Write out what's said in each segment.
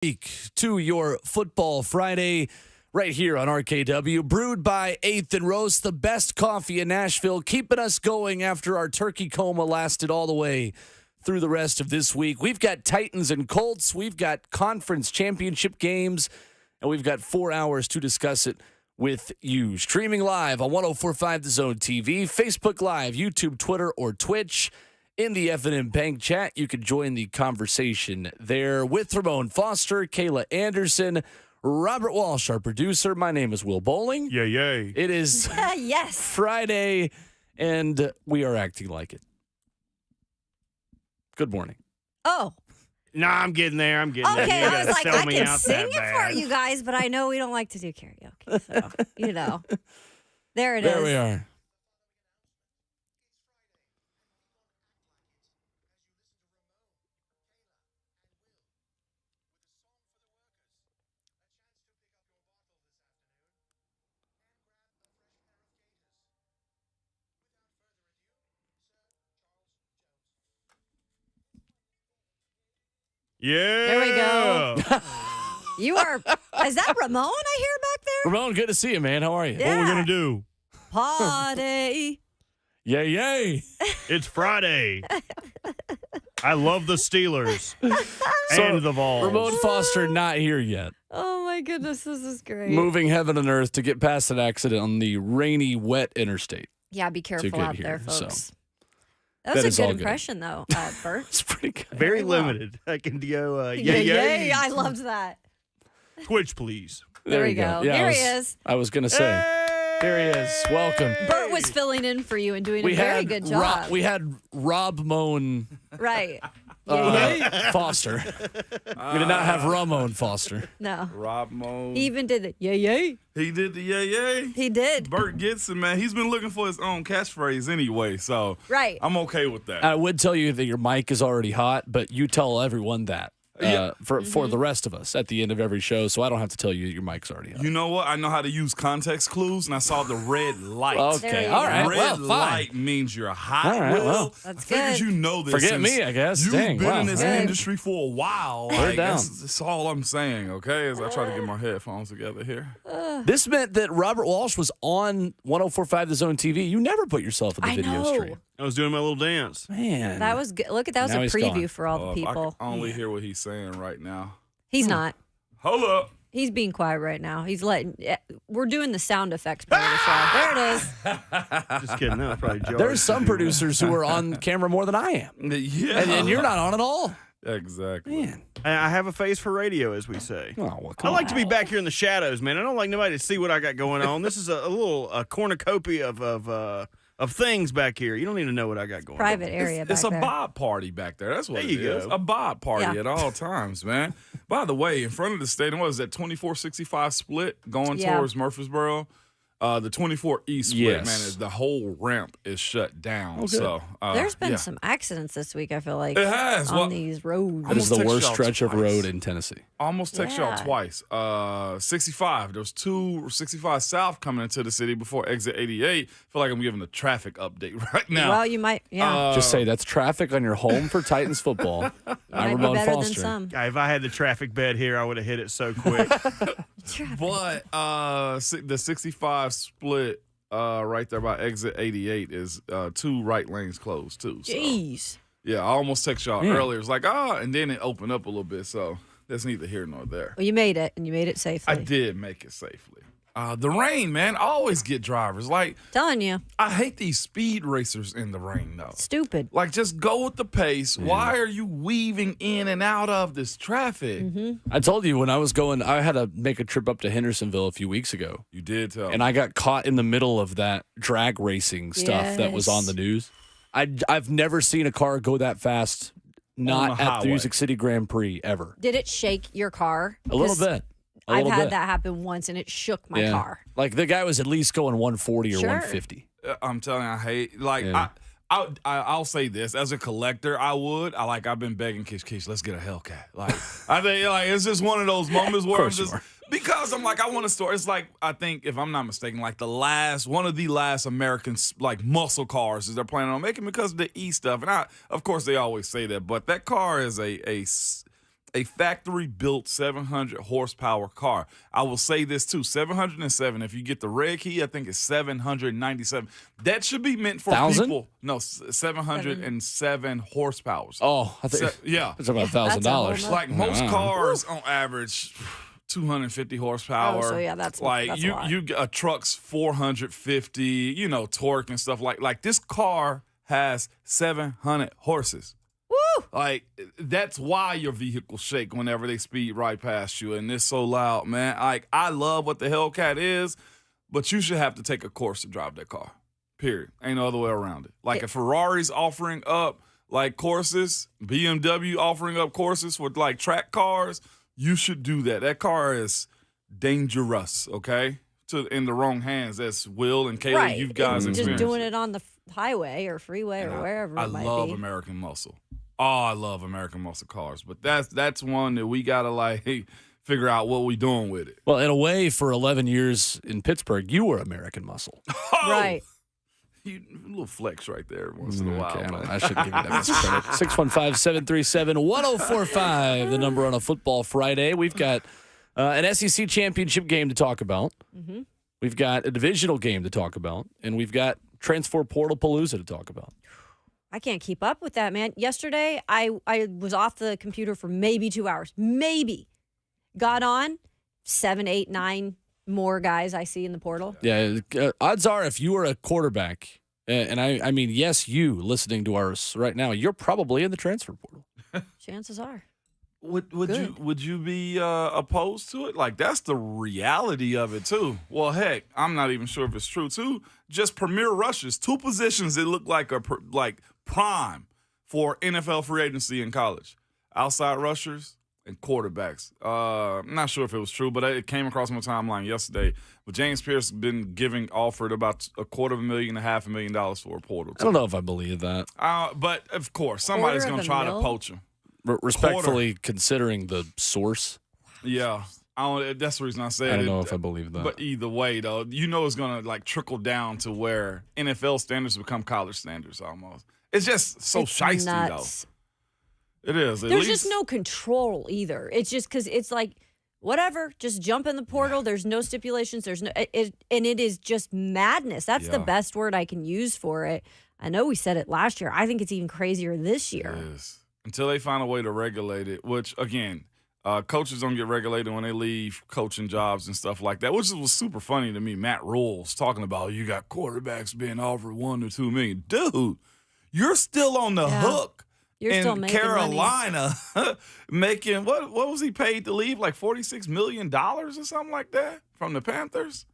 Week to your Football Friday right here on RKW, brewed by 8th and Roast, the best coffee in Nashville, keeping us going after our turkey coma lasted all the way through the rest of this week. We've got Titans and Colts, we've got conference championship games, and we've got 4 hours to discuss it with you. Streaming live on 104.5 The Zone TV, Facebook Live, YouTube, Twitter, or Twitch. In the F&M Bank chat, you can join the conversation there with Ramon Foster, Kayla Anderson, Robert Walsh, our producer. My name is Will Bowling. Yay. It is yes. Friday, and we are acting like it. Good morning. Oh. No, I'm getting there. Okay, I was like, I can sing it for you guys, but I know we don't like to do karaoke. So, there it is. There we are. Yeah. There we go. Is that Ramon I hear back there? Ramon, good to see you, man. How are you? What are we going to do? Party. Yay. It's Friday. I love the Steelers So, and the Vols. Ramon Foster not here yet. Oh, my goodness. This is great. Moving heaven and earth to get past an accident on the rainy, wet interstate. Yeah, be careful out there, folks. So. That was That a is good all good. impression, though, Bert. It's pretty good. Very well. limited. I can go, Yay. I loved that. Twitch, please. There we go. Yeah, Here he is. I was going to say. Here he is. Welcome. Bert was filling in for you and doing a very good job. We had Rob Moan Right. Foster. We did not have Ramon Foster. No. Rob Moe. He even did the yay. He did the yay. He did. Bert Gibson, man, he's been looking for his own catchphrase anyway, so Right. I'm okay with that. I would tell you that your mic is already hot, but you tell everyone that for the rest of us at the end of every show, so I don't have to tell you your mic's already hot. You know what? I know how to use context clues, and I saw the red light. Okay, you all go. right. Red Well, fine. light means you're hot, All right, Will. well. That's I figured good. you know this. Forget since me, I guess. You've Dang, been wow. in this Good. industry for a while. Put it down. That's all I'm saying, okay? As I try to get my headphones together here. This meant that Robert Walsh was on 104.5 The Zone TV. You never put yourself in the I video know. stream. I was doing my little dance. Man. That was good. Look, that was Now a he's preview gone. for all the I people. can only hear what he's saying right now. He's not. Hold up. He's being quiet right now. He's letting. We're doing the sound effects part of the show. There it is. Just kidding. That was probably George. There's some producers who are on camera more than I am. Yeah. And you're not on at all. Exactly. Man. I have a face for radio, as we say. Oh, well, I come like to be back here in the shadows, man. I don't like nobody to see what I got going on. This is a little cornucopia of things back here. You don't need to know what I got going Private area It's back a there. bob party back there. That's what There it you is. go. A bob party Yeah. at all times, man. By the way, in front of the stadium, what is that, 2465 split going Yeah. towards Murfreesboro? The 24 East split, Yes. man, is the whole ramp is shut down. good. So There's been yeah. some accidents this week, I feel like. It has. On Well, these roads. That is the Almost worst text y'all stretch of twice. road in Tennessee. Almost text y'all Yeah. twice. 65. There was 65 South coming into the city before exit 88. Feel like I'm giving a traffic update right now. Well, you might. Yeah. Just say that's traffic on your home for Titans football. might I'm be Ramon better than Foster. some. If I had the traffic bed here, I would have hit it so quick. But the 65 split right there by exit 88 is 2 right lanes closed too. So, Jeez. yeah, I almost text y'all Man. earlier. It was like, and then it opened up a little bit. So that's neither here nor there. Well, you made it, and you made it safely. I did make it safely. The rain, man, I always get drivers. Like, Telling you, I hate these speed racers in the rain, though. stupid. Like, just go with the pace. Why are you weaving in and out of this traffic? I told you when I was going, I had to make a trip up to Hendersonville a few weeks ago. You did tell And I got caught in the middle of that drag racing stuff that was on the news. I've never seen a car go that fast, not the at the highway. Music City Grand Prix ever. Did it shake your car? A little 'Cause bit. A I've little had bit. that happen once, and it shook my car. Like the guy was at least going 140 or Sure. 150. I'm telling you, I hate, like, Yeah. I'll say this as a collector, I've been begging Kish, let's get a Hellcat. Like, I think like it's just one of those moments where I'm course you just are. because I'm like, I want to store. It's like, I think if I'm not mistaken, like one of the last American like muscle cars is they're planning on making because of the E stuff. And of course they always say that, but that car is a a factory-built 700 horsepower car. I will say this too: 707. If you get the red key, I think it's 797. That should be meant for 1,000? people. No, 707 horsepower. Oh, I think Yeah, it's about That's a whole $1,000. nother- like most cars on average. 250 horsepower. Oh, so yeah, that's like that's you. a lot. A truck's 450. You know, torque and stuff like this car has 700 horses. Woo! Like, that's why your vehicles shake whenever they speed right past you, and it's so loud, man. Like, I love what the Hellcat is, but you should have to take a course to drive that car. Period. Ain't no other way around it. Like, if Ferrari's offering up, like, courses, BMW offering up courses with, like, track cars, you should do that. That car is dangerous, okay? In the wrong hands. That's Will and Caleb. Right. You guys Just experience doing it. it on the highway or freeway or wherever I it might love be. American Muscle. Oh, I love American Muscle cars, but that's one that we gotta like figure out what we doing with it. Well, in a way, for 11 years in Pittsburgh, you were American Muscle. Oh! Right. You, a little flex right there once in a while. Okay, Man. I should give you that much credit. 615-737-1045, the number on a football Friday. We've got an SEC championship game to talk about. Mm-hmm. We've got a divisional game to talk about. And we've got Transfer Portal Palooza to talk about. I can't keep up with that, man. Yesterday, I was off the computer for maybe 2 hours. Maybe. Got on, 7, 8, 9 more guys I see in the portal. Yeah, odds are if you were a quarterback, and I mean, yes, you listening to us right now, you're probably in the transfer portal. Chances are. Would you be opposed to it? Like, that's the reality of it too. Well, heck, I'm not even sure if it's true too. Just premier rushers, 2 positions that look like are like prime for NFL free agency in college: outside rushers and quarterbacks. I'm not sure if it was true, but it came across my timeline yesterday. But James Pierce been offered about $250,000 to $500,000 for a portal. I don't know if I believe that. But of course, somebody's going to try to $250,000? poach him. Respectfully, considering the source, Yeah. That's the reason I said I don't it. know if I believe that. But either way, though, you know it's going to like trickle down to where NFL standards become college standards almost. It's just so It's shiesty, nuts. though. It is. At There's least, just no control either. It's just because it's like, whatever, just jump in the portal. There's no stipulations. There's no, and it is just madness. That's the Yeah. best word I can use for it. I know we said it last year. I think it's even crazier this year. It is. Until they find a way to regulate it, which, again, coaches don't get regulated when they leave coaching jobs and stuff like that, which was super funny to me. Matt Rule's talking about you got quarterbacks being offered $1 to $2 million. Dude, you're still on the hook. You're in still making Carolina, making what was he paid to leave? Like $46 million or something like that from the Panthers.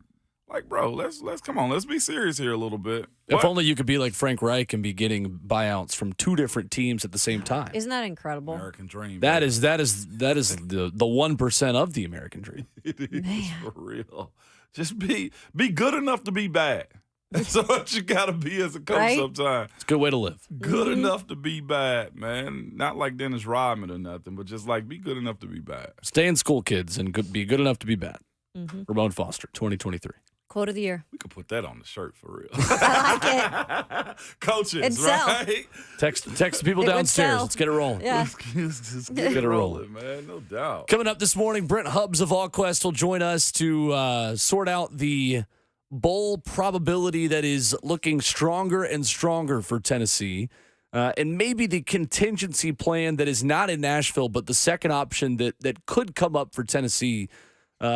Like, bro, let's come on, let's be serious here a little bit. if only you could be like Frank Reich and be getting buyouts from 2 different teams at the same time. Isn't that incredible? American dream. That baby. is the 1% of the American dream. It is Man. for real. Just be good enough to be bad. That's what you gotta be as a coach Right? sometimes. It's a good way to live. Good enough to be bad, man. Not like Dennis Rodman or nothing, but just like be good enough to be bad. Stay in school, kids, and be good enough to be bad. Mm-hmm. Ramon Foster, 2023. Quote of the year. We could put that on the shirt for real. I like it. Coaches, It'd sell. right? Text the people It would downstairs. sell. Let's get it rolling. Yeah. Just Get get it it rolling. rolling, man. No doubt. Coming up this morning, Brent Hubbs of AllQuest will join us to sort out the bowl probability that is looking stronger and stronger for Tennessee, and maybe the contingency plan that is not in Nashville, but the second option that could come up for Tennessee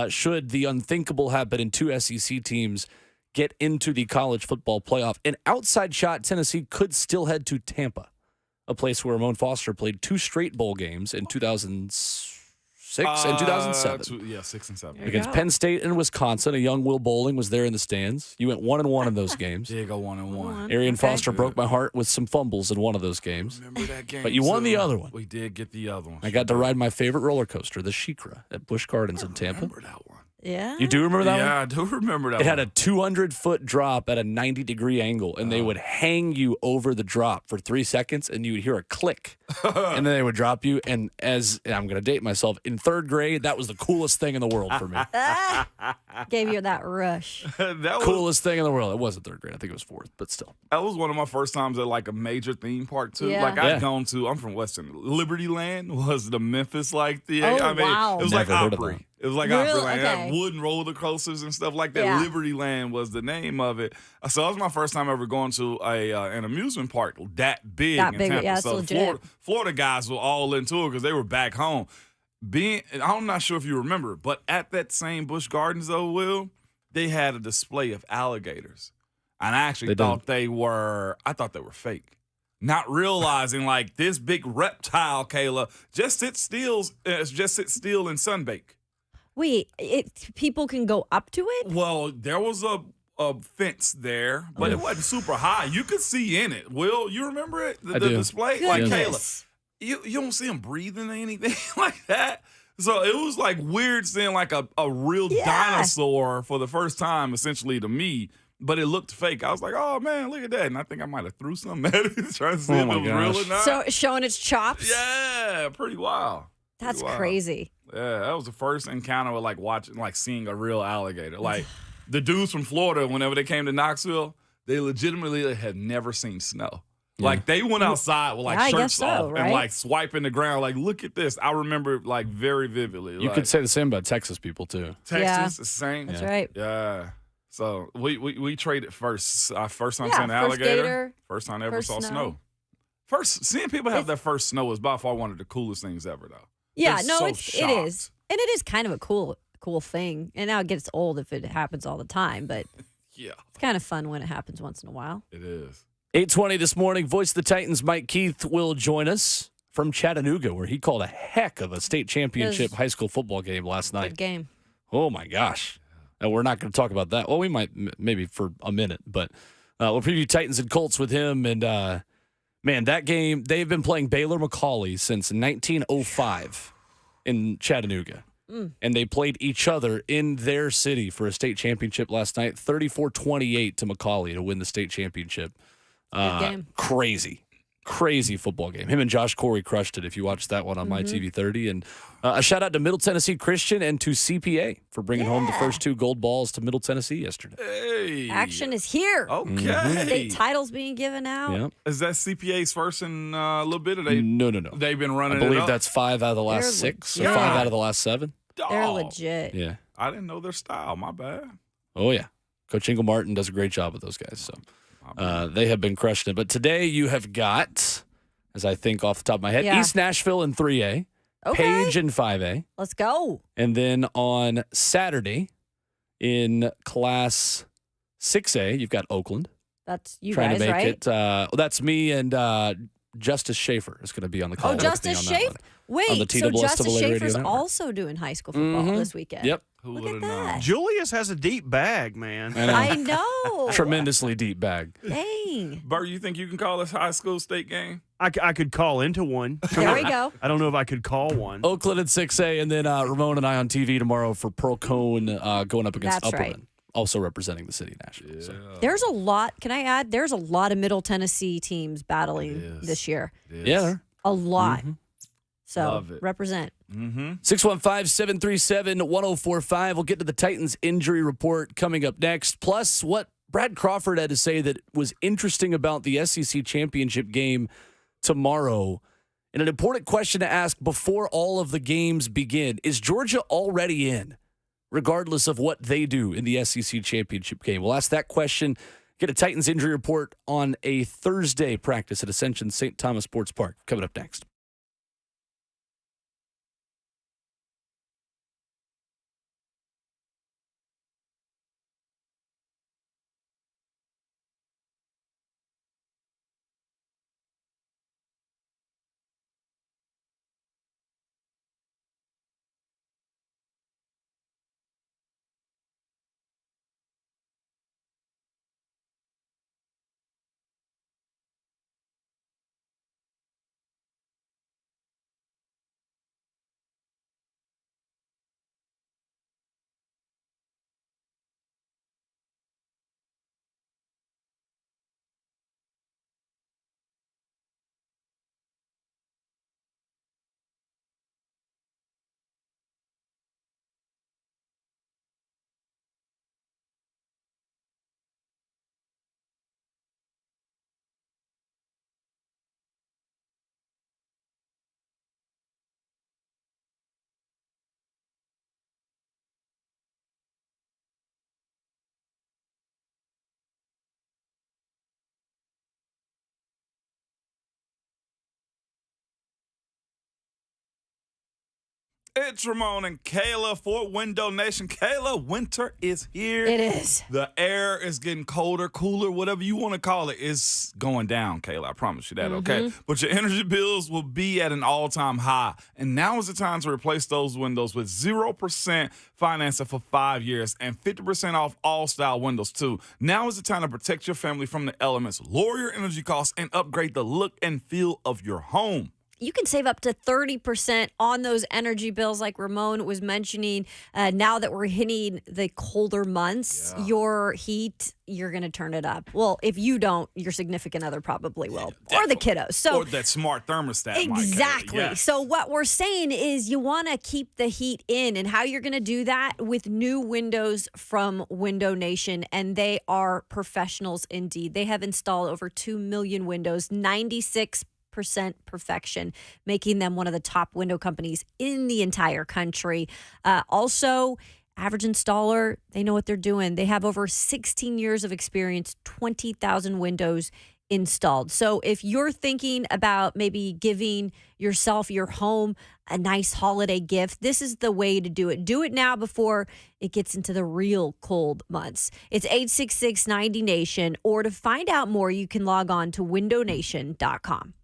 should the unthinkable happen and 2 SEC teams get into the college football playoff. An outside shot, Tennessee could still head to Tampa, a place where Ramon Foster played 2 straight bowl games in 2006 and 2007. Yeah, 6 and 7. There you Against go. Penn State and Wisconsin. A young Will Bowling was there in the stands. You went 1-1 in those games. Did go 1-1. Arian Okay. Foster broke my heart with some fumbles in one of those games. Remember that game? But you won the too? other one. We did get the other one. I got to ride my favorite roller coaster, the Sheikra, at Busch Gardens in Tampa. Remember that one. Yeah. You do remember that one? Yeah, I do remember that It had one. a 200-foot drop at a 90-degree angle, and they would hang you over the drop for 3 seconds, and you would hear a click, and then they would drop you. And I'm going to date myself, in third grade, that was the coolest thing in the world for me. Gave you that rush. Coolest thing in the world. It wasn't third grade. I think it was fourth, but still. That was one of my first times at like a major theme park too. Yeah. Like Yeah. I'd gone to, I'm from Western. Liberty Land was the Memphis like the. Oh, I mean, wow. it was Never like heard of Opry. that. It was like Really? Opry. Like Okay. wooden roller coasters and stuff like that. Yeah. Liberty Land was the name of it. So that was my first time ever going to an amusement park that big That in big, Tampa. yeah, it's so legit. Florida guys were all into it because they were back home. I'm not sure if you remember, but at that same Busch Gardens though, Will, they had a display of alligators. And I actually thought they were fake. Not realizing like this big reptile, Kayla, just sit still and sunbake. Wait, people can go up to it? Well, there was a fence there, but it wasn't super high. You could see in it. Will, you remember it? The do. display? Like Goodness. Kayla, you don't see them breathing or anything like that. So it was like weird seeing like a real dinosaur for the first time, essentially to me. But it looked fake. I was like, oh man, look at that. And I think I might have threw something at it trying to see if it was real or not. So showing its chops? Yeah, pretty wild. That's Pretty wild. crazy. Yeah, that was the first encounter with seeing a real alligator. Like the dudes from Florida, whenever they came to Knoxville, they legitimately had never seen snow. Like they went outside with Yeah, I guess shirts so, off right? and like swiping the ground. Like, look at this. I remember it like very vividly. You could say the same about Texas people, too. Texas, Yeah. the same. That's right. Yeah. So we traded first. Our first time Yeah, seeing an first alligator. gator, First time I ever first saw snow. snow. First seeing people have their first snow is by far one of the coolest things ever, though. Yeah, They're no, so it is. shocked. And it is kind of a cool thing. And now it gets old if it happens all the time, but Yeah, it's kind of fun when it happens once in a while. it is. 8:20 this morning, voice of the Titans, Mike Keith, will join us from Chattanooga, where he called a heck of a state championship high school football game last night. Good game. Oh, my gosh. And we're not going to talk about that. Well, we might maybe for a minute, but we'll preview Titans and Colts with him. And, man, that game, they've been playing Baylor McCallie since 1905 in Chattanooga. And they played each other in their city for a state championship last night, 34-28 to McCallie to win the state championship. Good game. Crazy football game. Him and Josh Corey crushed it if you watched that one on My TV 30. And a shout out to Middle Tennessee Christian and to CPA for bringing home the first 2 gold balls to Middle Tennessee yesterday. Hey, Action is here. Okay. State titles being given out. Yeah. Is that CPA's first in a little bit? Or No. they've been running. I believe it up? that's 5 out of the last They're 6 or legit. 5 out of the last 7. They're Dog. legit. Yeah. I didn't know their style. My bad. Oh, yeah. Coach Ingle Martin does a great job with those guys. So they have been crushing it. But today you have got, as I think off the top of my head, Yeah. East Nashville in 3A, Okay. Page in 5A. Let's go. And then on Saturday in Class 6A, you've got Oakland. That's you trying guys, to make right? it. That's me and Justice Schaefer is going to be on the call. Oh, with me Justice on that Schaefer. one. Wait, On the so Ttitle Justice SAA Radio Schaefer's Network. also doing high school football this weekend. Yep. Who Look would at have known? that. Julius has a deep bag, man. I know. Tremendously deep bag. Dang. Bert, you think you can call this high school state game? I could call into one. There we go. I don't know if I could call one. Oakland at 6A, and then Ramon and I on TV tomorrow for Pearl Cone going up against That's Upperman, right. also representing the city of Nashville. So. There's a lot. Can I add? There's a lot of Middle Tennessee teams battling this year. Yeah, there. A lot. So Love it. represent. 615-737-1045. We'll get to the Titans injury report coming up next. Plus, what Brad Crawford had to say that was interesting about the SEC championship game tomorrow. And an important question to ask before all of the games begin. Is Georgia already in, regardless of what they do in the SEC championship game? We'll ask that question. Get a Titans injury report on a Thursday practice at Ascension St. Thomas Sports Park. Coming up next. It's Ramon and Kayla for Window Nation. Kayla, winter is here. It is. The air is getting colder, cooler, whatever you want to call it, is going down, Kayla. I promise you that, okay? But your energy bills will be at an all-time high. And now is the time to replace those windows with 0% financing for 5 years and 50% off all style windows, too. Now is the time to protect your family from the elements, lower your energy costs, and upgrade the look and feel of your home. You can save up to 30% on those energy bills, like Ramon was mentioning. Now that we're hitting the colder months, your heat, you're going to turn it up. Well, if you don't, your significant other probably will, or the kiddos. So or that smart thermostat. Exactly. Yes. So what we're saying is you want to keep the heat in, and how you're going to do that with new windows from Window Nation, and they are professionals indeed. They have installed over 2 million windows, 96% perfection, making them one of the top window companies in the entire country. Also, average installer, they know what they're doing. They have over 16 years of experience, 20,000 windows installed. So if you're thinking about maybe giving yourself, your home, a nice holiday gift, this is the way to do it. Do it now before it gets into the real cold months. It's 866-90-NATION, or to find out more, you can log on to windownation.com.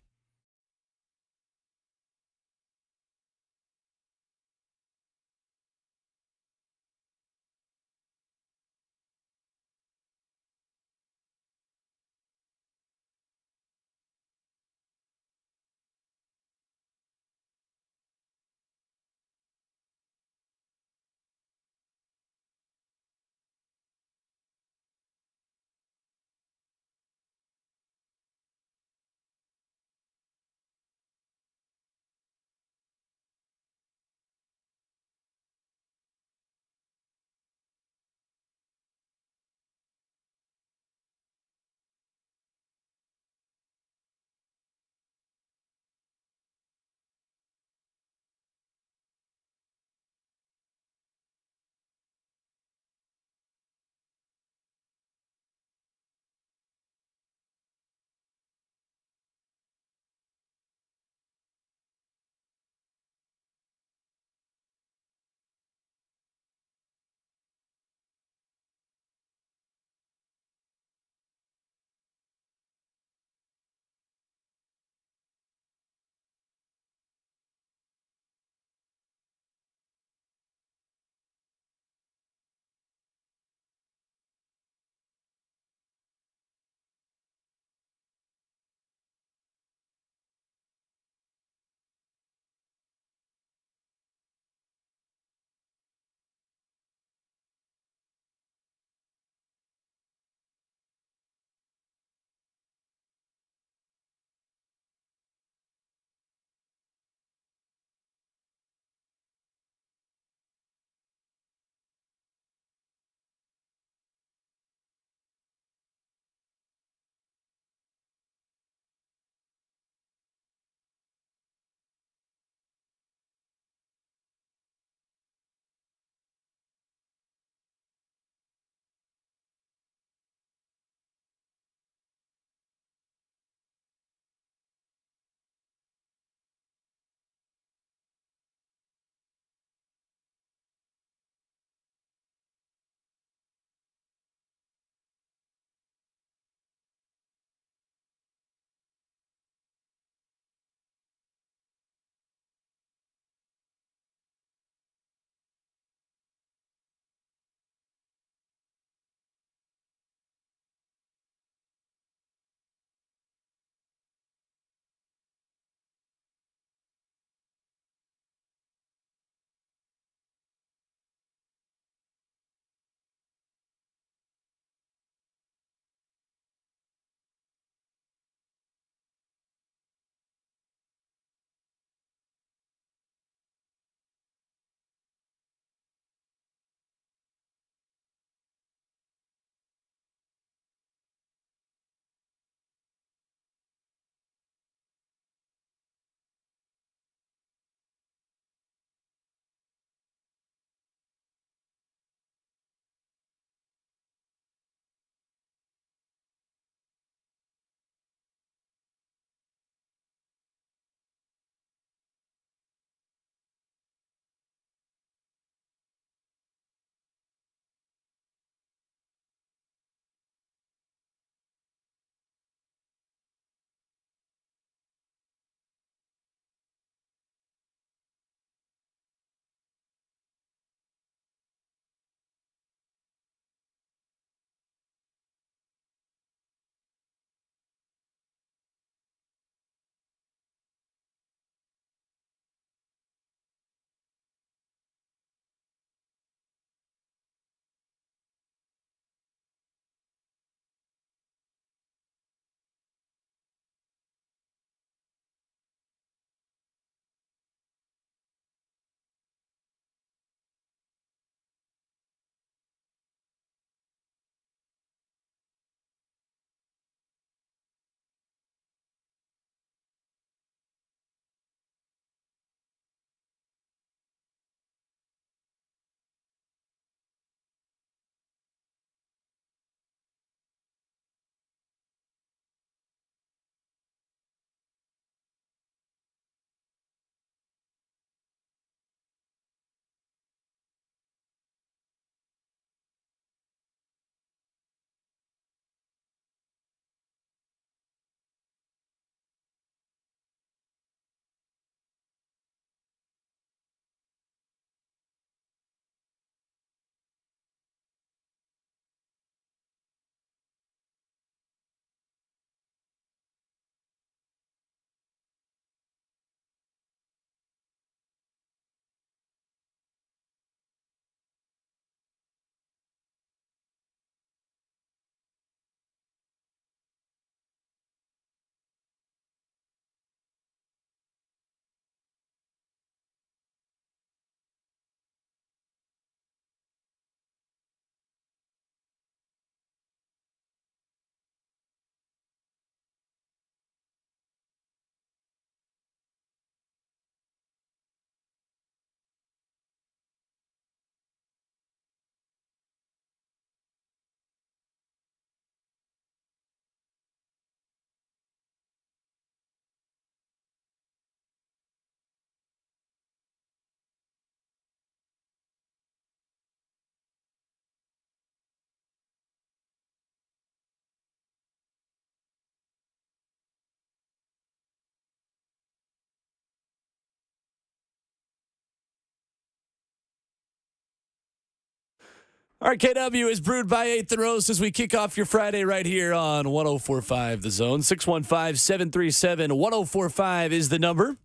RKW is brewed by 8th and Roast as we kick off your Friday right here on 104.5 The Zone. 615-737-1045 is the number.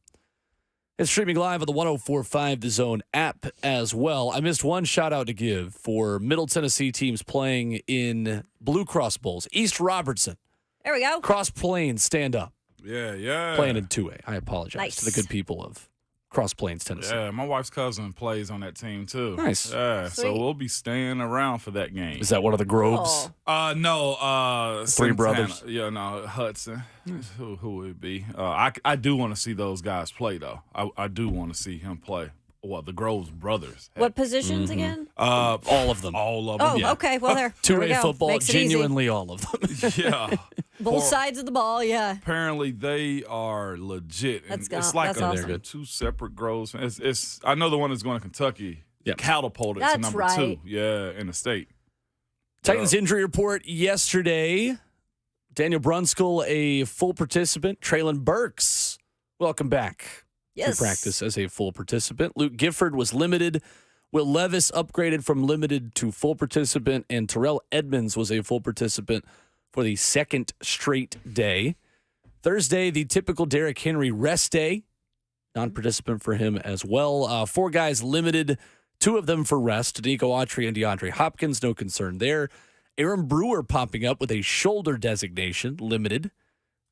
It's streaming live on the 104.5 The Zone app as well. I missed one shout out to give for Middle Tennessee teams playing in Blue Cross Bowls. East Robertson. There we go. Cross Plains, stand up. Yeah. Playing in 2A. I apologize Nice. to the good people of Cross Plains, Tennessee. Yeah, my wife's cousin plays on that team too. Nice. Yeah, Sweet. so we'll be staying around for that game. Is that one of the Groves? Oh. No, Three Santana. brothers. Yeah, no, Hudson. Who would it be? I do want to see those guys play though. I do want to see him play. Well, the Groves brothers. What positions again? All of them. All of Oh, them. Yeah. okay. Well, there. There we 2A go. football, Makes it easy. genuinely all of them. Yeah. Both For- sides of the ball, yeah. Apparently they are legit. And That's go- it's like that's a, awesome. They're good. two separate Groves. It's I know the one that's going to Kentucky. Yep. Catapulted to That's number right. 2. Yeah, in the state. Titans injury report yesterday. Daniel Brunskill, a full participant. Traylon Burks, welcome back Yes. to practice as a full participant. Luke Gifford was limited. Will Levis upgraded from limited to full participant. And Terrell Edmonds was a full participant for the second straight day. Thursday, the typical Derrick Henry rest day. Non-participant for him as well. 4 guys limited. 2 of them for rest. Nico Autry and DeAndre Hopkins, no concern there. Aaron Brewer popping up with a shoulder designation, limited.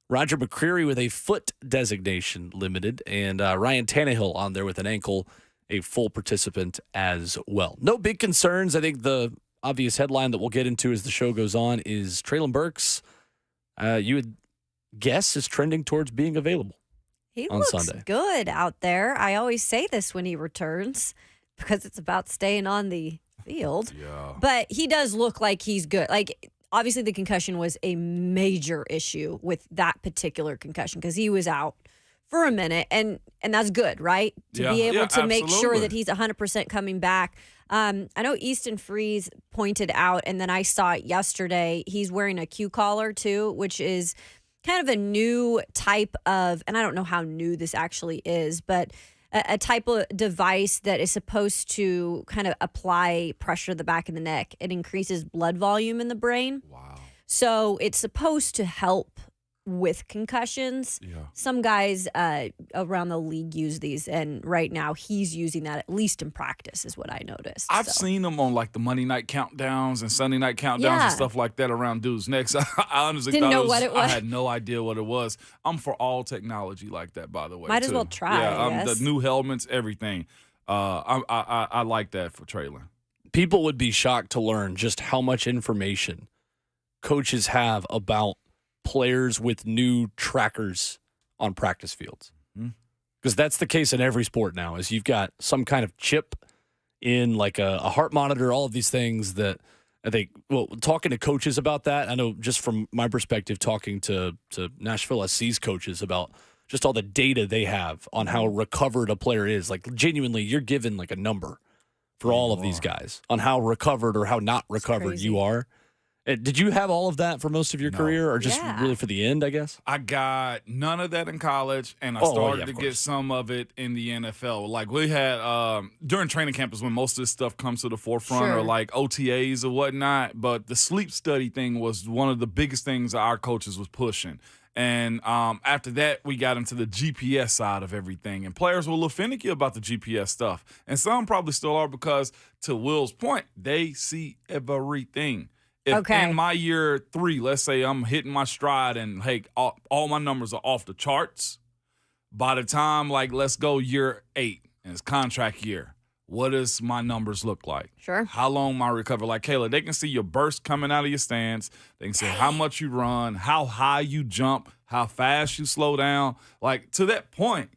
Roger McCreary with a foot designation, limited. And Ryan Tannehill on there with an ankle, a full participant as well. No big concerns. I think the obvious headline that we'll get into as the show goes on is Traylon Burks, you would guess, is trending towards being available. He on looks Sunday. good out there. I always say this when he returns because it's about staying on the field. Yeah. But he does look like he's good. Like, obviously, the concussion was a major issue with that particular concussion because he was out for a minute, and that's good, right? To be able to make sure absolutely. that he's 100% coming back. I know Easton Freeze pointed out, and then I saw it yesterday, he's wearing a Q collar too, which is kind of a new type of, and I don't know how new this actually is, but a type of device that is supposed to kind of apply pressure to the back of the neck. It increases blood volume in the brain. Wow. So it's supposed to help with concussions. Yeah. Some guys around the league use these, and right now he's using that, at least in practice, is what I noticed. I've So. seen them on like the Monday night countdowns and Sunday night countdowns Yeah. and stuff like that around dudes' necks. I honestly Didn't thought know what it was. I had no idea what it was. I'm for all technology like that, by the way. Might as too. well try, Yeah, I guess. the new helmets, everything. I like that for Traylon. People would be shocked to learn just how much information coaches have about players with new trackers on practice fields. Because that's the case in every sport now, is you've got some kind of chip in like a heart monitor, all of these things that I think, well, talking to coaches about that, I know just from my perspective, talking to Nashville SC's coaches about just all the data they have on how recovered a player is. Like genuinely, you're given like a number for all of these guys on how recovered or how not recovered crazy. you are. Did you have all of that for most of your No. career, or just Yeah. really for the end, I guess? I got none of that in college, and I Oh, started yeah, to of get course. some of it in the NFL. Like we had during training camp is when most of this stuff comes to the forefront, Sure. or like OTAs or whatnot. But the sleep study thing was one of the biggest things our coaches was pushing. And after that, we got into the GPS side of everything. And players were a little finicky about the GPS stuff. And some probably still are because, to Will's point, they see everything. If Okay. in my year 3, let's say I'm hitting my stride and, hey, all my numbers are off the charts, by the time, like, let's go year 8, and it's contract year, what does my numbers look like? Sure. How long my recovery? Like, Kayla, they can see your burst coming out of your stance. They can see how much you run, how high you jump, how fast you slow down. Like, to that point,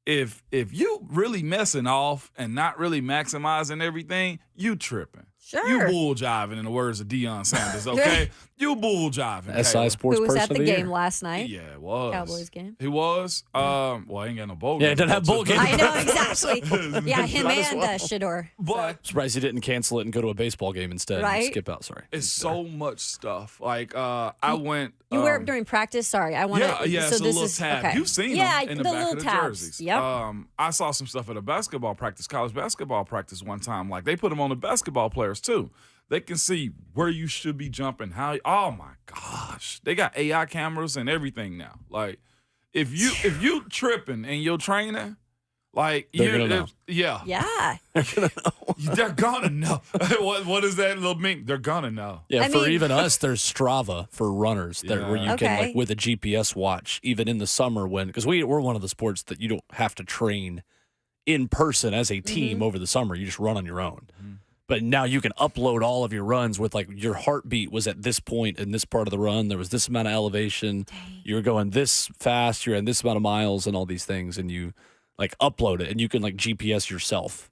if you really messing off and not really maximizing everything, you tripping. Sure. You bull jiving, in the words of Deion Sanders, okay? You bull jiving. SI Kayla. Sports Who was Person at of the the game Year. last night? Yeah, it was. Cowboys game. He was. Well, I ain't got no bowl Yeah, game. it doesn't have bowl game. I know, exactly. Yeah, him Might as and well. Shador. But Surprised he didn't cancel it and go to a baseball game instead. Right? And skip out. Sorry. it's so much stuff. Like, I went. You wear it during practice? Sorry, I want to. Yeah, so it's a this little is tab. okay. You've seen yeah, them in the the back little of the tabs. jerseys. Yep. I saw some stuff at a basketball practice, college basketball practice one time. Like, they put them on the basketball players' players too. They can see where you should be jumping. Oh my gosh, they got AI cameras and everything now. Like if you tripping and you're training, like They're gonna know. yeah, Yeah. they're gonna know. What is that little meme? They're gonna know. Yeah, I for mean- even us, there's Strava for runners where you can, Okay. like, with a GPS watch, even in the summer because we're one of the sports that you don't have to train in person as a team over the summer. You just run on your own. But now you can upload all of your runs with, like, your heartbeat was at this point in this part of the run. There was this amount of elevation. You were going this fast. You're in this amount of miles and all these things. And you, like, upload it. And you can, like, GPS yourself.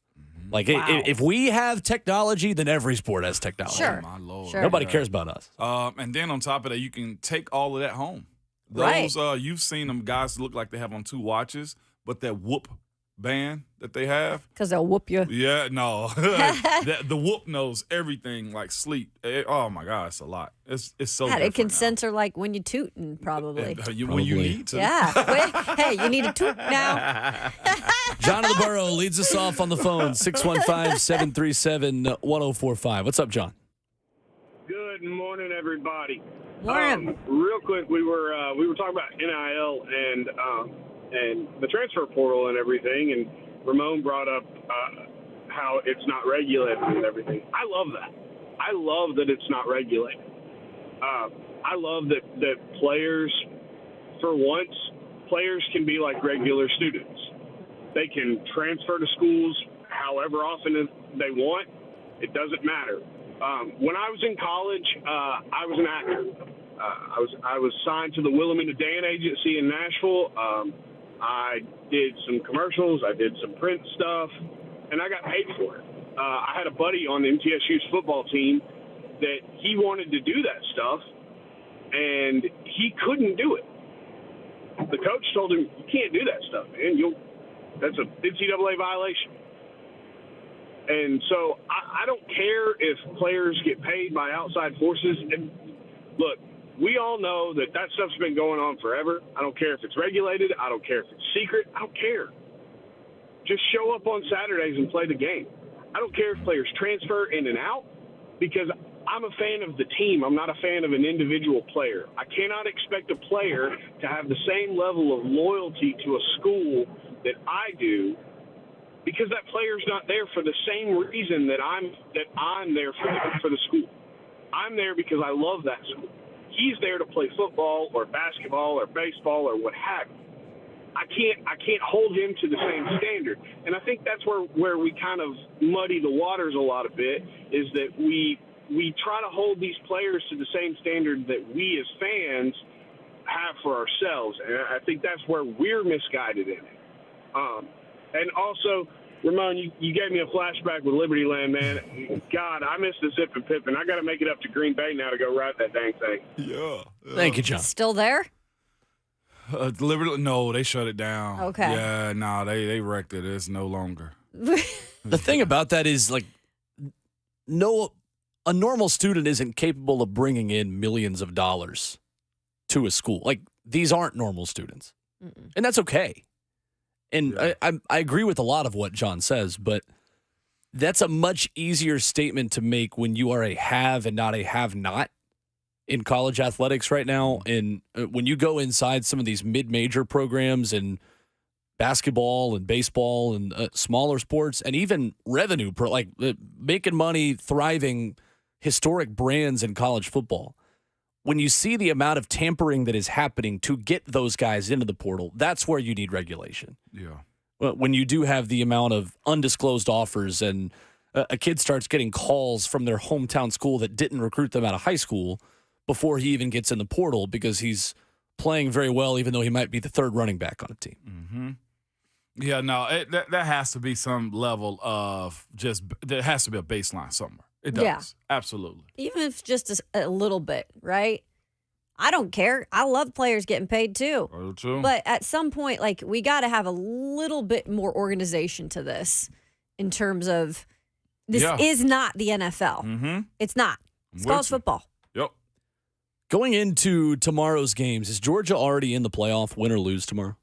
Like, if we have technology, then every sport has technology. Sure. My Lord. Sure. Nobody cares about us. And then on top of that, you can take all of that home. Right. Those you've seen them guys look like they have on 2 watches, but that whoop band that they have. Because they'll whoop you. Yeah, no. The whoop knows everything like sleep. Oh my God, it's a lot. It's so God, it can different now. censor like when you tootin', probably. When you Probably. need to. Yeah. Wait, hey, you need a toot now. John of the Borough leads us off on the phone, 615-737-1045. What's up, John? Good morning, everybody. Warren. Real quick, we were talking about NIL and the transfer portal and everything, and Ramon brought up how it's not regulated and everything. I love that. I love that it's not regulated. I love that players, for once, players can be like regular students. They can transfer to schools however often they want. It doesn't matter. When I was in college, I was an actor. I was signed to the Wilhelmina Dan Agency in Nashville. I did some commercials. I did some print stuff, and I got paid for it. I had a buddy on the MTSU's football team that he wanted to do that stuff, and he couldn't do it. The coach told him, "You can't do that stuff, man. That's an NCAA violation." And so I don't care if players get paid by outside forces. And look, we all know that stuff's been going on forever. I don't care if it's regulated. I don't care if it's secret. I don't care. Just show up on Saturdays and play the game. I don't care if players transfer in and out, because I'm a fan of the team. I'm not a fan of an individual player. I cannot expect a player to have the same level of loyalty to a school that I do, because that player's not there for the same reason that I'm there for the school. I'm there because I love that school. He's there to play football or basketball or baseball or what have you. I can't hold him to the same standard. And I think that's where we kind of muddy the waters a lot a bit, is that we try to hold these players to the same standard that we as fans have for ourselves. And I think that's where we're misguided in it. And also, Ramon, you gave me a flashback with Liberty Land, man. God, I miss the Zip and Pippin. I got to make it up to Green Bay now to go ride that dang thing. Yeah. Thank you, John. Still there? Deliberately, no, they shut it down. Okay. Yeah, no, they wrecked it. It's no longer. The thing about that is, like, a normal student isn't capable of bringing in millions of dollars to a school. Like, these aren't normal students. And that's okay. And Yeah. I agree with a lot of what John says, but that's a much easier statement to make when you are a have and not a have-not in college athletics right now. And when you go inside some of these mid-major programs in basketball and baseball and smaller sports, and even revenue, making money, thriving, historic brands in college football, when you see the amount of tampering that is happening to get those guys into the portal, that's where you need regulation. Yeah. When you do have the amount of undisclosed offers and a kid starts getting calls from their hometown school that didn't recruit them out of high school before he even gets in the portal because he's playing very well, even though he might be the third running back on a team. Mm-hmm. Yeah, no, that has to be some level of there has to be a baseline somewhere. It does. Yeah. Absolutely. Even if it's just a little bit, right? I don't care. I love players getting paid too. Oh, true. But at some point, like, we got to have a little bit more organization to this in terms of this is not the NFL. Mm-hmm. It's not. It's with college you. football. Yep. Going into tomorrow's games, is Georgia already in the playoff, win or lose tomorrow?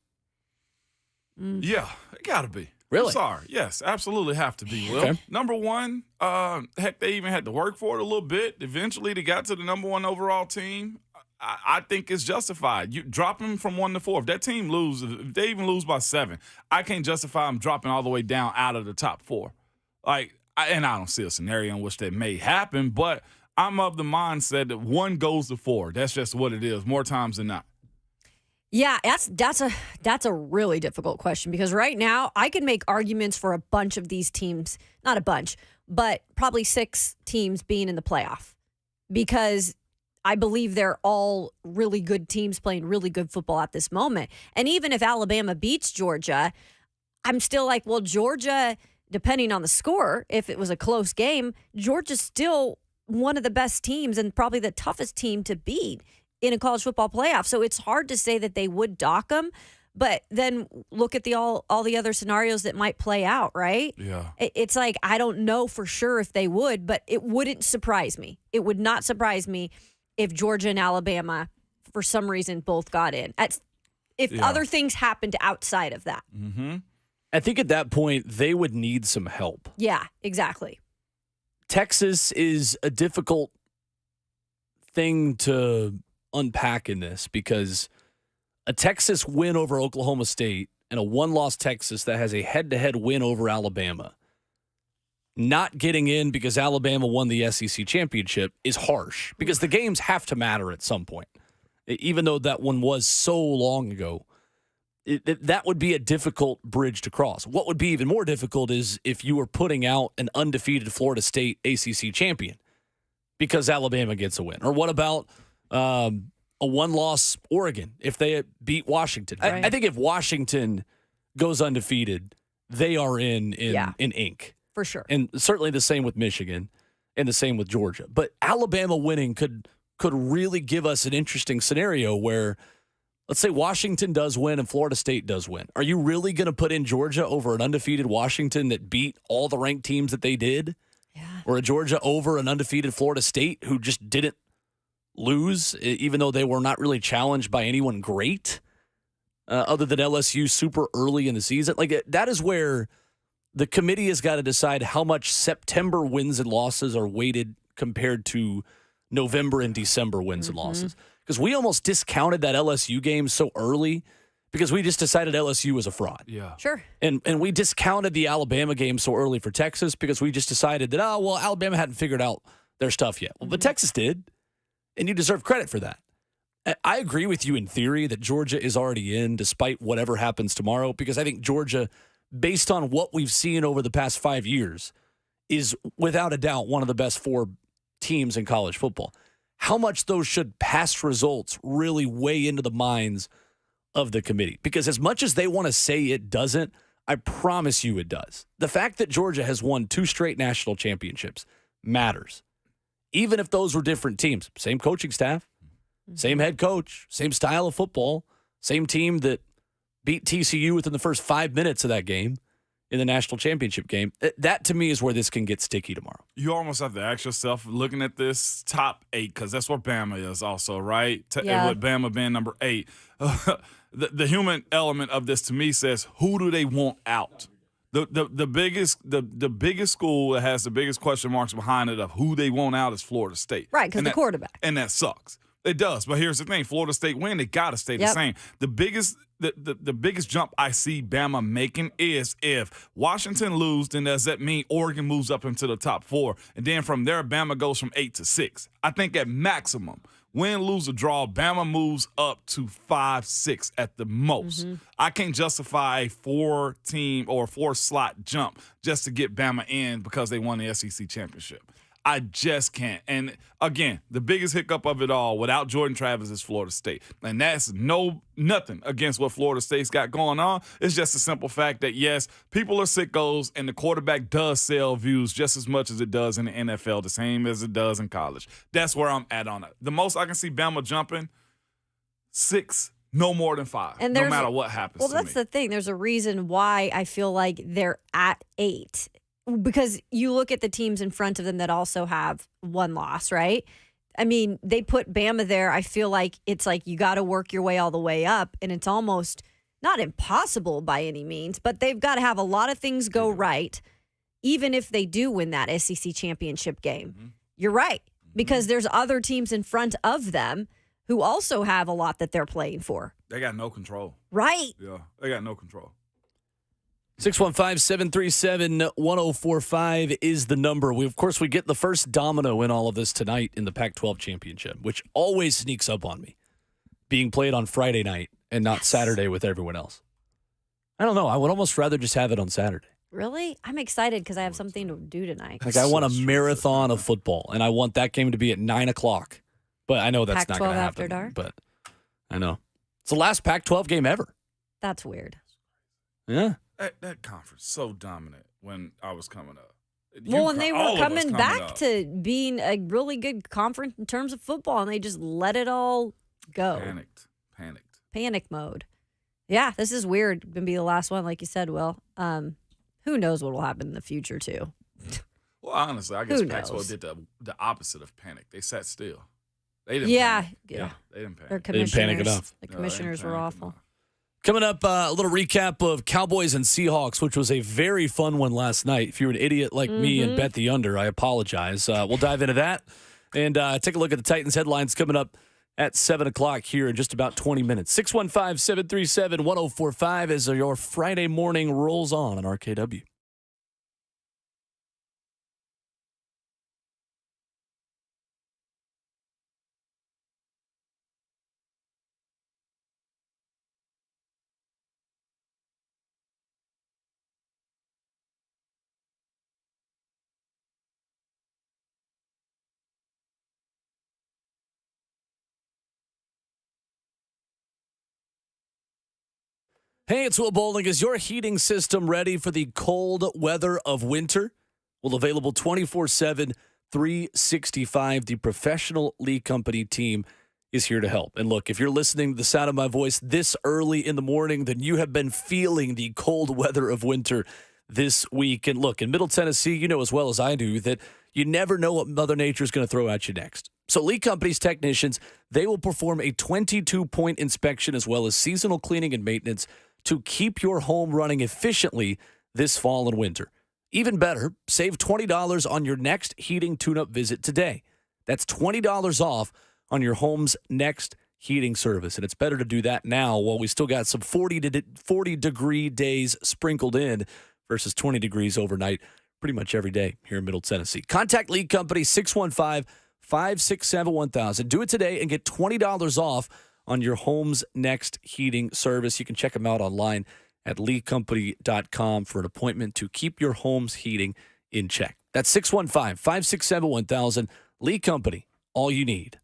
Yeah, it got to be. Really? I'm sorry. Yes, absolutely have to be, Will. Okay. Number one, heck, they even had to work for it a little bit. Eventually, they got to the number one overall team. I think it's justified. You drop them from 1 to 4. If that team loses, if they even lose by 7, I can't justify them dropping all the way down out of the top 4. And I don't see a scenario in which that may happen, but I'm of the mindset that 1 goes to 4. That's just what it is, more times than not. Yeah, that's a really difficult question because right now I can make arguments for a bunch of these teams, not a bunch, but probably 6 teams being in the playoff because I believe they're all really good teams playing really good football at this moment. And even if Alabama beats Georgia, I'm still like, well, Georgia, depending on the score, if it was a close game, Georgia's still one of the best teams and probably the toughest team to beat in a college football playoff. So it's hard to say that they would dock them. But then look at all the other scenarios that might play out, right? Yeah. It's like, I don't know for sure if they would, but it wouldn't surprise me. It would not surprise me if Georgia and Alabama, for some reason, both got in. If other things happened outside of that. Mm-hmm. I think at that point, they would need some help. Yeah, exactly. Texas is a difficult thing to unpack in this because a Texas win over Oklahoma State and a one-loss Texas that has a head-to-head win over Alabama not getting in because Alabama won the SEC championship is harsh because the games have to matter at some point. Even though that one was so long ago, that would be a difficult bridge to cross. What would be even more difficult is if you were putting out an undefeated Florida State ACC champion because Alabama gets a win. Or what about a one-loss Oregon if they beat Washington? Right. I think if Washington goes undefeated, they are in ink. For sure. And certainly the same with Michigan and the same with Georgia. But Alabama winning could really give us an interesting scenario where, let's say Washington does win and Florida State does win. Are you really going to put in Georgia over an undefeated Washington that beat all the ranked teams that they did? Yeah. Or a Georgia over an undefeated Florida State who just didn't lose, even though they were not really challenged by anyone great, other than LSU super early in the season? Like, that is where the committee has got to decide how much September wins and losses are weighted compared to November and December wins and losses. Because we almost discounted that LSU game so early because we just decided LSU was a fraud. Yeah. Sure. And we discounted the Alabama game so early for Texas because we just decided that, Alabama hadn't figured out their stuff yet. Well, but Texas did, and you deserve credit for that. I agree with you in theory that Georgia is already in despite whatever happens tomorrow because I think Georgia, based on what we've seen over the past 5 years, is without a doubt one of the best 4 teams in college football. How much those should past results really weigh into the minds of the committee? Because as much as they want to say it doesn't, I promise you it does. The fact that Georgia has won 2 straight national championships matters. Even if those were different teams, same coaching staff, same head coach, same style of football, same team that beat TCU within the first 5 minutes of that game in the national championship game. That, to me, is where this can get sticky tomorrow. You almost have to ask yourself, looking at this top 8, because that's what Bama is also, right? Yeah. With Bama being number 8. The human element of this, to me, says, who do they want out? The biggest school that has the biggest question marks behind it of who they want out is Florida State. Right, because the quarterback. And that sucks. It does. But here's the thing. Florida State win, they got to stay the same. The biggest jump I see Bama making is if Washington loses, then does that mean Oregon moves up into the top 4? And then from there, Bama goes from 8 to 6. I think at maximum, win, lose, or draw, Bama moves up to 5, 6 at the most. I can't justify a 4-team or 4-slot jump just to get Bama in because they won the SEC championship. I just can't. And again, the biggest hiccup of it all without Jordan Travis is Florida State. And that's nothing against what Florida State's got going on. It's just a simple fact that, yes, people are sickos and the quarterback does sell views just as much as it does in the NFL, the same as it does in college. That's where I'm at on it. The most I can see Bama jumping, 6, no more than 5, And no matter what happens to me. Well, that's the thing. There's a reason why I feel like they're at 8. Because you look at the teams in front of them that also have 1 loss, right? I mean, they put Bama there. I feel like it's like you got to work your way all the way up, and it's almost not impossible by any means, but they've got to have a lot of things go right, even if they do win that SEC championship game. Mm-hmm. You're right, because there's other teams in front of them who also have a lot that they're playing for. They got no control. Right. Yeah, they got no control. 615-737-1045 is the number. Of course, we get the first domino in all of this tonight in the Pac-12 championship, which always sneaks up on me, being played on Friday night and not Saturday with everyone else. I don't know. I would almost rather just have it on Saturday. Really? I'm excited because I have something to do tonight. Like, I want a marathon of football, and I want that game to be at 9 o'clock. But I know that's not going to happen. After dark? But I know. It's the last Pac-12 game ever. That's weird. Yeah. That conference so dominant when I was coming up. Well, and they were coming back to being a really good conference in terms of football, and they just let it all go. Panicked. Panic mode. Yeah, this is weird. Going to be the last one, like you said, Will. Who knows what will happen in the future, too? Well, honestly, I guess Pac-12 did the opposite of panic. They sat still. They didn't panic. Yeah. They didn't panic. They didn't panic enough. The commissioners were awful. Enough. Coming up, a little recap of Cowboys and Seahawks, which was a very fun one last night. If you're an idiot like me and bet the under, I apologize. We'll dive into that and take a look at the Titans headlines coming up at 7 o'clock here in just about 20 minutes. 615-737-1045 as your Friday morning rolls on RKW. Hey, it's Will Bowling. Is your heating system ready for the cold weather of winter? Well, available 24/7, 365. The professional Lee Company team is here to help. And look, if you're listening to the sound of my voice this early in the morning, then you have been feeling the cold weather of winter this week. And look, in Middle Tennessee, you know as well as I do that you never know what Mother Nature is going to throw at you next. So Lee Company's technicians, they will perform a 22-point inspection as well as seasonal cleaning and maintenance to keep your home running efficiently this fall and winter. Even better, save $20 on your next heating tune-up visit today. That's $20 off on your home's next heating service. And it's better to do that now while we still got some 40-degree days sprinkled in versus 20 degrees overnight pretty much every day here in Middle Tennessee. Contact Lee Company, 615-567-1000. Do it today and get $20 off on your home's next heating service. You can check them out online at leecompany.com for an appointment to keep your home's heating in check. That's 615-567-1000. Lee Company, all you need.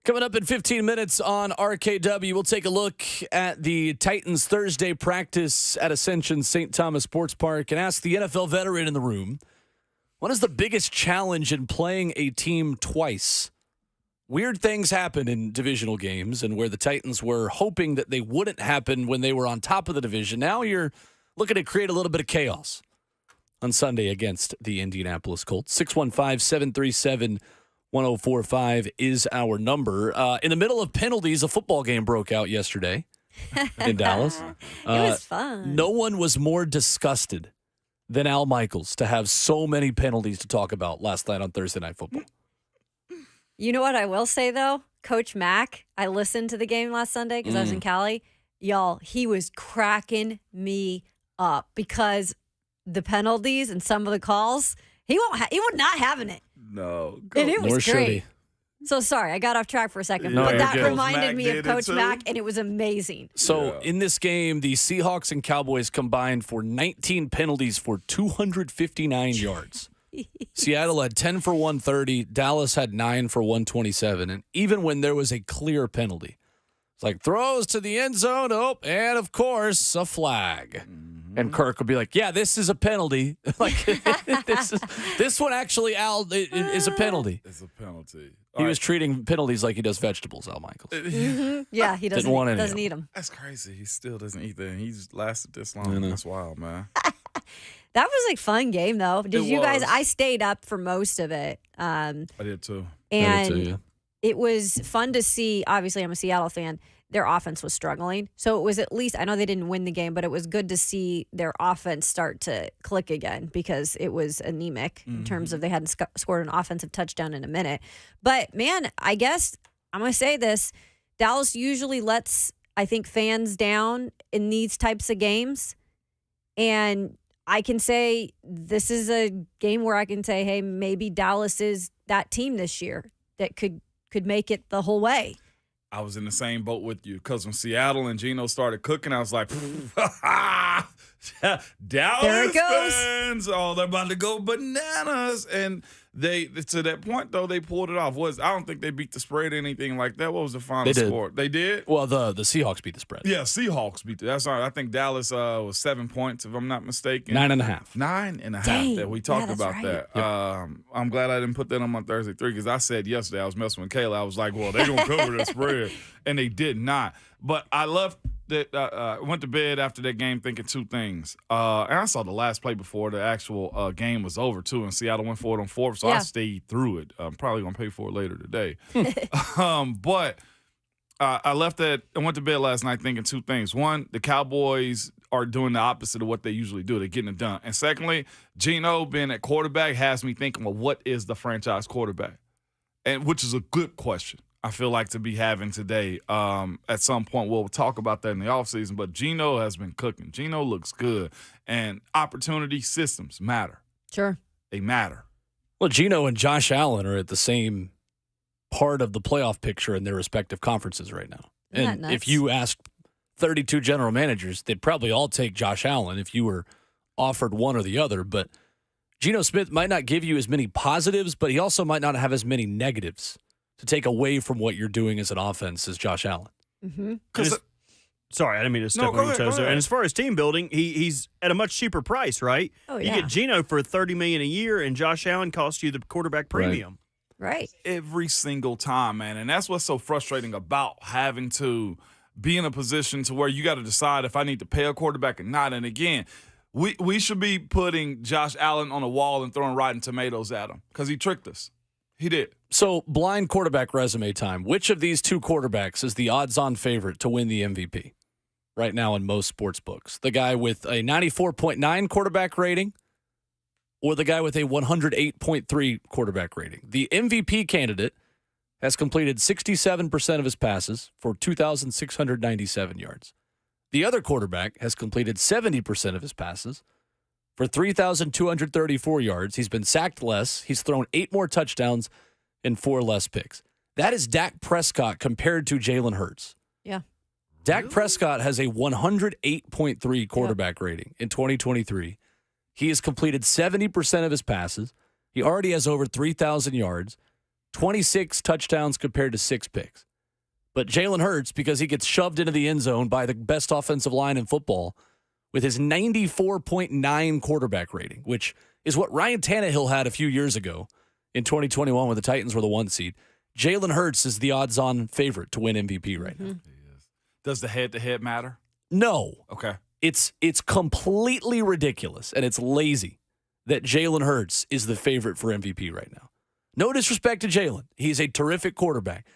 Coming up in 15 minutes on RKW, we'll take a look at the Titans Thursday practice at Ascension St. Thomas Sports Park and ask the NFL veteran in the room, what is the biggest challenge in playing a team twice? Weird things happen in divisional games, and where the Titans were hoping that they wouldn't happen when they were on top of the division, now you're looking to create a little bit of chaos on Sunday against the Indianapolis Colts. 615-737-1045 is our number. In the middle of penalties, a football game broke out yesterday in Dallas. It was fun. No one was more disgusted than Al Michaels to have so many penalties to talk about last night on Thursday Night Football. You know what I will say, though? Coach Mack, I listened to the game last Sunday because I was in Cali. Y'all, he was cracking me up because the penalties and some of the calls, he was not having it. No. And it was Nor should great. he. So sorry, I got off track for a second, No, but you're that good. reminded Mack me did of it Coach too? Mack, and it was amazing. So in this game, the Seahawks and Cowboys combined for 19 penalties for 259 yards. Seattle had 10 for 130. Dallas had 9 for 127. And even when there was a clear penalty, it's like throws to the end zone. Oh, and of course, a flag. And Kirk would be like, yeah, this is a penalty. Like this one actually, Al, is a penalty. It's a penalty. He was treating penalties like he does vegetables, Al Michaels. Yeah, he doesn't want any of doesn't them. eat them. That's crazy. He still doesn't eat that. He's lasted this long. That's wild, man. That was a fun game, though. Did It you guys? was. I stayed up for most of it. I did too. And it was fun to see. Obviously, I'm a Seattle fan. Their offense was struggling. So it was at least, I know they didn't win the game, but it was good to see their offense start to click again because it was anemic in terms of they hadn't scored an offensive touchdown in a minute. But man, I guess I'm going to say this. Dallas usually lets, I think, fans down in these types of games. And I can say this is a game where I can say, hey, maybe Dallas is that team this year that could make it the whole way. I was in the same boat with you because when Seattle and Geno started cooking, I was like, Dallas fans, oh, they're about to go bananas. And they, to that point, though, they pulled it off. I don't think they beat the spread or anything like that. What was the final score? They did? Well, the Seahawks beat the spread. Yeah, Seahawks beat it. That's all right. I think Dallas was 7 points, if I'm not mistaken. 9.5. 9.5. Dang. That we talked that's about right. that. I'm glad I didn't put that on my Thursday 3 because I said yesterday I was messing with Kayla. I was like, well, they're going to cover the spread. And they did not. But I left that. Went to bed after that game thinking two things. And I saw the last play before the actual game was over, too. And Seattle went for it on fourth, so I stayed through it. I'm probably going to pay for it later today. But I left that. I went to bed last night thinking two things. One, the Cowboys are doing the opposite of what they usually do. They're getting it done. And secondly, Geno being at quarterback has me thinking, well, what is the franchise quarterback? And which is a good question. I feel like to be having today. At some point, we'll talk about that in the offseason, but Geno has been cooking. Geno looks good, and opportunity systems matter. Sure. They matter. Well, Geno and Josh Allen are at the same part of the playoff picture in their respective conferences right now. Isn't that And nuts? if you asked 32 general managers, they'd probably all take Josh Allen if you were offered one or the other. But Geno Smith might not give you as many positives, but he also might not have as many negatives to take away from what you're doing as an offense as Josh Allen. Mm-hmm. Sorry, I didn't mean to step on your toes there. And as far as team building, he's at a much cheaper price, right? Oh, You yeah. get Geno for $30 million a year, and Josh Allen costs you the quarterback premium. Right. Every single time, man. And that's what's so frustrating about having to be in a position to where you got to decide if I need to pay a quarterback or not. And again, we should be putting Josh Allen on a wall and throwing rotten tomatoes at him because he tricked us. He did. So, blind quarterback resume time. Which of these two quarterbacks is the odds-on favorite to win the MVP right now in most sports books? The guy with a 94.9 quarterback rating or the guy with a 108.3 quarterback rating? The MVP candidate has completed 67% of his passes for 2,697 yards. The other quarterback has completed 70% of his passes for 3,234 yards. He's been sacked less. He's thrown 8 more touchdowns and 4 less picks. That is Dak Prescott compared to Jalen Hurts. Yeah. Dak Prescott has a 108.3 quarterback rating in 2023. He has completed 70% of his passes. He already has over 3,000 yards. 26 touchdowns compared to 6 picks. But Jalen Hurts, because he gets shoved into the end zone by the best offensive line in football with his 94.9 quarterback rating, which is what Ryan Tannehill had a few years ago in 2021 when the Titans were the 1 seed. Jalen Hurts is the odds-on favorite to win MVP right now. Does the head-to-head matter? No. Okay. It's completely ridiculous, and it's lazy that Jalen Hurts is the favorite for MVP right now. No disrespect to Jalen. He's a terrific quarterback.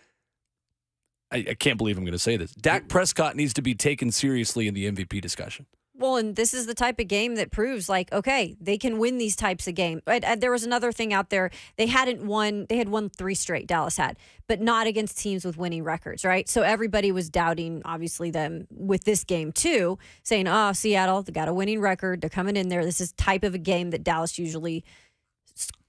I can't believe I'm going to say this. Dak Prescott needs to be taken seriously in the MVP discussion. Well, and this is the type of game that proves, like, okay, they can win these types of games. There was another thing out there. They had won 3 straight, Dallas had, but not against teams with winning records, right? So everybody was doubting, obviously, them with this game, too, saying, oh, Seattle, they got a winning record. They're coming in there. This is type of a game that Dallas usually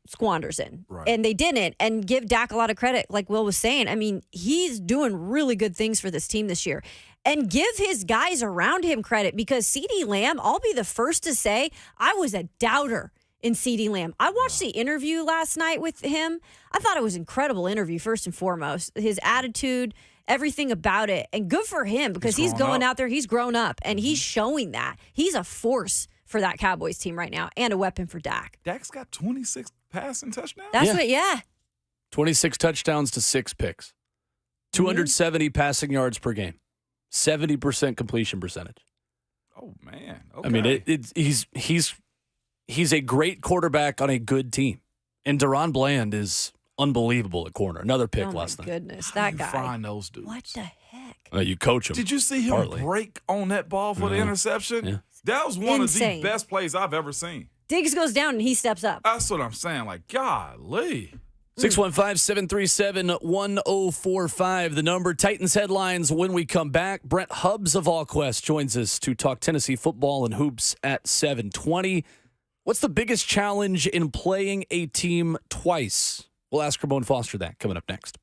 squanders in. Right. And they didn't. And give Dak a lot of credit, like Will was saying. I mean, he's doing really good things for this team this year. And give his guys around him credit, because CeeDee Lamb, I'll be the first to say, I was a doubter in CeeDee Lamb. I watched the interview last night with him. I thought it was an incredible interview, first and foremost. His attitude, everything about it. And good for him, because he's going out there, he's grown up, and he's showing that. He's a force for that Cowboys team right now, and a weapon for Dak. Dak's got 26 passing touchdowns? That's 26 touchdowns to 6 picks. 270 passing yards per game. 70% completion percentage. Oh, man. Okay. I mean, he's a great quarterback on a good team. And Deron Bland is unbelievable at corner. Another pick last night. Goodness, How that do guy. you find those dudes? What the heck? You coach him. Did you see him partly. break on that ball for the interception? Yeah. That was one Insane. of the best plays I've ever seen. Diggs goes down and he steps up. That's what I'm saying. Like, golly. 615-737-1045, the number. Titans headlines when we come back. Brent Hubbs of AllQuest joins us to talk Tennessee football and hoops at 7:20. What's the biggest challenge in playing a team twice? We'll ask Ramon Foster that coming up next.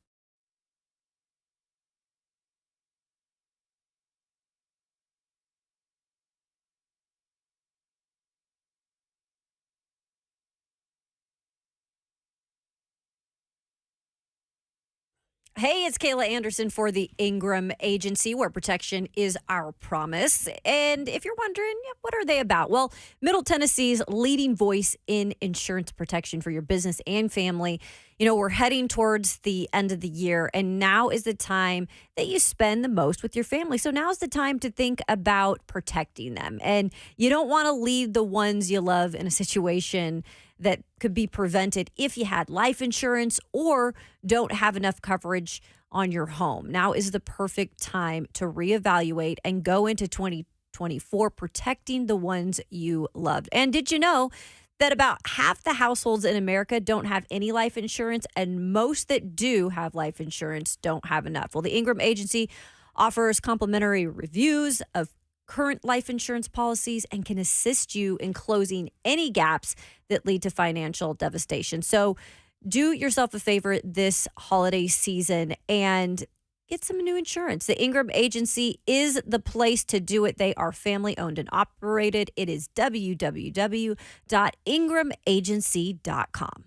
Hey, it's Kayla Anderson for the Ingram Agency, where protection is our promise. And if you're wondering, what are they about? Well, Middle Tennessee's leading voice in insurance protection for your business and family. You know, we're heading towards the end of the year, and now is the time that you spend the most with your family. So now's the time to think about protecting them. And you don't want to leave the ones you love in a situation that could be prevented if you had life insurance or don't have enough coverage on your home. Now is the perfect time to reevaluate and go into 2024 protecting the ones you loved. And did you know that about half the households in America don't have any life insurance, and most that do have life insurance don't have enough? Well, the Ingram Agency offers complimentary reviews of current life insurance policies and can assist you in closing any gaps that lead to financial devastation. So do yourself a favor this holiday season and get some new insurance. The Ingram Agency is the place to do it. They are family owned and operated. It is www.ingramagency.com.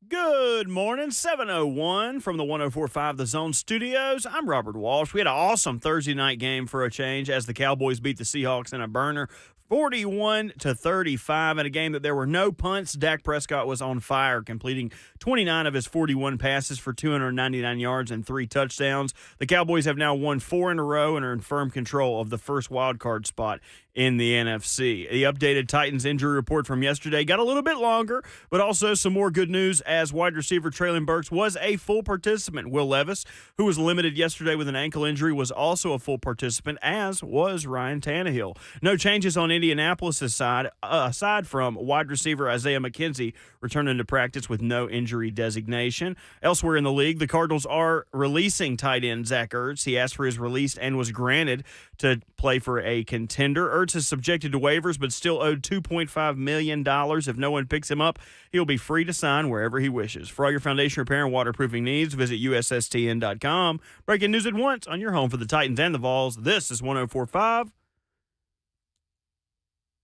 Good morning, 7:01 from the 104.5 The Zone Studios. I'm Robert Walsh. We had an awesome Thursday night game for a change as the Cowboys beat the Seahawks in a burner, 41-35, in a game that there were no punts. Dak Prescott was on fire, completing 29 of his 41 passes for 299 yards and 3 touchdowns. The Cowboys have now won 4 in a row and are in firm control of the first wild card spot in the NFC. The updated Titans injury report from yesterday got a little bit longer, but also some more good news as wide receiver Treylon Burks was a full participant. Will Levis, who was limited yesterday with an ankle injury, was also a full participant, as was Ryan Tannehill. No changes on Indianapolis' side, aside from wide receiver Isaiah McKenzie returning to practice with no injury designation. Elsewhere in the league, the Cardinals are releasing tight end Zach Ertz. He asked for his release and was granted to play for a contender. Ertz is subjected to waivers but still owed $2.5 million. If no one picks him up, he'll be free to sign wherever he wishes. For all your foundation repair and waterproofing needs, visit USSTN.com. Breaking news at once on your home for the Titans and the Vols. This is 104.5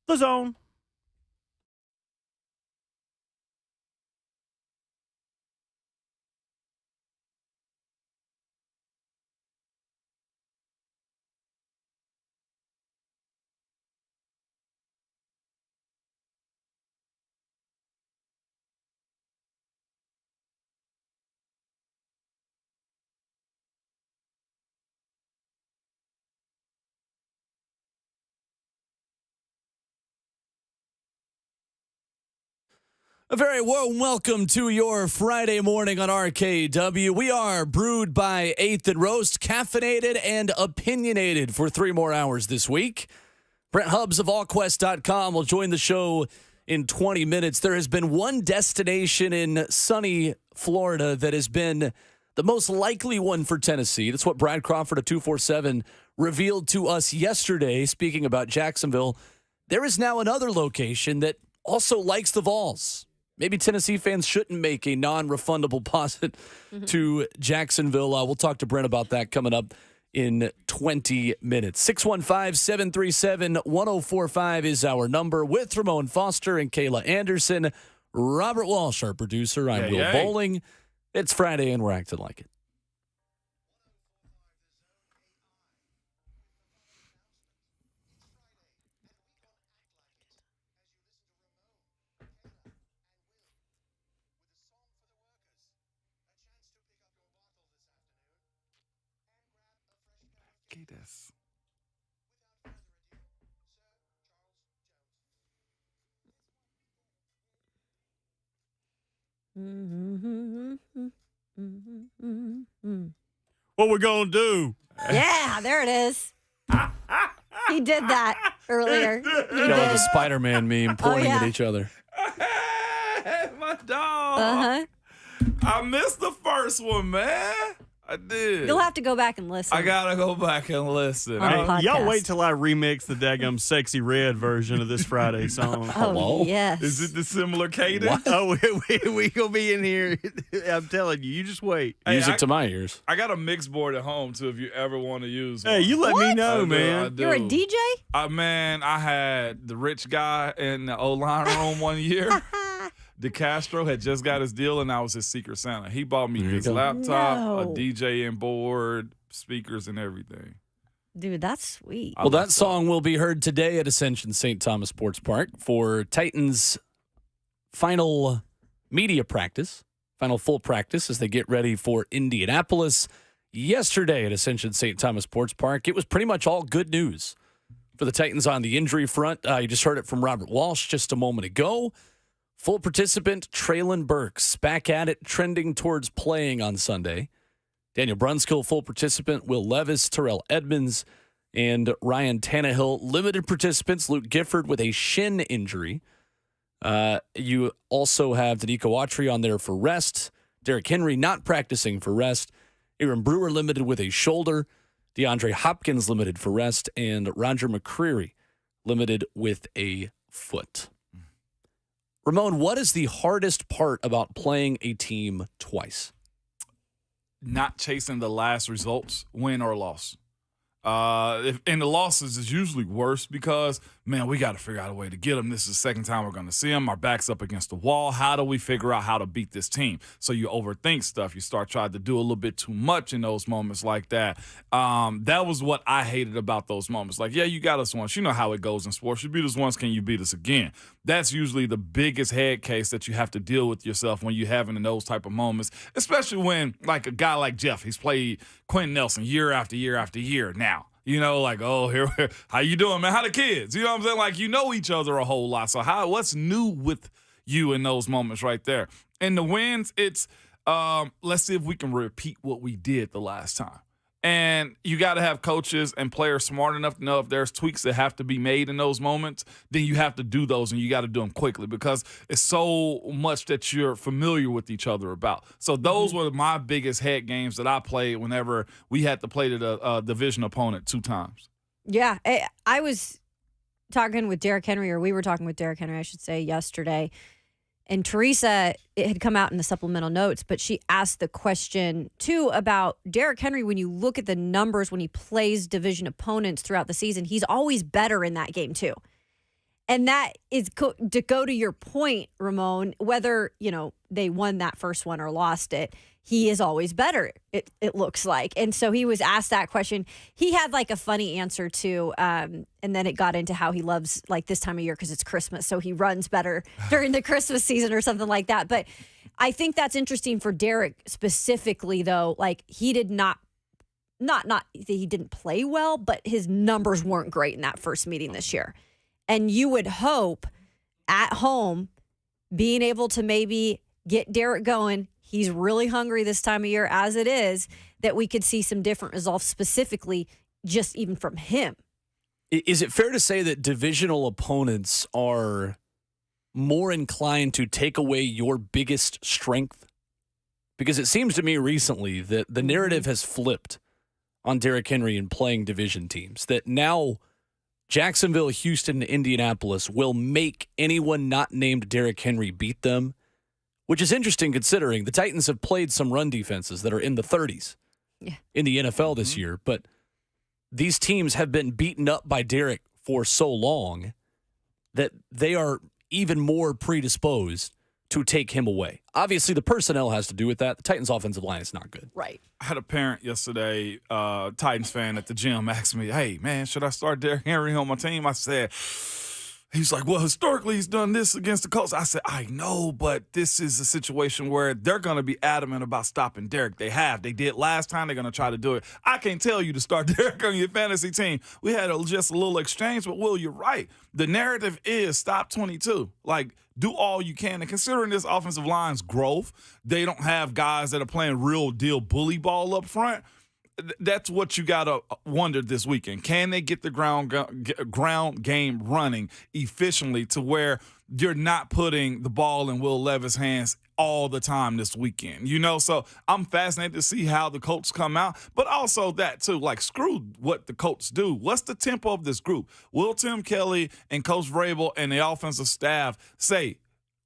The Zone. A very warm welcome to your Friday morning on RKW. We are brewed by 8th and Roast, caffeinated and opinionated for 3 more hours this week. Brent Hubbs of allquest.com will join the show in 20 minutes. There has been one destination in sunny Florida that has been the most likely one for Tennessee. That's what Brad Crawford of 247 revealed to us yesterday. Speaking about Jacksonville, there is now another location that also likes the Vols. Maybe Tennessee fans shouldn't make a non-refundable deposit to Jacksonville. We'll talk to Brent about that coming up in 20 minutes. 615-737-1045 is our number, with Ramon Foster and Kayla Anderson. Robert Walsh, our producer. I'm Will Bowling. It's Friday, and we're acting like it. This. What we're going to do? Yeah, there it is. He did that earlier. He The Spider-Man meme pointing at each other. My dog. Uh-huh. I missed the first one, man. I did. You'll have to go back and listen. I gotta go back and listen. On a podcast. Y'all wait till I remix the daggum Sexy Red version of this Friday song. Oh, yes. Is it the similar cadence? Oh, we gonna be in here. I'm telling you, you just wait. Music to my ears. I got a mix board at home too if you ever want to use one. Hey, you let me know, I man. do. You're a DJ? Man, I had the rich guy in the O-line room one year. DeCastro had just got his deal, and I was his Secret Santa. He bought me his laptop, a DJing board, speakers, and everything. Dude, that's sweet. Well, that song will be heard today at Ascension St. Thomas Sports Park for Titans' final media practice, final full practice as they get ready for Indianapolis. Yesterday at Ascension St. Thomas Sports Park, it was pretty much all good news for the Titans on the injury front. You just heard it from Robert Walsh just a moment ago. Full participant Treylon Burks back at it, trending towards playing on Sunday. Daniel Brunskill, full participant. Will Levis, Terrell Edmonds, and Ryan Tannehill. Limited participants. Luke Gifford with a shin injury. You also have Danico Autry on there for rest. Derrick Henry not practicing for rest. Aaron Brewer limited with a shoulder. DeAndre Hopkins limited for rest. And Roger McCreary limited with a foot. Ramon, what is the hardest part about playing a team twice? Not chasing the last results, win or loss. And the losses is usually worse because, man, we got to figure out a way to get them. This is the second time we're going to see them. Our back's up against the wall. How do we figure out how to beat this team? So you overthink stuff. You start trying to do a little bit too much in those moments like that. That was what I hated about those moments. Like, yeah, you got us once. You know how it goes in sports. You beat us once, can you beat us again? That's usually the biggest head case that you have to deal with yourself when you're having in those type of moments, especially when, like, a guy like Jeff, he's played Quentin Nelson year after year after year now. You know, like, oh, here, how you doing, man? How the kids? You know what I'm saying? Like, you know each other a whole lot. So what's new with you in those moments right there? And the wins, it's let's see if we can repeat what we did the last time. And you got to have coaches and players smart enough to know if there's tweaks that have to be made in those moments, then you have to do those, and you got to do them quickly because it's so much that you're familiar with each other about. So those were my biggest head games that I played whenever we had to play the division opponent 2 times. Yeah, I was talking with Derrick Henry, or we were talking with Derrick Henry, I should say, yesterday. And Teresa, it had come out in the supplemental notes, but she asked the question, too, about Derrick Henry. When you look at the numbers when he plays division opponents throughout the season, he's always better in that game, too. And that is to go to your point, Ramon, whether, they won that first one or lost it, he is always better, it looks like. And so he was asked that question. He had like a funny answer too. And then it got into how he loves like this time of year because it's Christmas. So he runs better during the Christmas season or something like that. But I think that's interesting for Derrick specifically, though. Like he did not he didn't play well, but his numbers weren't great in that first meeting this year. And you would hope at home being able to maybe get Derrick going. He's really hungry this time of year as it is, that we could see some different results specifically just even from him. Is it fair to say that divisional opponents are more inclined to take away your biggest strength? Because it seems to me recently that the narrative has flipped on Derrick Henry and playing division teams, that now Jacksonville, Houston, and Indianapolis will make anyone not named Derrick Henry beat them. Which is interesting considering the Titans have played some run defenses that are in the 30s in the NFL this year. But these teams have been beaten up by Derrick for so long that they are even more predisposed to take him away. Obviously, the personnel has to do with that. The Titans' offensive line is not good. Right. I had a parent yesterday, Titans fan at the gym, asked me, hey, man, should I start Derrick Henry on my team? I said, he's like, well, historically, he's done this against the Colts. I said, I know, but this is a situation where they're going to be adamant about stopping Derrick. They have. They did last time. They're going to try to do it. I can't tell you to start Derrick on your fantasy team. We had just a little exchange, but, Will, you're right. The narrative is stop 22. Like, do all you can. And considering this offensive line's growth, they don't have guys that are playing real deal bully ball up front. That's what you got to wonder this weekend. Can they get the ground game running efficiently to where you're not putting the ball in Will Levis' hands all the time this weekend? So I'm fascinated to see how the Colts come out, but also that too, like screw what the Colts do. What's the tempo of this group? Will Tim Kelly and Coach Vrabel and the offensive staff say,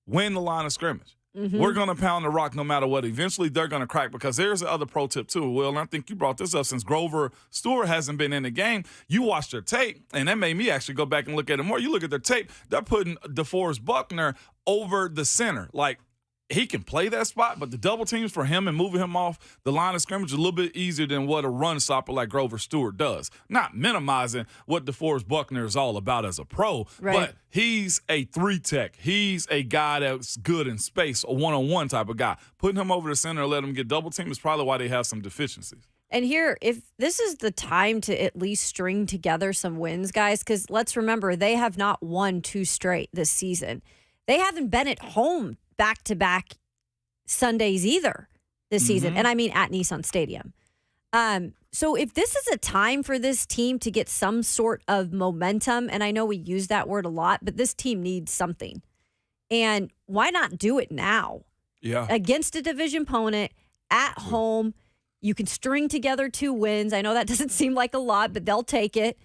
win the line of scrimmage? We're going to pound the rock no matter what. Eventually, they're going to crack, because there's the other pro tip too, Will, and I think you brought this up. Since Grover Stewart hasn't been in the game, you watched their tape, and that made me actually go back and look at it more. You look at their tape, they're putting DeForest Buckner over the center. Like, he can play that spot, but the double teams for him and moving him off the line of scrimmage is a little bit easier than what a run stopper like Grover Stewart does. Not minimizing what DeForest Buckner is all about as a pro, but he's a 3-tech. He's a guy that's good in space, a one-on-one type of guy. Putting him over the center and letting him get double team is probably why they have some deficiencies. And here, if this is the time to at least string together some wins, guys, because let's remember, they have not won 2 straight this season. They haven't been at home back-to-back Sundays either this season. And I mean at Nissan Stadium. So if this is a time for this team to get some sort of momentum, and I know we use that word a lot, but this team needs something. And why not do it now? Yeah. Against a division opponent, at home, you can string together 2 wins. I know that doesn't seem like a lot, but they'll take it.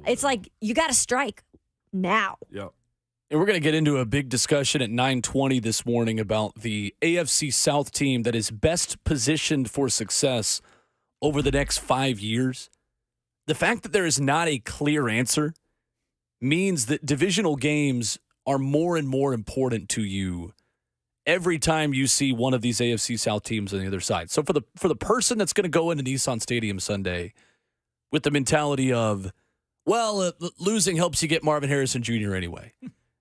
It's like you got to strike now. Yep. And we're going to get into a big discussion at 9:20 this morning about the AFC South team that is best positioned for success over the next 5 years. the fact that there is not a clear answer means that divisional games are more and more important to you every time you see one of these AFC South teams on the other side. So for the person that's going to go into Nissan Stadium Sunday with the mentality of, well, losing helps you get Marvin Harrison Jr. anyway,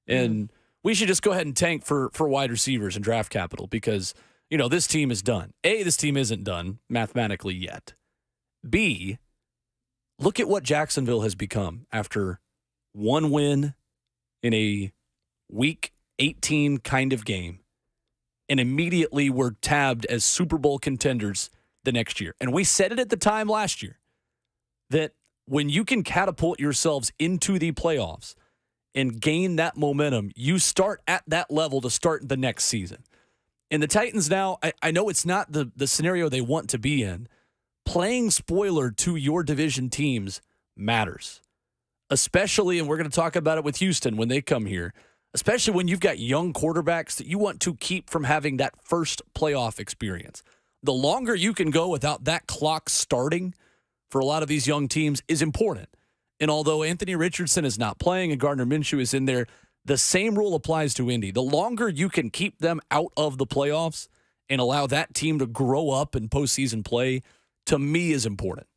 and we should just go ahead and tank for wide receivers and draft capital because, this team is done. A, this team isn't done mathematically yet. B, look at what Jacksonville has become after one win in a Week 18 kind of game, and immediately were tabbed as Super Bowl contenders the next year. And we said it at the time last year that when you can catapult yourselves into the playoffs and gain that momentum, you start at that level to start the next season. And the Titans now, I know it's not the scenario they want to be in. Playing spoiler to your division teams matters, especially, and we're going to talk about it with Houston when they come here, especially when you've got young quarterbacks that you want to keep from having that first playoff experience. The longer you can go without that clock starting for a lot of these young teams is important. And although Anthony Richardson is not playing and Gardner Minshew is in there, the same rule applies to Indy. The longer you can keep them out of the playoffs and allow that team to grow up in postseason play, to me, is important.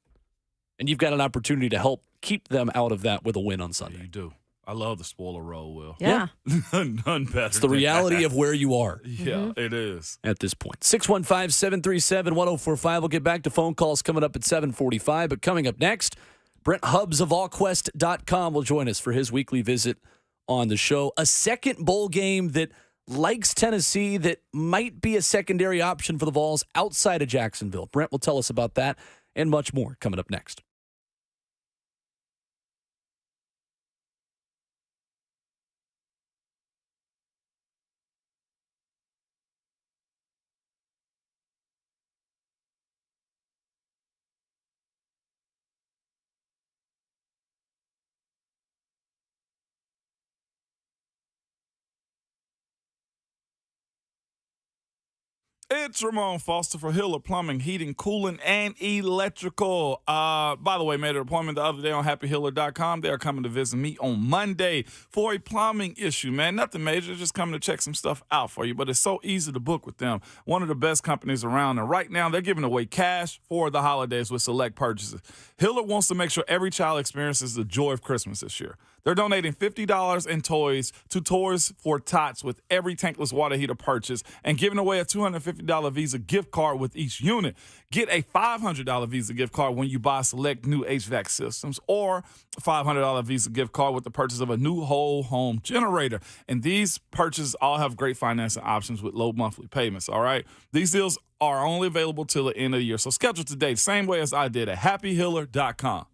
And you've got an opportunity to help keep them out of that with a win on Sunday. You do. I love the spoiler role, Will. Yeah. None better. It's the reality of where you are. Yeah, it is. At this point. 615-737-1045. We'll get back to phone calls coming up at 7:45. But coming up next, Brent Hubbs of allquest.com will join us for his weekly visit on the show. A second bowl game that likes Tennessee that might be a secondary option for the Vols outside of Jacksonville. Brent will tell us about that and much more coming up next. It's Ramon Foster for Hiller Plumbing, Heating, Cooling, and Electrical. By the way, made an appointment the other day on happyhiller.com. They are coming to visit me on Monday for a plumbing issue, man. Nothing major, just coming to check some stuff out for you. But it's so easy to book with them. One of the best companies around. And right now, they're giving away cash for the holidays with select purchases. Hiller wants to make sure every child experiences the joy of Christmas this year. They're donating $50 in toys to Toys for Tots with every tankless water heater purchase and giving away a $250 Visa gift card with each unit. Get a $500 Visa gift card when you buy select new HVAC systems or a $500 Visa gift card with the purchase of a new whole home generator. And these purchases all have great financing options with low monthly payments, all right? These deals are only available till the end of the year. So schedule today, same way as I did at happyhiller.com.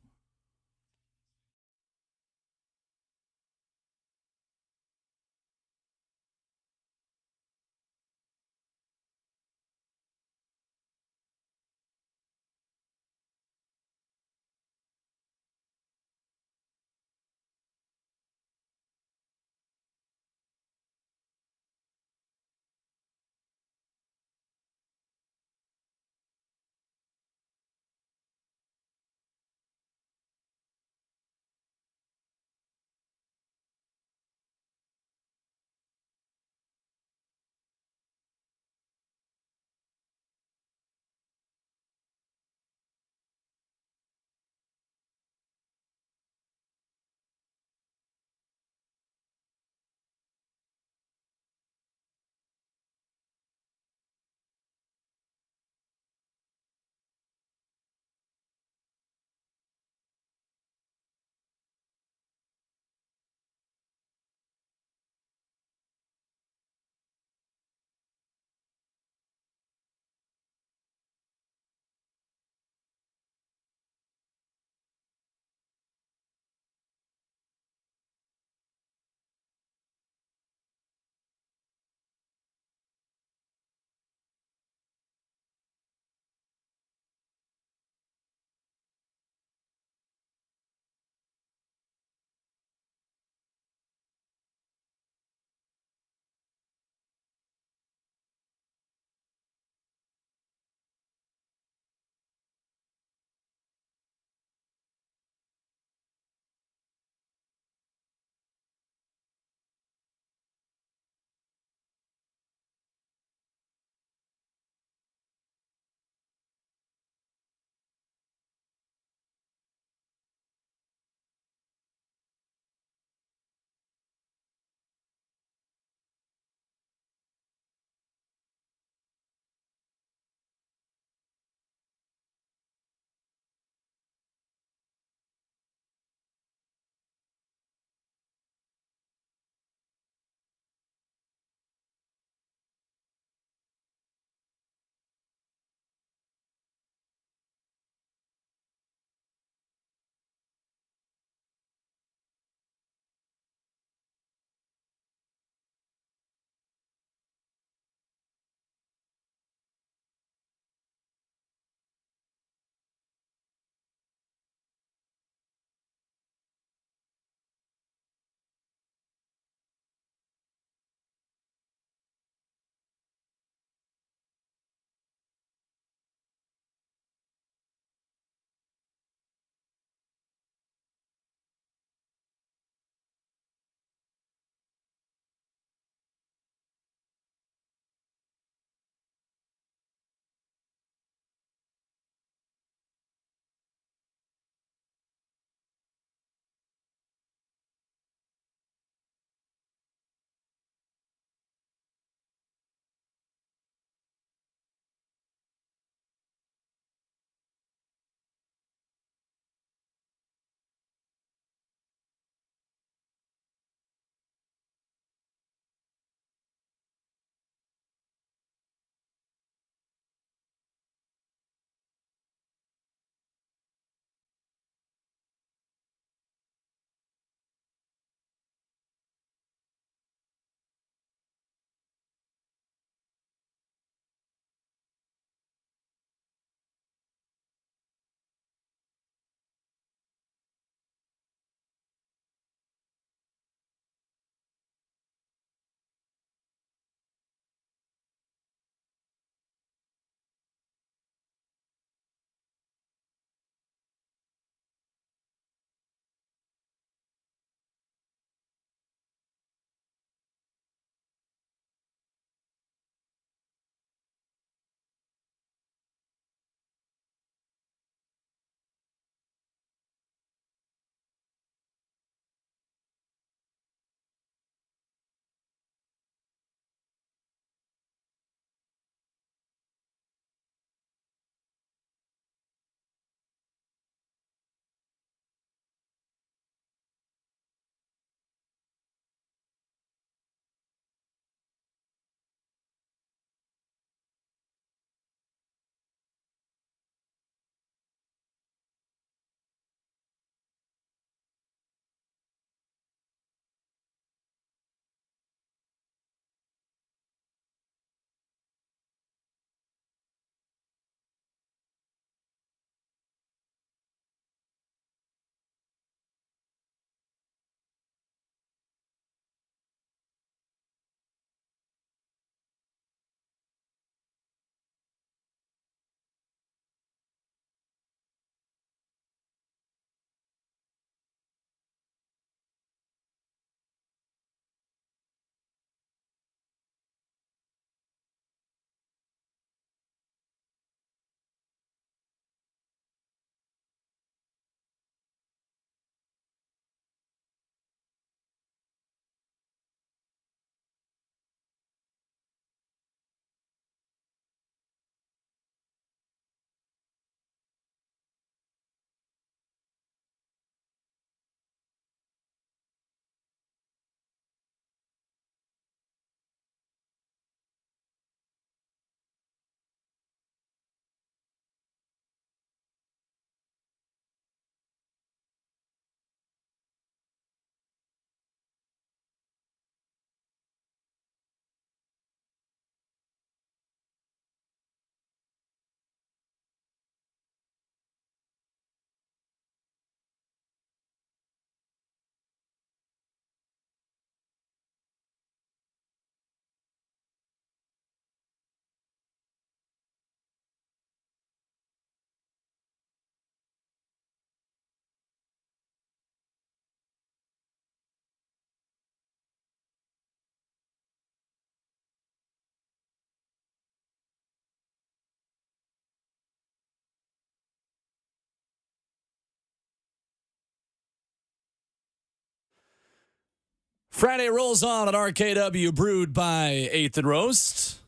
Friday rolls on at RKW, brewed by 8th and Roast.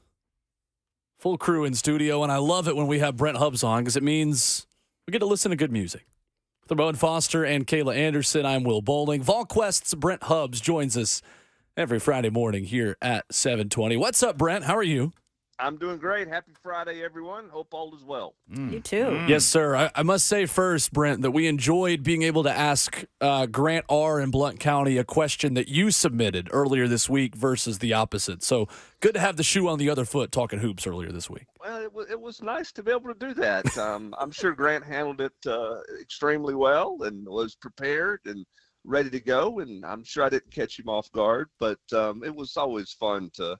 Full crew in studio, and I love it when we have Brent Hubbs on because it means we get to listen to good music. With Ramon Foster and Kayla Anderson, I'm Will Bowling. VolQuest's Brent Hubbs joins us every Friday morning here at 7:20. What's up, Brent? How are you? I'm doing great. Happy Friday, everyone. Hope all is well. You too. Yes, sir. I must say first, Brent, that we enjoyed being able to ask Grant R. in Blount County a question that you submitted earlier this week versus the opposite. So good to have the shoe on the other foot talking hoops earlier this week. Well, it was nice to be able to do that. I'm sure Grant handled it extremely well and was prepared and ready to go. And I'm sure I didn't catch him off guard, but it was always fun to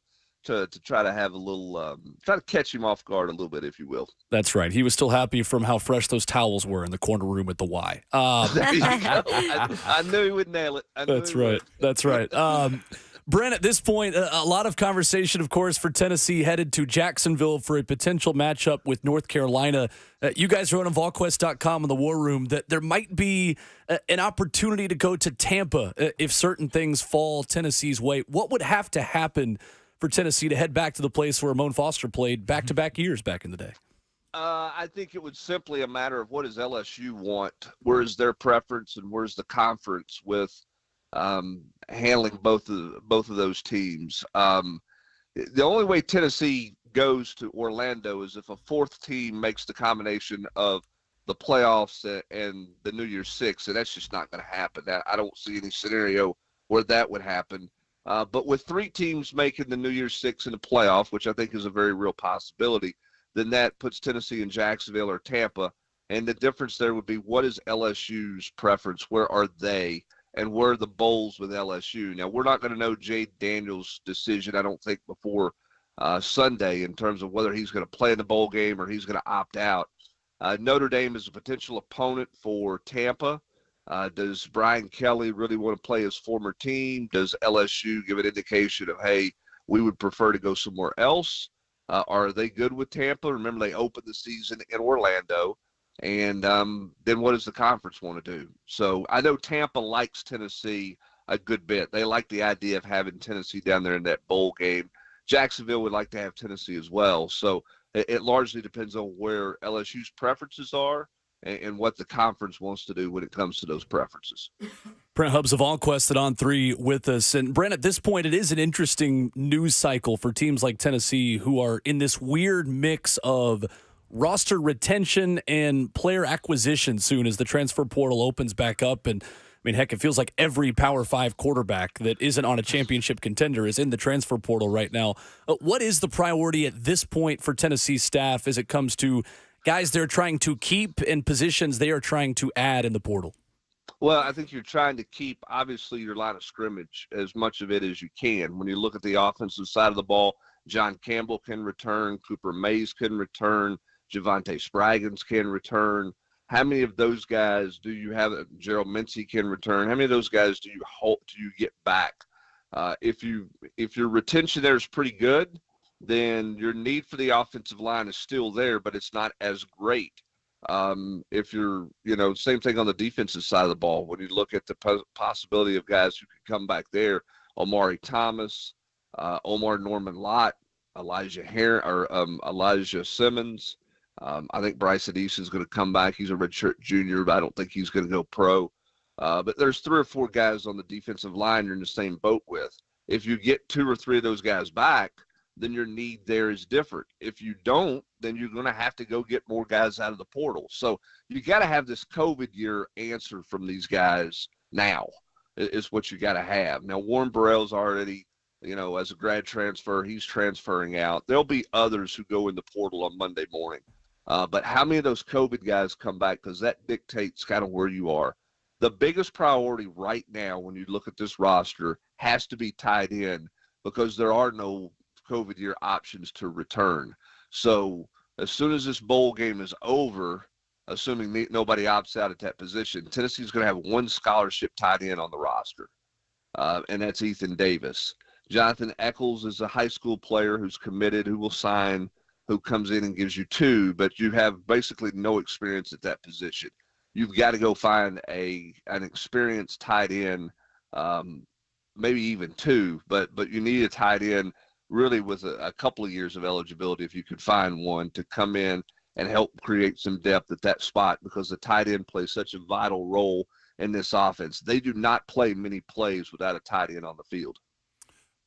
try to have a little try to catch him off guard a little bit, if you will. That's right. He was still happy from how fresh those towels were in the corner room at the Y. There you go. I knew he would nail it. That's right. That's right. Brent, at this point, a lot of conversation, of course, for Tennessee headed to Jacksonville for a potential matchup with North Carolina. You guys wrote on VolQuest.com in the War Room that there might be an opportunity to go to Tampa if certain things fall Tennessee's way. What would have to happen for Tennessee to head back to the place where Ramon Foster played back-to-back years back in the day? I think it was simply a matter of what does LSU want, where's their preference, and where's the conference with handling both of those teams. The only way Tennessee goes to Orlando is if a fourth team makes the combination of the playoffs and the New Year's Six, and that's just not going to happen. I don't see any scenario where that would happen. But with three teams making the New Year's Six in the playoff, which I think is a very real possibility, then that puts Tennessee in Jacksonville or Tampa. And the difference there would be what is LSU's preference? Where are they? And where are the bowls with LSU? Now, we're not going to know Jade Daniels' decision, I don't think, before Sunday in terms of whether he's going to play in the bowl game or he's going to opt out. Notre Dame is a potential opponent for Tampa. Does Brian Kelly really want to play his former team? Does LSU give an indication of, hey, we would prefer to go somewhere else? Are they good with Tampa? Remember, they opened the season in Orlando. And then what does the conference want to do? So I know Tampa likes Tennessee a good bit. They like the idea of having Tennessee down there in that bowl game. Jacksonville would like to have Tennessee as well. So it largely depends on where LSU's preferences are and what the conference wants to do when it comes to those preferences. Brent Hubbs of VolQuest at On 3 with us. And Brent, at this point, it is an interesting news cycle for teams like Tennessee who are in this weird mix of roster retention and player acquisition soon as the transfer portal opens back up. And, I mean, heck, it feels like every Power 5 quarterback that isn't on a championship contender is in the transfer portal right now. What is the priority at this point for Tennessee staff as it comes to guys they're trying to keep and positions they are trying to add in the portal? Well, I think you're trying to keep, obviously, your line of scrimmage, as much of it as you can. When you look at the offensive side of the ball, John Campbell can return, Cooper Mays can return, Javonte Spraggins can return. How many of those guys do you have? Gerald Mincey can return. How many of those guys do you hope you get back? If your retention there is pretty good, then your need for the offensive line is still there, but it's not as great. If you're, same thing on the defensive side of the ball. When you look at the possibility of guys who could come back there, Omari Thomas, Omar Norman Lott, Elijah Simmons. I think Bryson Easton is going to come back. He's a redshirt junior, but I don't think he's going to go pro. But there's 3 or 4 guys on the defensive line you're in the same boat with. If you get 2 or 3 of those guys back, then your need there is different. If you don't, then you're going to have to go get more guys out of the portal. So you got to have this COVID year answer from these guys now is what you got to have. Now, Warren Burrell's already, as a grad transfer, he's transferring out. There'll be others who go in the portal on Monday morning. But how many of those COVID guys come back? Because that dictates kind of where you are. The biggest priority right now when you look at this roster has to be tied in because there are no COVID year options to return. So as soon as this bowl game is over, assuming nobody opts out at that position, Tennessee's going to have 1 scholarship tied in on the roster, and that's Ethan Davis. Jonathan Eccles is a high school player who's committed, who will sign, who comes in and gives you 2, but you have basically no experience at that position. You've got to go find an experienced tight end maybe even 2, but you need a tight end really with a couple of years of eligibility, if you could find one, to come in and help create some depth at that spot, because the tight end plays such a vital role in this offense. They do not play many plays without a tight end on the field.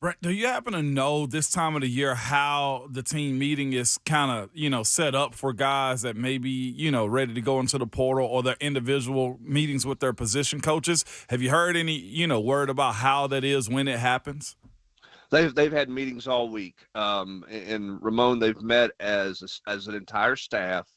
Brent, do you happen to know this time of the year how the team meeting is kind of, set up for guys that may be, ready to go into the portal, or their individual meetings with their position coaches? Have you heard any, word about how that is when it happens? They've had meetings all week. And Ramon, they've met as an entire staff,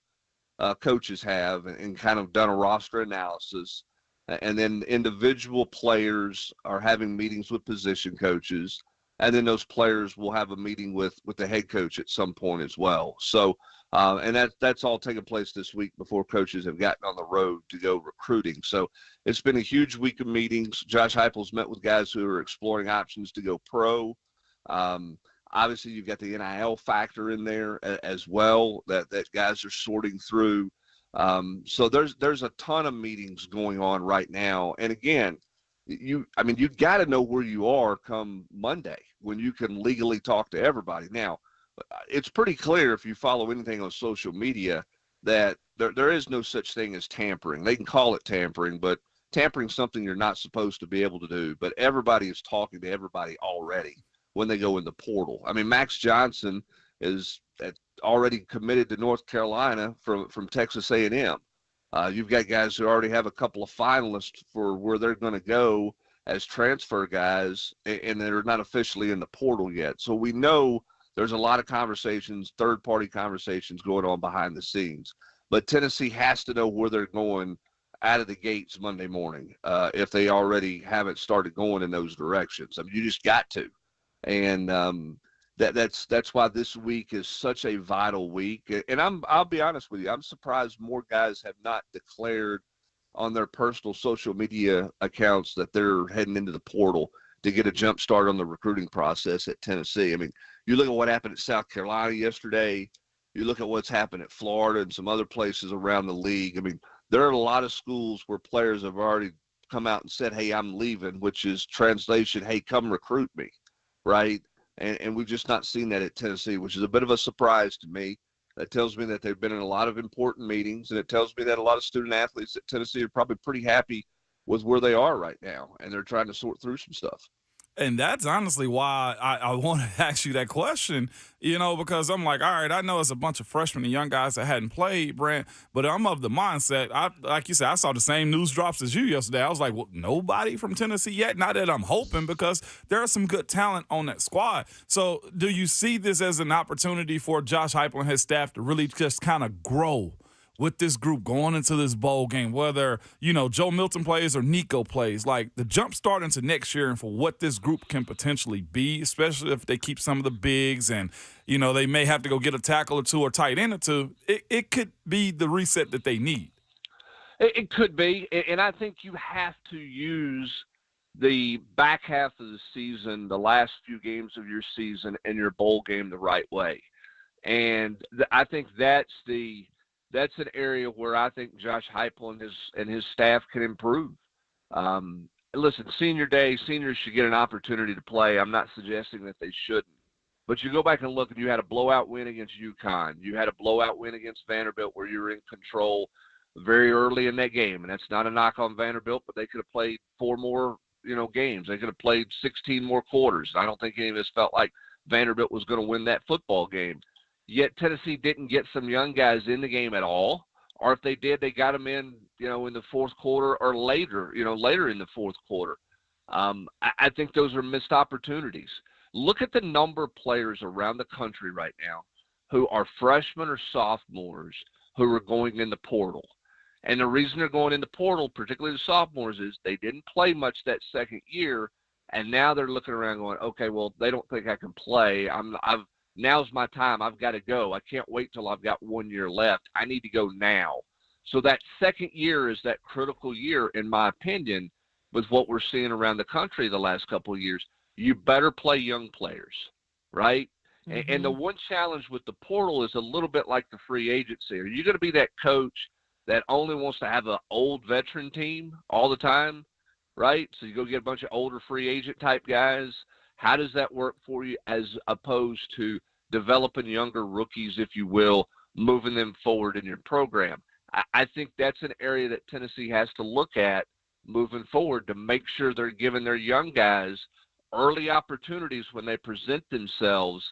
coaches have, and kind of done a roster analysis. And then individual players are having meetings with position coaches. And then those players will have a meeting with the head coach at some point as well. So, and that's all taking place this week before coaches have gotten on the road to go recruiting. So it's been a huge week of meetings. Josh Heupel's met with guys who are exploring options to go pro. Obviously, you've got the NIL factor in there as well that guys are sorting through. So there's a ton of meetings going on right now. And again, you've got to know where you are come Monday when you can legally talk to everybody. Now, it's pretty clear if you follow anything on social media that there is no such thing as tampering. They can call it tampering, but tampering is something you're not supposed to be able to do. But everybody is talking to everybody already when they go in the portal. I mean, Max Johnson is already committed to North Carolina from Texas A&M. You've got guys who already have a couple of finalists for where they're going to go as transfer guys, and they're not officially in the portal yet. So we know there's a lot of conversations, third-party conversations going on behind the scenes. But Tennessee has to know where they're going out of the gates Monday morning if they already haven't started going in those directions. I mean, you just got to. And that's why this week is such a vital week. And I'll be honest with you, I'm surprised more guys have not declared on their personal social media accounts that they're heading into the portal to get a jump start on the recruiting process at Tennessee. I mean, you look at what happened at South Carolina yesterday, you look at what's happened at Florida and some other places around the league. I mean, there are a lot of schools where players have already come out and said, hey, I'm leaving, which is translation, hey, come recruit me, right? And we've just not seen that at Tennessee, which is a bit of a surprise to me. That tells me that they've been in a lot of important meetings, and it tells me that a lot of student athletes at Tennessee are probably pretty happy with where they are right now, and they're trying to sort through some stuff. And that's honestly why I want to ask you that question, because I'm like, all right, I know it's a bunch of freshmen and young guys that hadn't played, Brent, but I'm of the mindset, like you said, I saw the same news drops as you yesterday. I was like, well, nobody from Tennessee yet? Not that I'm hoping, because there is some good talent on that squad. So do you see this as an opportunity for Josh Heupel and his staff to really just kind of grow with this group going into this bowl game, whether, Joe Milton plays or Nico plays, like the jump start into next year and for what this group can potentially be, especially if they keep some of the bigs and, they may have to go get a tackle or two or tight end or two, it could be the reset that they need. It could be, and I think you have to use the back half of the season, the last few games of your season, and your bowl game the right way. And I think that's an area where I think Josh Heupel and his staff can improve. Listen, senior day, seniors should get an opportunity to play. I'm not suggesting that they shouldn't. But you go back and look, and you had a blowout win against UConn. You had a blowout win against Vanderbilt where you were in control very early in that game. And that's not a knock on Vanderbilt, but they could have played 4 more, games. They could have played 16 more quarters. I don't think any of us felt like Vanderbilt was going to win that football game. Yet Tennessee didn't get some young guys in the game at all, or if they did, they got them in, in the fourth quarter or later in the fourth quarter. I think those are missed opportunities. Look at the number of players around the country right now who are freshmen or sophomores who are going in the portal. And the reason they're going in the portal, particularly the sophomores, is they didn't play much that second year, and now they're looking around going, okay, well, they don't think I can play. Now's my time. I've got to go. I can't wait till I've got 1 year left. I need to go now. So that second year is that critical year, in my opinion, with what we're seeing around the country the last couple of years. You better play young players, right? Mm-hmm. And the one challenge with the portal is a little bit like the free agency. Are you going to be that coach that only wants to have an old veteran team all the time? right? So you go get a bunch of older free agent type guys. How does that work for you as opposed to developing younger rookies, if you will, moving them forward in your program? I think that's an area that Tennessee has to look at moving forward to make sure they're giving their young guys early opportunities when they present themselves.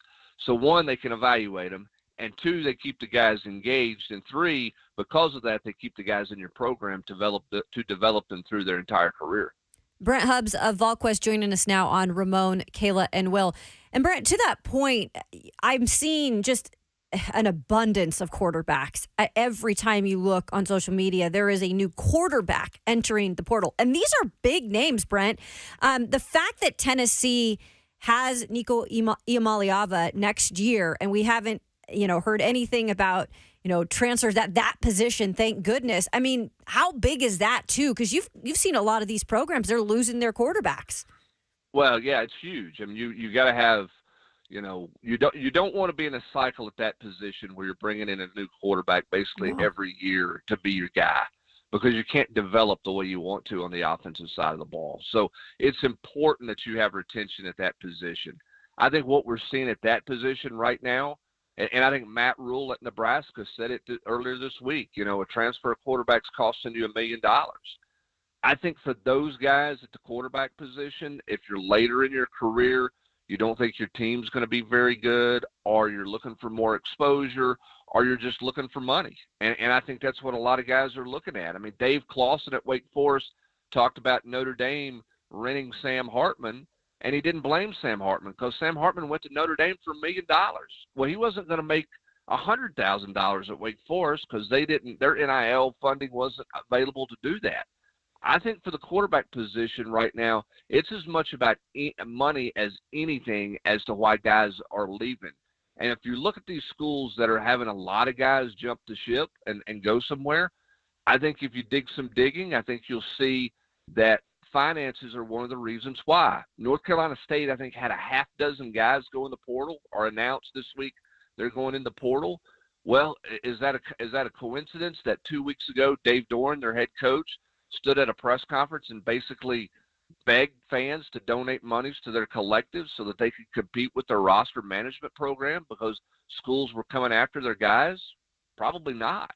So, one, they can evaluate them, and two, they keep the guys engaged, and three, because of that, they keep the guys in your program to develop them through their entire career. Brent Hubbs of VolQuest joining us now on Ramon, Kayla, and Will. And Brent, to that point, I'm seeing just an abundance of quarterbacks. Every time you look on social media, there is a new quarterback entering the portal. And these are big names, Brent. The fact that Tennessee has Nico Iamaleava next year, and we haven't, heard anything about, transfers at that position, thank goodness. I mean, how big is that too? Because you've seen a lot of these programs, they're losing their quarterbacks. Well, yeah, it's huge. I mean, you got to have, you don't want to be in a cycle at that position where you're bringing in a new quarterback basically every year to be your guy, because you can't develop the way you want to on the offensive side of the ball. So it's important that you have retention at that position. I think what we're seeing at that position right now, and I think Matt Rule at Nebraska said it earlier this week, a transfer of quarterback's costing you $1 million. I think for those guys at the quarterback position, if you're later in your career, you don't think your team's going to be very good, or you're looking for more exposure, or you're just looking for money. And I think that's what a lot of guys are looking at. I mean, Dave Clawson at Wake Forest talked about Notre Dame renting Sam Hartman, and he didn't blame Sam Hartman because Sam Hartman went to Notre Dame for $1 million. Well, he wasn't going to make $100,000 at Wake Forest because their NIL funding wasn't available to do that. I think for the quarterback position right now, it's as much about money as anything as to why guys are leaving. And if you look at these schools that are having a lot of guys jump the ship and go somewhere, I think if you dig some digging, I think you'll see that finances are one of the reasons why. North Carolina State, I think, had a half dozen guys go in the portal or announced this week they're going in the portal. Well, is that a coincidence that 2 weeks ago Dave Doran, their head coach, stood at a press conference and basically begged fans to donate monies to their collectives so that they could compete with their roster management program because schools were coming after their guys? Probably not.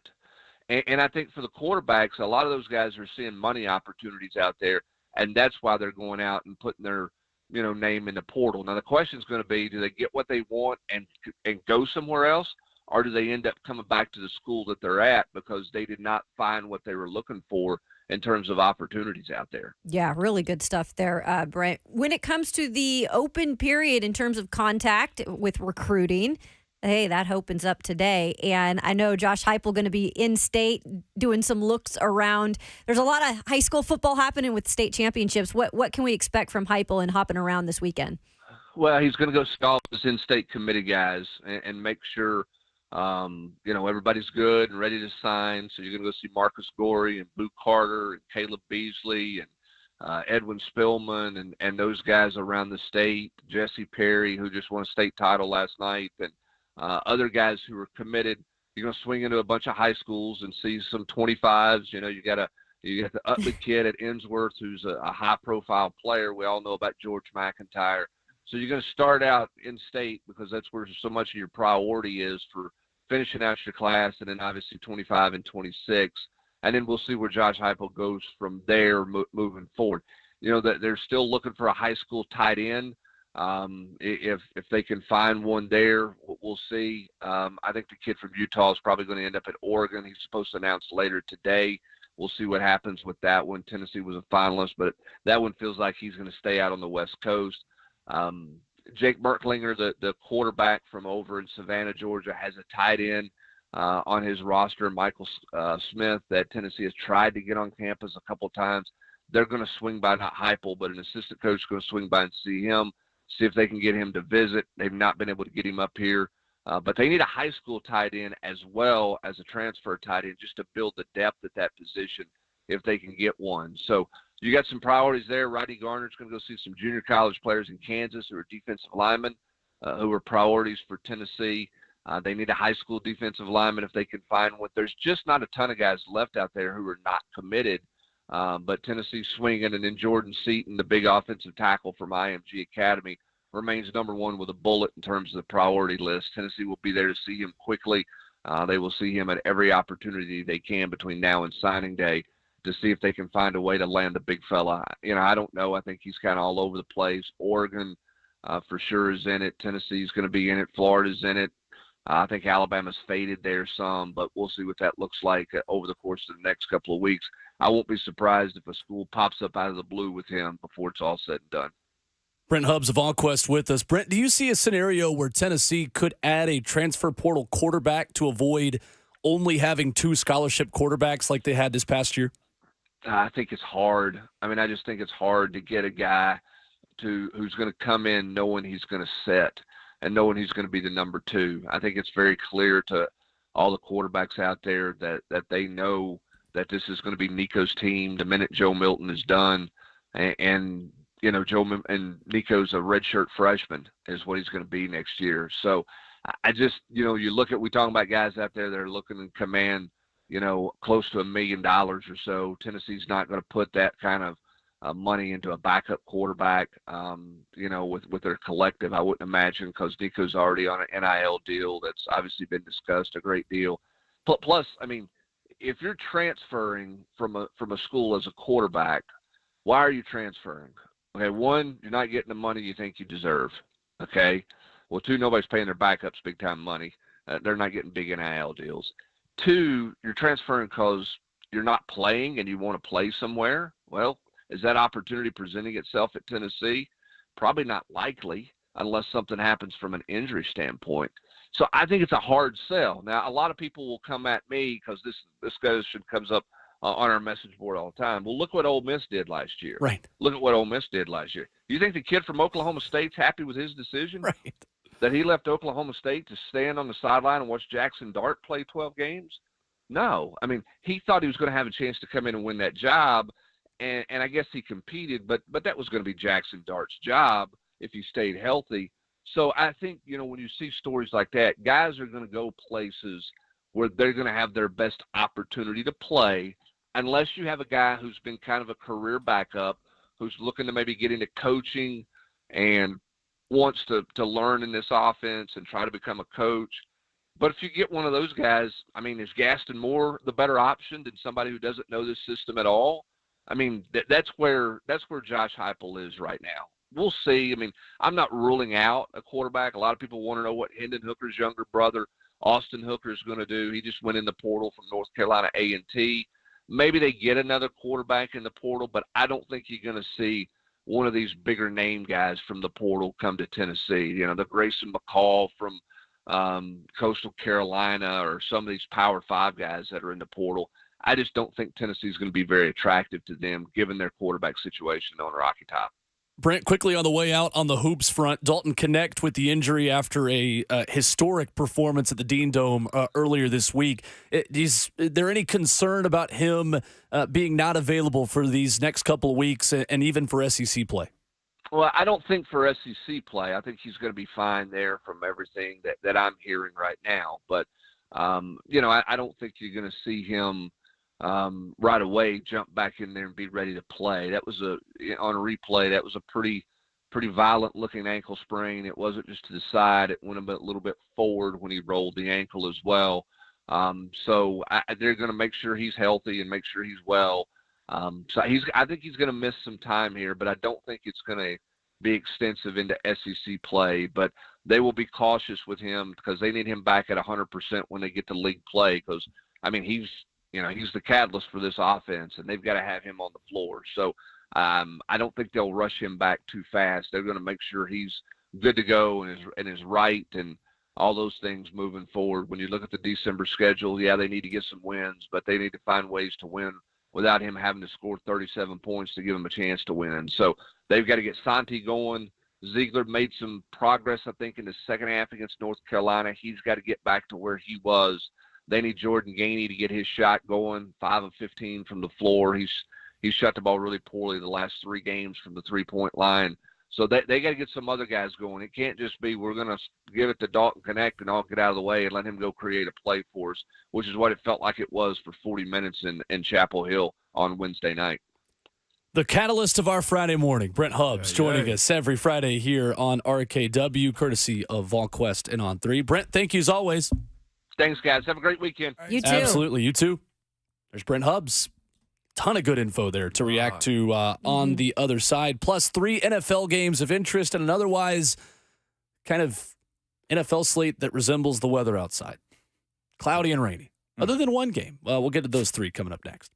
And I think for the quarterbacks, a lot of those guys are seeing money opportunities out there, and that's why they're going out and putting their name in the portal. Now, the question is going to be, do they get what they want and go somewhere else, or do they end up coming back to the school that they're at because they did not find what they were looking for in terms of opportunities out there? Yeah, really good stuff there, Brent. When it comes to the open period in terms of contact with recruiting, hey, that opens up today. And I know Josh Heupel going to be in state doing some looks around. There's a lot of high school football happening with state championships. What can we expect from Heupel and hopping around this weekend? Well, he's going to go see all his in-state committee guys and make sure everybody's good and ready to sign. So you're going to go see Marcus Gorey and Boo Carter and Caleb Beasley and Edwin Spillman and those guys around the state. Jesse Perry, who just won a state title last night, and other guys who are committed. You're going to swing into a bunch of high schools and see some 25s. You got the Utley kid at Innsworth, who's a high-profile player. We all know about George McIntyre. So you're going to start out in state because that's where so much of your priority is for finishing out your class, and then obviously 25 and 26. And then we'll see where Josh Heupel goes from there moving forward. That they're still looking for a high school tight end. If they can find one there, we'll see. I think the kid from Utah is probably going to end up at Oregon. He's supposed to announce later today. We'll see what happens with that one. Tennessee was a finalist, but that one feels like he's going to stay out on the West Coast. Jake Merklinger, the quarterback from over in Savannah, Georgia, has a tight end on his roster, Michael Smith, that Tennessee has tried to get on campus a couple of times. They're going to swing by, not Heupel, but an assistant coach is going to swing by and see him, see if they can get him to visit. They've not been able to get him up here. But they need a high school tight end as well as a transfer tight end just to build the depth at that position if they can get one. So you got some priorities there. Rodney Garner's going to go see some junior college players in Kansas who are defensive linemen who are priorities for Tennessee. They need a high school defensive lineman if they can find one. There's just not a ton of guys left out there who are not committed. But Tennessee swinging, and then Jordan Seaton, the big offensive tackle from IMG Academy, remains number one with a bullet in terms of the priority list. Tennessee will be there to see him quickly. They will see him at every opportunity they can between now and signing day to see if they can find a way to land the big fella. I don't know. I think he's kind of all over the place. Oregon for sure is in it. Tennessee's going to be in it. Florida's in it. I think Alabama's faded there some, but we'll see what that looks like over the course of the next couple of weeks. I won't be surprised if a school pops up out of the blue with him before it's all said and done. Brent Hubbs of AllQuest with us. Brent, do you see a scenario where Tennessee could add a transfer portal quarterback to avoid only having 2 scholarship quarterbacks like they had this past year? I think it's hard. I just think it's hard to get a guy who's going to come in knowing he's going to set and knowing he's going to be the number 2. I think it's very clear to all the quarterbacks out there that they know that this is going to be Nico's team the minute Joe Milton is done. And Joe and Nico's a redshirt freshman is what he's going to be next year. So I just, you look at, we talking about guys out there that are looking to command, close to $1 million or so. Tennessee's not going to put that kind of money into a backup quarterback, with their collective, I wouldn't imagine, because Nico's already on an NIL deal that's obviously been discussed a great deal. Plus, if you're transferring from a school as a quarterback, why are you transferring? Okay, 1, you're not getting the money you think you deserve. Okay, well, 2, nobody's paying their backups big time money. They're not getting big NIL deals. 2, you're transferring because you're not playing and you want to play somewhere. Well, is that opportunity presenting itself at Tennessee? Probably not likely unless something happens from an injury standpoint. So I think it's a hard sell. Now, a lot of people will come at me because this question comes up on our message board all the time. Well, look what Ole Miss did last year. Right. Look at what Ole Miss did last year. Do you think the kid from Oklahoma State's happy with his decision? Right. That he left Oklahoma State to stand on the sideline and watch Jackson Dart play 12 games? No. He thought he was going to have a chance to come in and win that job, and I guess he competed, but that was going to be Jackson Dart's job if he stayed healthy. So I think, when you see stories like that, guys are going to go places where they're going to have their best opportunity to play, unless you have a guy who's been kind of a career backup, who's looking to maybe get into coaching and wants to learn in this offense and try to become a coach. But if you get one of those guys, is Gaston Moore the better option than somebody who doesn't know this system at all? That's where Josh Heupel is right now. We'll see. I'm not ruling out a quarterback. A lot of people want to know what Hendon Hooker's younger brother, Austin Hooker, is going to do. He just went in the portal from North Carolina A&T. Maybe they get another quarterback in the portal, but I don't think you're going to see one of these bigger name guys from the portal come to Tennessee. The Grayson McCall from Coastal Carolina, or some of these Power 5 guys that are in the portal. I just don't think Tennessee's going to be very attractive to them given their quarterback situation on Rocky Top. Brent, quickly on the way out on the hoops front, Dalton Connect with the injury after a historic performance at the Dean Dome earlier this week. Is there any concern about him being not available for these next couple of weeks and even for SEC play? Well, I don't think for SEC play. I think he's going to be fine there from everything that I'm hearing right now. But, I don't think you're going to see him right away jump back in there and be ready to play. That was on a replay, that was a pretty violent looking ankle sprain. It wasn't just to the side. It went a little bit forward when he rolled the ankle as well. So they're going to make sure he's healthy and make sure he's well. So I think he's going to miss some time here, but I don't think it's going to be extensive into SEC play. But they will be cautious with him because they need him back at 100% when they get to league play. Because he's the catalyst for this offense, and they've got to have him on the floor. So I don't think they'll rush him back too fast. They're going to make sure he's good to go and is right and all those things moving forward. When you look at the December schedule, yeah, they need to get some wins, but they need to find ways to win without him having to score 37 points to give him a chance to win. So they've got to get Santi going. Ziegler made some progress, I think, in the second half against North Carolina. He's got to get back to where he was. They need Jordan Gainey to get his shot going, 5 of 15 from the floor. He's shot the ball really poorly the last 3 games from the 3-point line. So they got to get some other guys going. It can't just be we're going to give it to Dalton Connect and all get out of the way and let him go create a play for us, which is what it felt like it was for 40 minutes in Chapel Hill on Wednesday night. The catalyst of our Friday morning, Brent Hubbs, joining us every Friday here on RKW, courtesy of VolQuest and On3. Brent, thank you as always. Thanks, guys. Have a great weekend. You too. Absolutely. You too. There's Brent Hubbs. Ton of good info there to react to on the other side. Plus 3 NFL games of interest and an otherwise kind of NFL slate that resembles the weather outside. Cloudy and rainy. Other than one game. Well, we'll get to those 3 coming up next.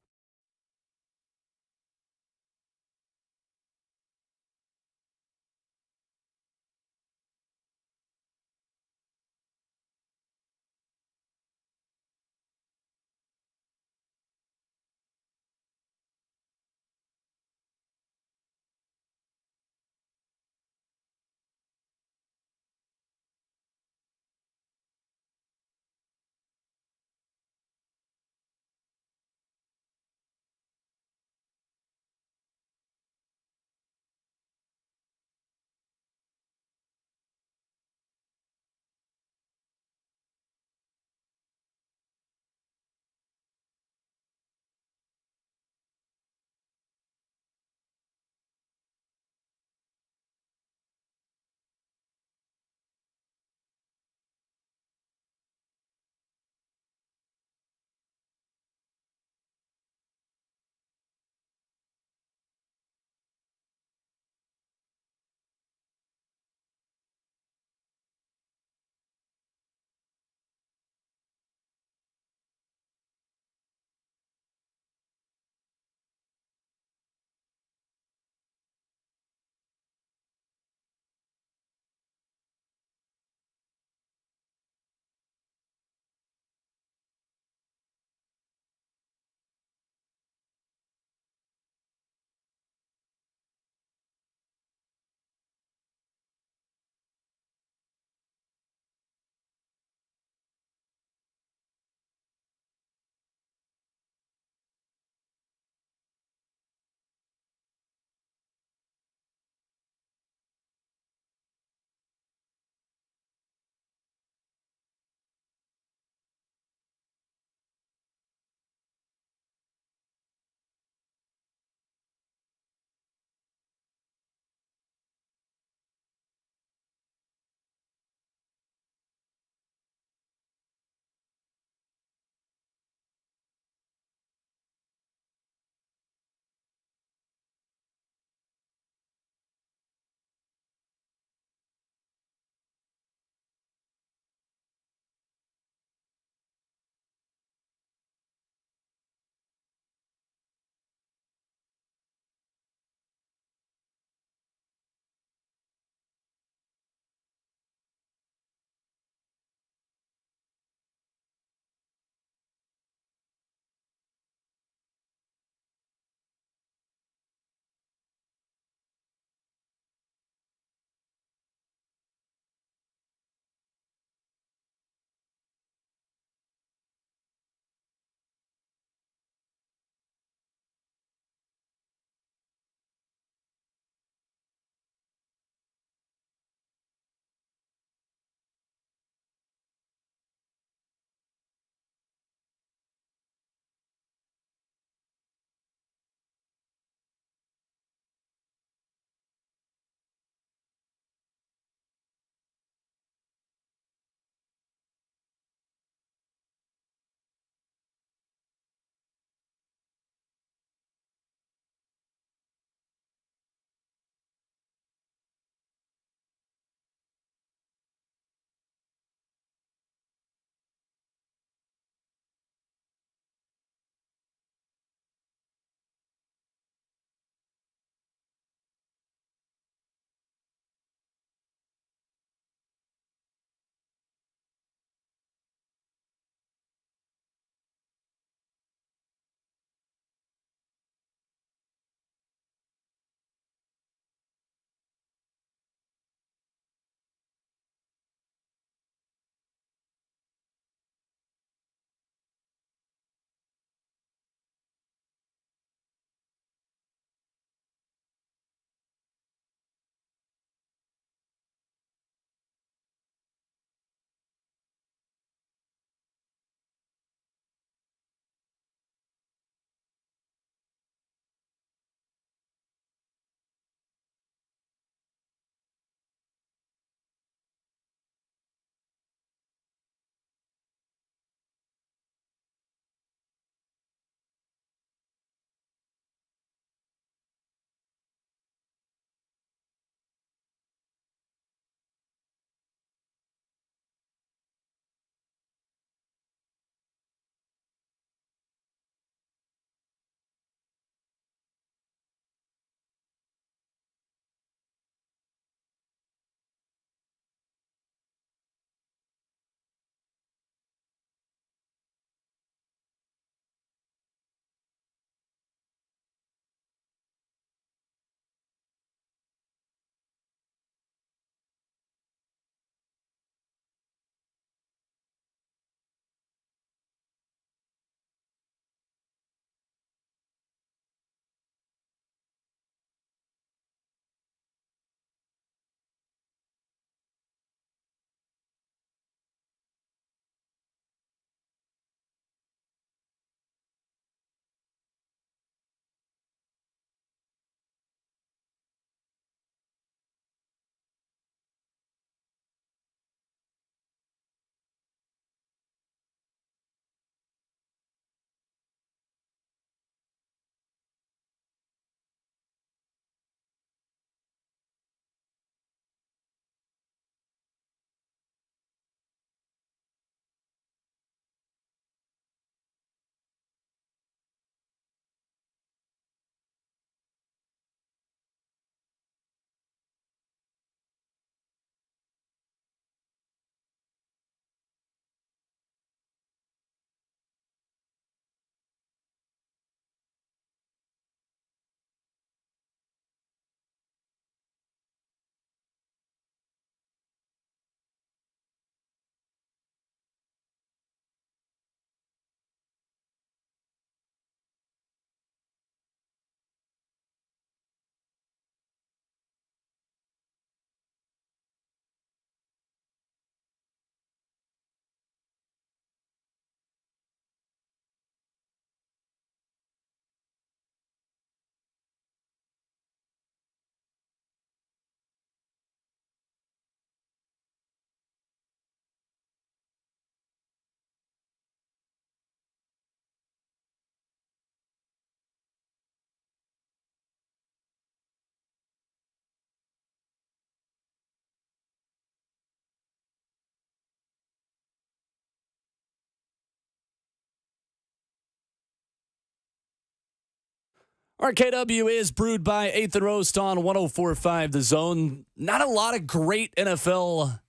RKW is brewed by 8th and Roast on 104.5 The Zone. Not a lot of great NFL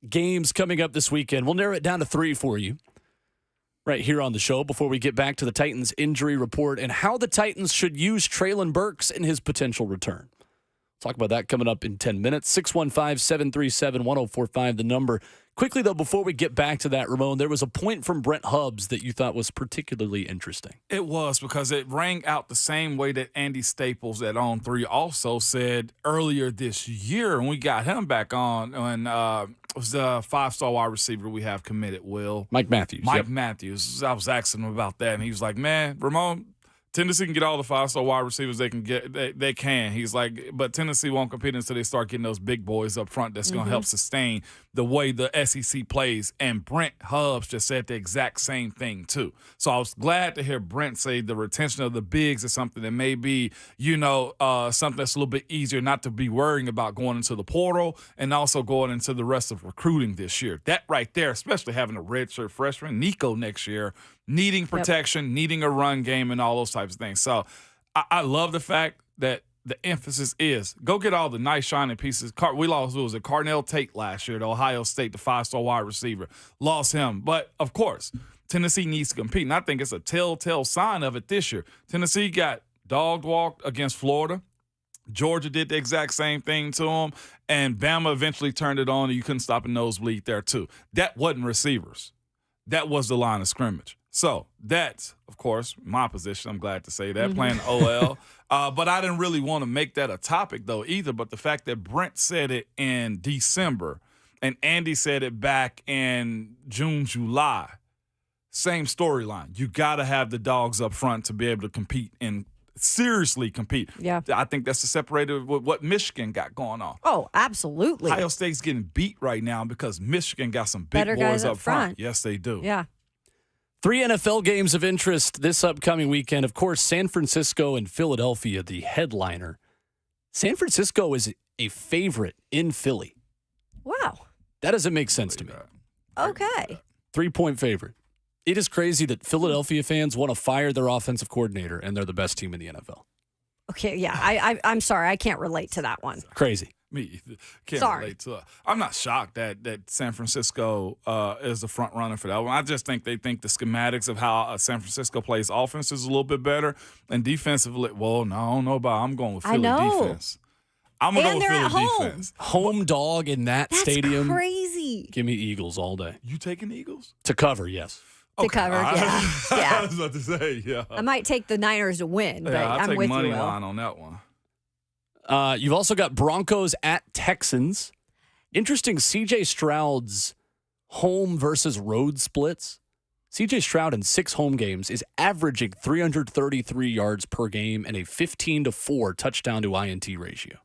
games coming up this weekend. We'll narrow it down to 3 for you right here on the show before we get back to the Titans injury report and how the Titans should use Treylon Burks in his potential return. Talk about that coming up in 10 minutes. 615-737-1045, the number. Quickly, though, before we get back to that, Ramon, there was a point from Brent Hubbs that you thought was particularly interesting. It was because it rang out the same way that Andy Staples at On 3 also said earlier this year when we got him back on. And it was the 5-star wide receiver we have committed, Will. Mike Matthews. Mike Matthews. I was asking him about that, and he was like, man, Ramon, Tennessee can get all the 5-star wide receivers they can get. They can. He's like, but Tennessee won't compete until they start getting those big boys up front that's going to help sustain the way the SEC plays. And Brent Hubbs just said the exact same thing, too. So I was glad to hear Brent say the retention of the bigs is something that may be, something that's a little bit easier not to be worrying about going into the portal and also going into the rest of recruiting this year. That right there, especially having a redshirt freshman, Nico, next year, needing protection, needing a run game, and all those types of things. So I love the fact that the emphasis is go get all the nice shining pieces. We lost, what was it, Carnell Tate last year, the Ohio State, the 5-star wide receiver. Lost him. But, of course, Tennessee needs to compete, and I think it's a telltale sign of it this year. Tennessee got dog-walked against Florida. Georgia did the exact same thing to them, and Bama eventually turned it on, and you couldn't stop a nosebleed there, too. That wasn't receivers. That was the line of scrimmage. So that's, of course, my position. I'm glad to say that, playing OL. But I didn't really want to make that a topic, though, either. But the fact that Brent said it in December and Andy said it back in June, July, same storyline. You got to have the dogs up front to be able to compete and seriously compete. Yeah. I think that's the separator with what Michigan got going on. Oh, absolutely. Ohio State's getting beat right now because Michigan got some big Better boys guys up up front. front. Yes, they do. Yeah. 3 NFL games of interest this upcoming weekend. Of course, San Francisco and Philadelphia, the headliner. San Francisco is a favorite in Philly. Wow. That doesn't make sense to me. Okay. 3-point favorite. It is crazy that Philadelphia fans want to fire their offensive coordinator, and they're the best team in the NFL. Okay, yeah. I'm sorry. I can't relate to that one. Crazy. Me can't Sorry. relate to it. I'm not shocked that San Francisco is the front runner for that one. I just think they think the schematics of how San Francisco plays offense is a little bit better, and defensively, well, no, I don't know about. I'm going with Philly defense. I'm gonna go with Philly defense. Home dog in that stadium. That's crazy. Give me Eagles all day. You taking the Eagles? To cover, yes. To cover, yeah. I was about to say, yeah. I might take the Niners to win, but I'll I'm take with money you, Will. line on that one. You've also got Broncos at Texans. Interesting, C.J. Stroud's home versus road splits. C.J. Stroud in 6 home games is averaging 333 yards per game and a 15-4 touchdown to INT ratio.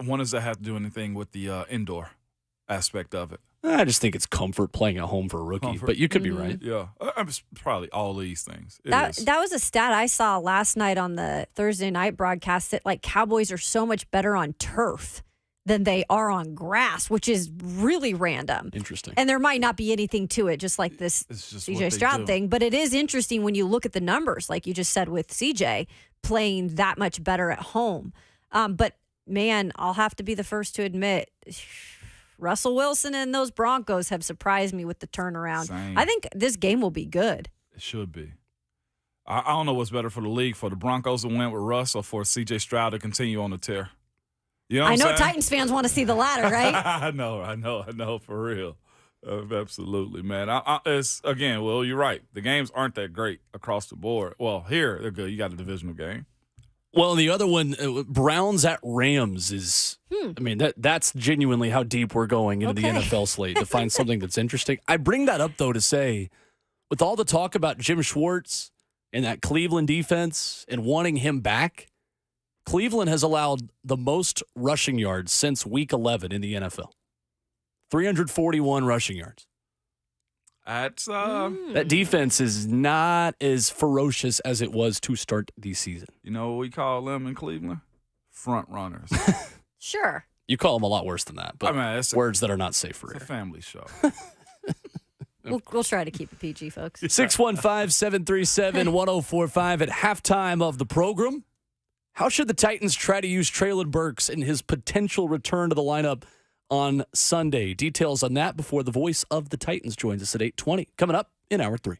When does that have to do anything with the indoor aspect of it? I just think it's comfort playing at home for a rookie, but you could be right. Yeah, it's probably all these things. That was a stat I saw last night on the Thursday night broadcast that like Cowboys are so much better on turf than they are on grass, which is really random. Interesting. And there might not be anything to it, just like this CJ Stroud thing, but it is interesting when you look at the numbers, like you just said with CJ playing that much better at home. But man, I'll have to be the first to admit, Russell Wilson and those Broncos have surprised me with the turnaround. Same. I think this game will be good. It should be. I don't know what's better for the league, for the Broncos to win with Russ or for C.J. Stroud to continue on the tear. You know what I'm saying? Titans fans want to see the latter, right? I know, for real. Absolutely, man. It's again, Will, you're right. The games aren't that great across the board. Well, here, they're good. You got a divisional game. Well, the other one, Browns at Rams is, I mean, that's genuinely how deep we're going into the NFL slate to find something that's interesting. I bring that up, though, to say, with all the talk about Jim Schwartz and that Cleveland defense and wanting him back, Cleveland has allowed the most rushing yards since Week 11 in the NFL. 341 rushing yards. That's That defense is not as ferocious as it was to start the season. You know what we call them in Cleveland? Front runners. Sure. You call them a lot worse than that, but it's words that are not safe for it's a air. family show. We'll try to keep it PG, folks. 615-737-1045 at halftime of the program. How should the Titans try to use Traylon Burks in his potential return to the lineup on Sunday? Details on that before the voice of the Titans joins us at 8:20. Coming up in Hour 3.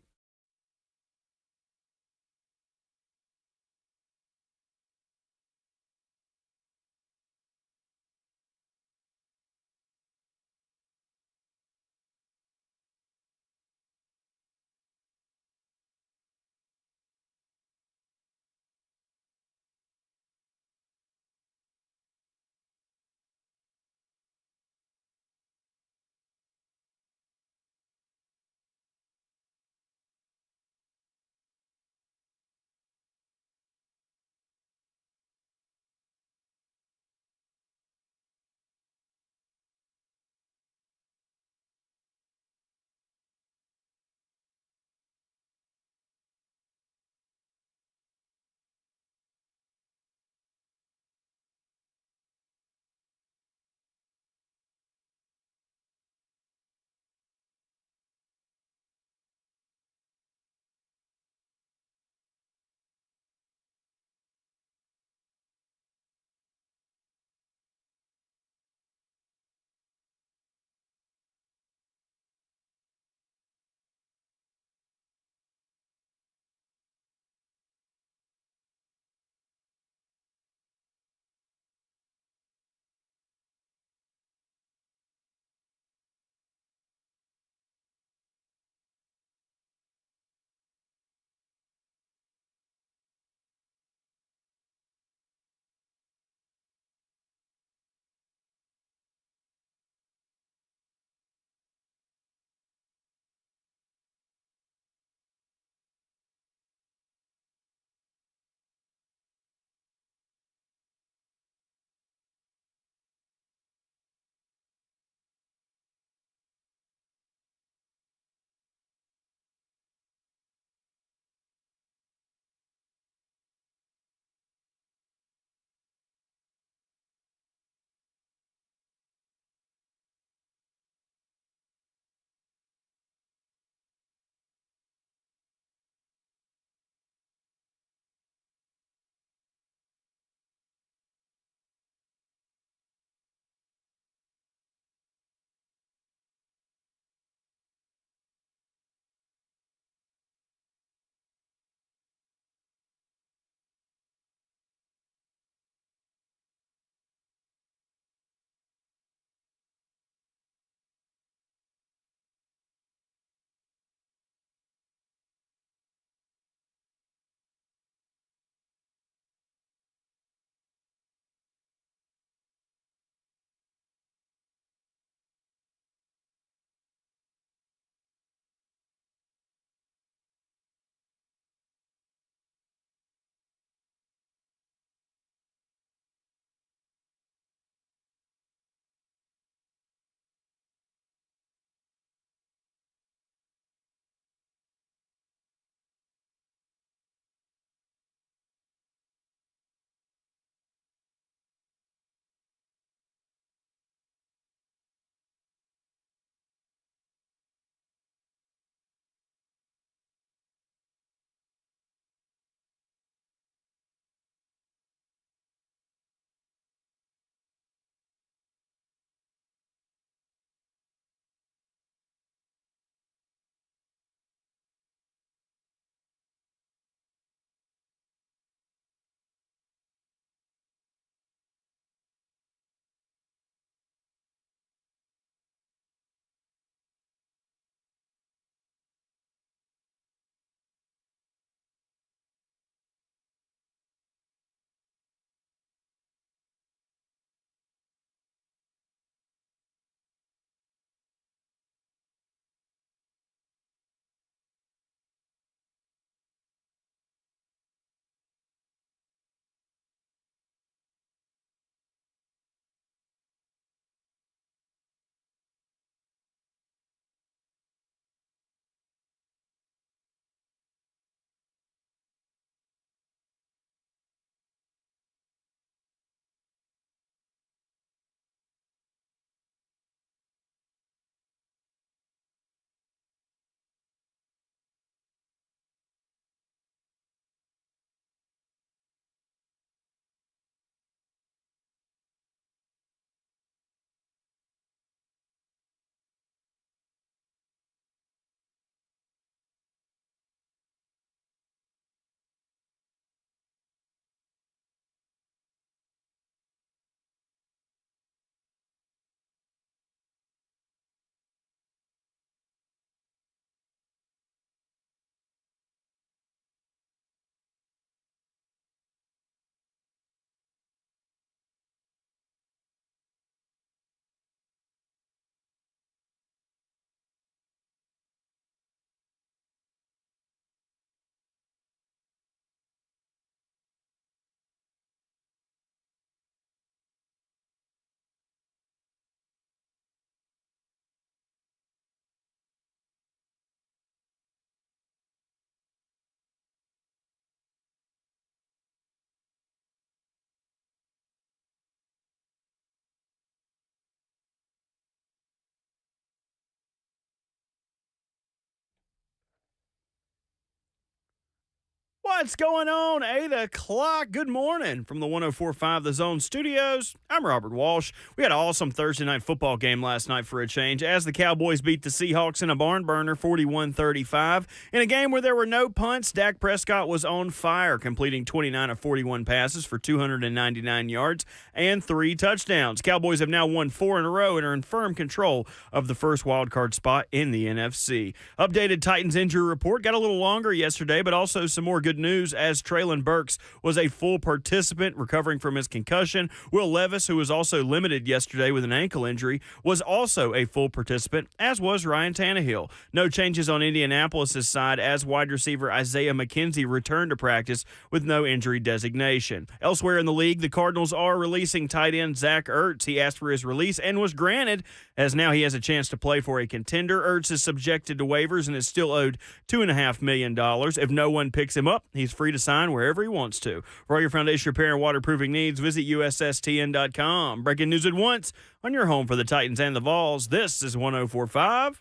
What's going on? 8 o'clock. Good morning from the 104.5 The Zone Studios. I'm Robert Walsh. We had an awesome Thursday night football game last night for a change as the Cowboys beat the Seahawks in a barn burner 41-35. In a game where there were no punts, Dak Prescott was on fire, completing 29 of 41 passes for 299 yards and 3 touchdowns. Cowboys have now won 4 in a row and are in firm control of the first wildcard spot in the NFC. Updated Titans injury report got a little longer yesterday, but also some more good news as Treylon Burks was a full participant recovering from his concussion. Will Levis, who was also limited yesterday with an ankle injury, was also a full participant, as was Ryan Tannehill. No changes on Indianapolis' side as wide receiver Isaiah McKenzie returned to practice with no injury designation. Elsewhere in the league, the Cardinals are releasing tight end Zach Ertz. He asked for his release and was granted, as now he has a chance to play for a contender. Ertz is subjected to waivers and is still owed $2.5 million. If no one picks him up, he's free to sign wherever he wants to. For all your foundation repair and waterproofing needs, visit USSTN.com. Breaking news at once on your home for the Titans and the Vols. This is 104.5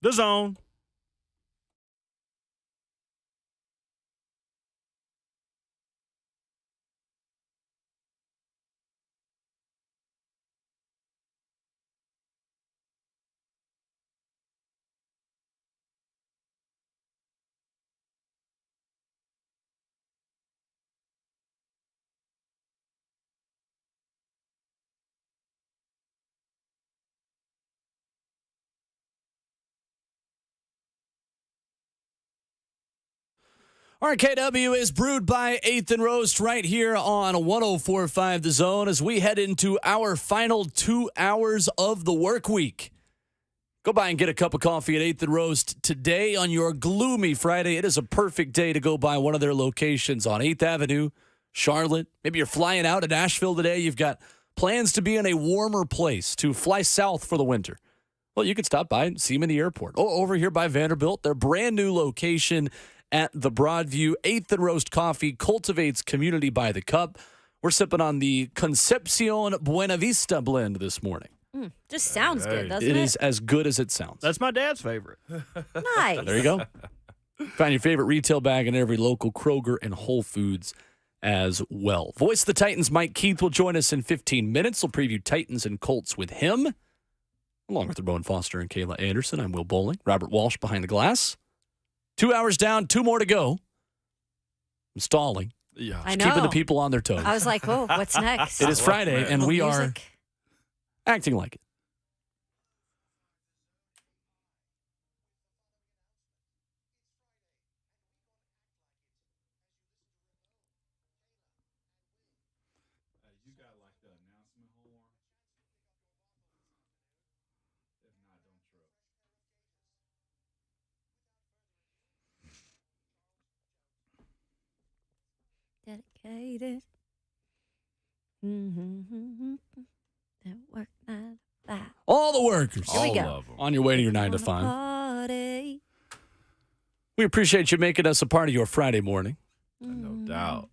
The Zone. RKW is brewed by 8th and Roast right here on 104.5 The Zone as we head into our final 2 hours of the work week. Go by and get a cup of coffee at 8th and Roast today on your gloomy Friday. It is a perfect day to go by one of their locations on 8th Avenue, Charlotte. Maybe you're flying out to Nashville today. You've got plans to be in a warmer place, to fly south for the winter. Well, you could stop by and see them in the airport. Oh, over here by Vanderbilt, their brand new location at the Broadview. 8th and Roast Coffee cultivates community by the cup. We're sipping on the Concepcion Buena Vista blend this morning. Just sounds good, doesn't it? It is as good as it sounds. That's my dad's favorite. Nice. There you go. Find your favorite retail bag in every local Kroger and Whole Foods as well. Voice of the Titans, Mike Keith, will join us in 15 minutes. We'll preview Titans and Colts with him, along with Rowan Foster and Kayla Anderson. I'm Will Bowling. Robert Walsh behind the glass. 2 hours down, 2 more to go. I'm stalling. Yeah. I know. Keeping the people on their toes. I was like, oh, what's next? It is Friday, and we are Music. acting like it. You got like the announcement horn. If not, don't trip. Dedicated. That work 9 to 5. All the workers. Here we go. All of them. On your way to your 9 to 5. Party. We appreciate you making us a part of your Friday morning. No doubt.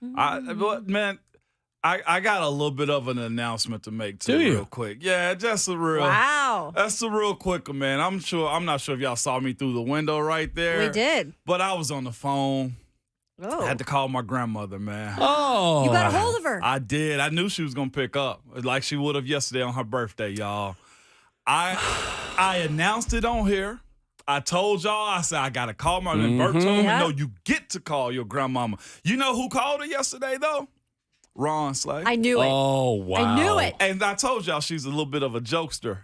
Man, I got a little bit of an announcement to make too, Do you? real quick. Yeah, just a real. Wow. That's a real quick one, man. I'm not sure if y'all saw me through the window right there. We did. But I was on the phone. Oh. I had to call my grandmother, man. Oh. You got a hold of her. I did. I knew she was gonna pick up, like she would have yesterday on her birthday, y'all. I announced it on here. I told y'all, I said I gotta call my. And Bert told me, Yeah. no, you get to call your grandmama. You know who called her yesterday though? Ron Slay. I knew it. Oh, wow. I knew it. And I told y'all she's a little bit of a jokester.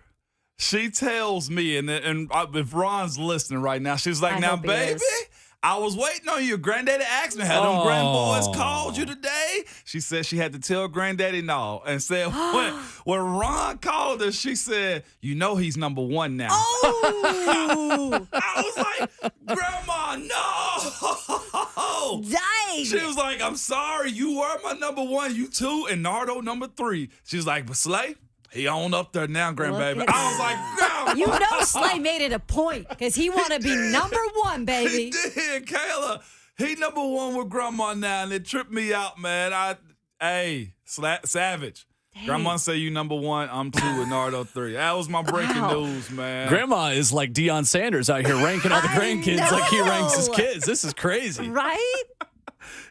She tells me, and if Ron's listening right now, she's like, I now, hope he baby, is. I was waiting on you. Granddaddy asked me, had them grandboys called you today? She said she had to tell Granddaddy no. And said, when Ron called her, she said, you know he's number 1 now. Oh. I was like, Grandma, no. Dang. She was like, I'm sorry, you were my number 1, you 2, and Nardo number 3. She's like, but Slay, he on up there now, grandbaby. Look at I was like, Grandma. You know Slay made it a point because he want to be number 1, He baby. did, Kayla. He number 1 with Grandma now, and it tripped me out, man. Savage. Grandma say you number 1, I'm 2, and Nardo 3. That was my breaking news, man. Grandma is like Deion Sanders out here ranking all the grandkids like he ranks his kids. This is crazy. Right?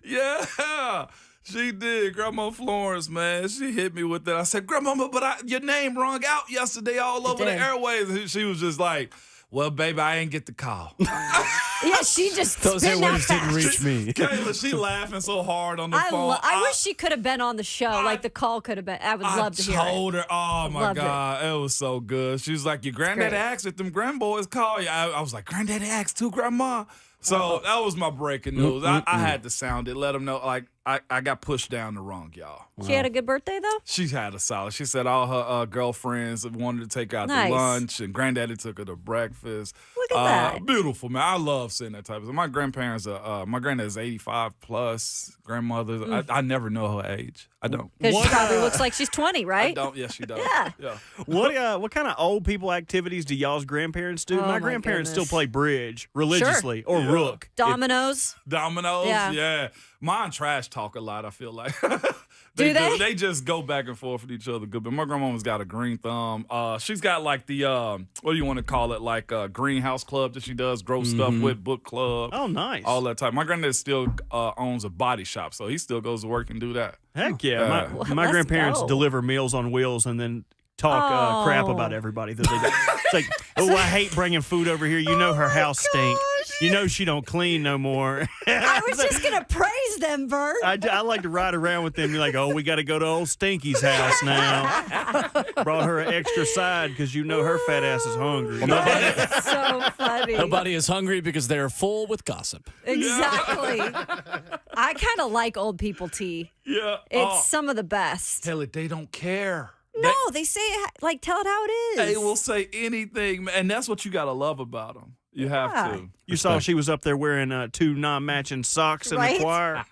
Yeah. She did. Grandma Florence, man. She hit me with that. I said, Grandma, but your name rung out yesterday all over the airwaves. She was just like, well, baby, I ain't get the call. Yeah, she just Those spit that airwaves didn't fast. reach me. Kayla, she laughing so hard on the phone. I wish she could have been on the show. Like the call could have been. I would love to hear I it. told her, oh my Loved God, it was so good. She was like, your granddaddy great. asked if them grandboys call you. I was like, granddaddy asked too, grandma. So that was my breaking news. I had to sound it, let them know, like, I got pushed down the wrong, y'all. She had a good birthday, though? She had a solid. She said all her girlfriends wanted to take her out Nice. to lunch, and granddaddy took her to breakfast. Look at that. Beautiful, man. I love seeing that type of stuff. My grandparents my granddad is 85 plus. Grandmother, I never know her age. I don't. Because she probably looks like she's 20, I right? don't. Yes, she does. Yeah. What kind of old people activities do y'all's grandparents do? Oh, my my grandparents goodness. still play bridge religiously or rook. Dominoes. Dominoes, Yeah. yeah. Mine trash talk a lot, I feel like. Do they? They just go back and forth with each other good. But my grandmama's got a green thumb. She's got like the, what do you want to call it? Like a greenhouse club that she does, grow stuff with, book club. Oh, nice. All that type. My granddad still owns a body shop, so he still goes to work and do that. Heck yeah. Well, My let's grandparents go. deliver Meals on Wheels and then talk crap about everybody that they do. It's like, oh, I hate bringing food over here. You know her house stink. You know she don't clean no more. I was just going to praise them, Bert. I like to ride around with them. You're like, oh, we got to go to old Stinky's house now. Brought her an extra side because you know her fat ass is hungry. It's so funny. Nobody is hungry because they're full with gossip. Exactly. I kind of like old people tea. Yeah. It's some of the best. Tell it they don't care. No, they say it, like, tell it how it is. They will say anything, man. And that's what you got to love about them. You have to. You saw she was up there wearing 2 non-matching socks in Right? the choir.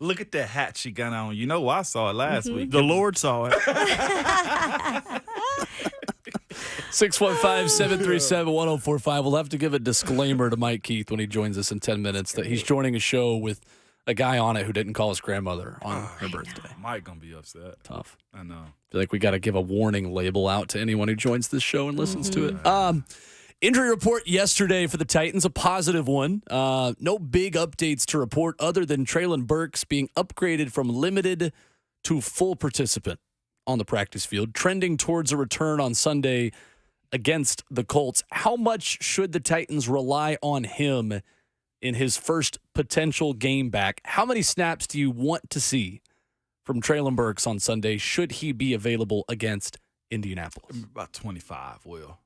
Look at that hat she got on. You know, I saw it last week. The Lord saw it. 615-737-1045. We'll have to give a disclaimer to Mike Keith when he joins us in 10 minutes that he's joining a show with a guy on it who didn't call his grandmother on her birthday. Mike gonna be upset. Tough. I know. I feel like we got to give a warning label out to anyone who joins this show and listens to it. Injury report yesterday for the Titans, a positive one. No big updates to report other than Treylon Burks being upgraded from limited to full participant on the practice field, trending towards a return on Sunday against the Colts. How much should the Titans rely on him in his first potential game back? How many snaps do you want to see from Treylon Burks on Sunday should he be available against Indianapolis? About 25, Will.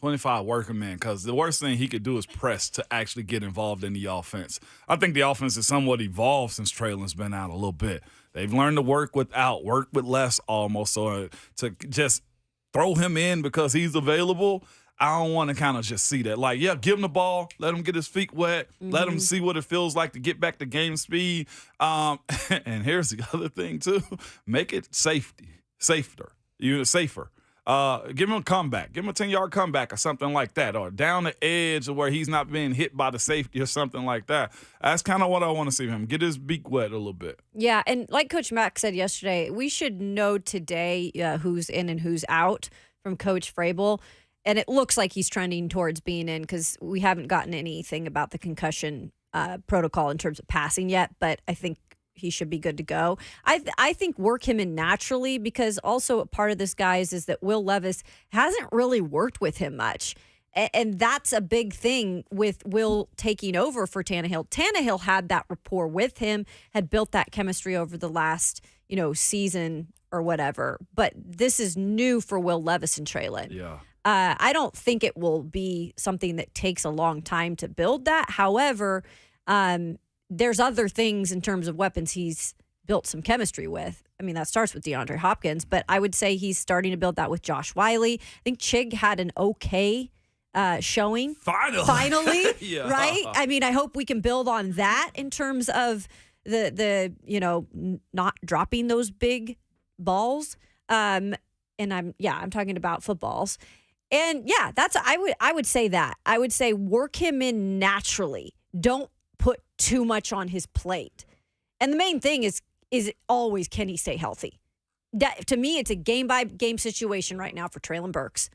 25 working man, because the worst thing he could do is press to actually get involved in the offense. I think the offense has somewhat evolved since Treylon's been out a little bit. They've learned to work with less almost. So to just throw him in because he's available, I don't want to kind of just see that. Like, yeah, give him the ball, let him get his feet wet, let him see what it feels like to get back to game speed. And here's the other thing, too. Make it safer. Give him a comeback. Give him a 10-yard comeback or something like that, or down the edge where he's not being hit by the safety or something like that. That's kind of what I want to see him. Get his beak wet a little bit. Yeah, and like Coach Mack said yesterday, we should know today who's in and who's out from Coach Vrabel. And it looks like he's trending towards being in because we haven't gotten anything about the concussion protocol in terms of passing yet, but I think he should be good to go. I think work him in naturally, because also a part of this, guys, is that Will Levis hasn't really worked with him much. And that's a big thing with Will taking over for Tannehill. Tannehill had that rapport with him, had built that chemistry over the last, season or whatever. But this is new for Will Levis and Treylon. Yeah. I don't think it will be something that takes a long time to build that. However, there's other things in terms of weapons he's built some chemistry with. I mean, that starts with DeAndre Hopkins, but I would say he's starting to build that with Josh Wiley. I think Chig had an okay showing. Finally, Yeah. right? I mean, I hope we can build on that in terms of the not dropping those big balls. And I'm talking about footballs. And yeah, I would say that. I would say work him in naturally. Don't put too much on his plate. And the main thing is always, can he stay healthy? To me, it's a game-by-game situation right now for Treylon Burks.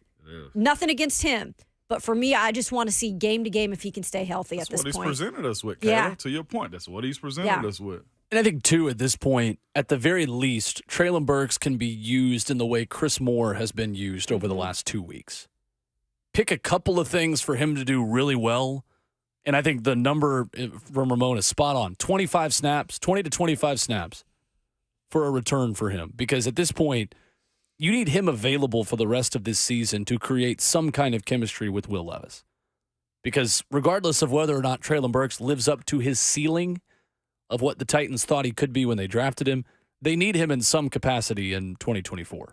Nothing against him. But for me, I just want to see game to game if he can stay healthy at this point. That's what he's presented us with, Kayla. Yeah. To your point, that's what he's presented us with. And I think, too, at this point, at the very least, Treylon Burks can be used in the way Chris Moore has been used over the last 2 weeks. Pick a couple of things for him to do really well, and I think the number from Ramon is spot on. 25 snaps, 20 to 25 snaps for a return for him. Because at this point, you need him available for the rest of this season to create some kind of chemistry with Will Levis. Because regardless of whether or not Treylon Burks lives up to his ceiling of what the Titans thought he could be when they drafted him, they need him in some capacity in 2024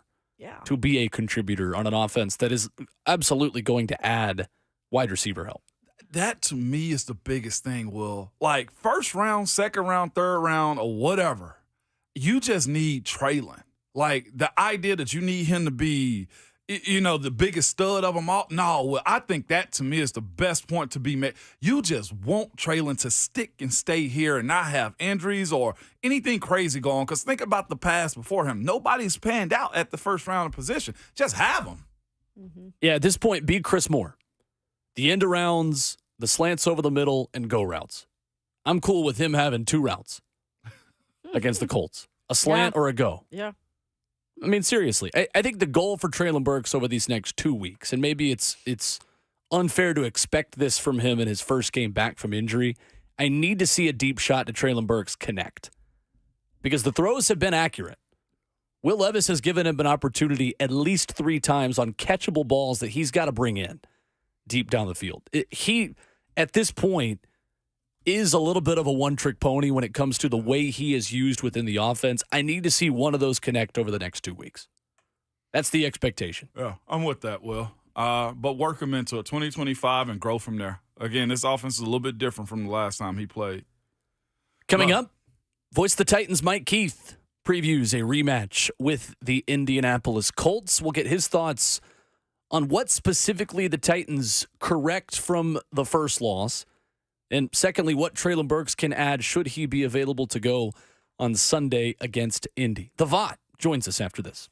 to be a contributor on an offense that is absolutely going to add wide receiver help. That, to me, is the biggest thing, Will. Like, first round, second round, third round, or whatever, you just need Treylon. Like, the idea that you need him to be, the biggest stud of them all. No, well, I think that, to me, is the best point to be made. You just want Treylon to stick and stay here and not have injuries or anything crazy going. Because think about the past before him. Nobody's panned out at the first round of position. Just have him. Mm-hmm. Yeah, at this point, be Chris Moore. The end arounds, the slants over the middle, and go routes. I'm cool with him having 2 routes against the Colts. A slant or a go. Yeah. I mean, seriously, I think the goal for Treylon Burks over these next 2 weeks, and maybe it's unfair to expect this from him in his first game back from injury, I need to see a deep shot to Treylon Burks connect. Because the throws have been accurate. Will Levis has given him an opportunity at least 3 times on catchable balls that he's got to bring in deep down the field. He, at this point, is a little bit of a one-trick pony when it comes to the way he is used within the offense. I need to see one of those connect over the next 2 weeks. That's the expectation. Yeah, I'm with that, Will. But work him into it, 2025, and grow from there. Again, this offense is a little bit different from the last time he played. Coming up, Voice the Titans' Mike Keith previews a rematch with the Indianapolis Colts. We'll get his thoughts on what specifically the Titans correct from the first loss. And secondly, what Treylon Burks can add should he be available to go on Sunday against Indy. The Vot joins us after this.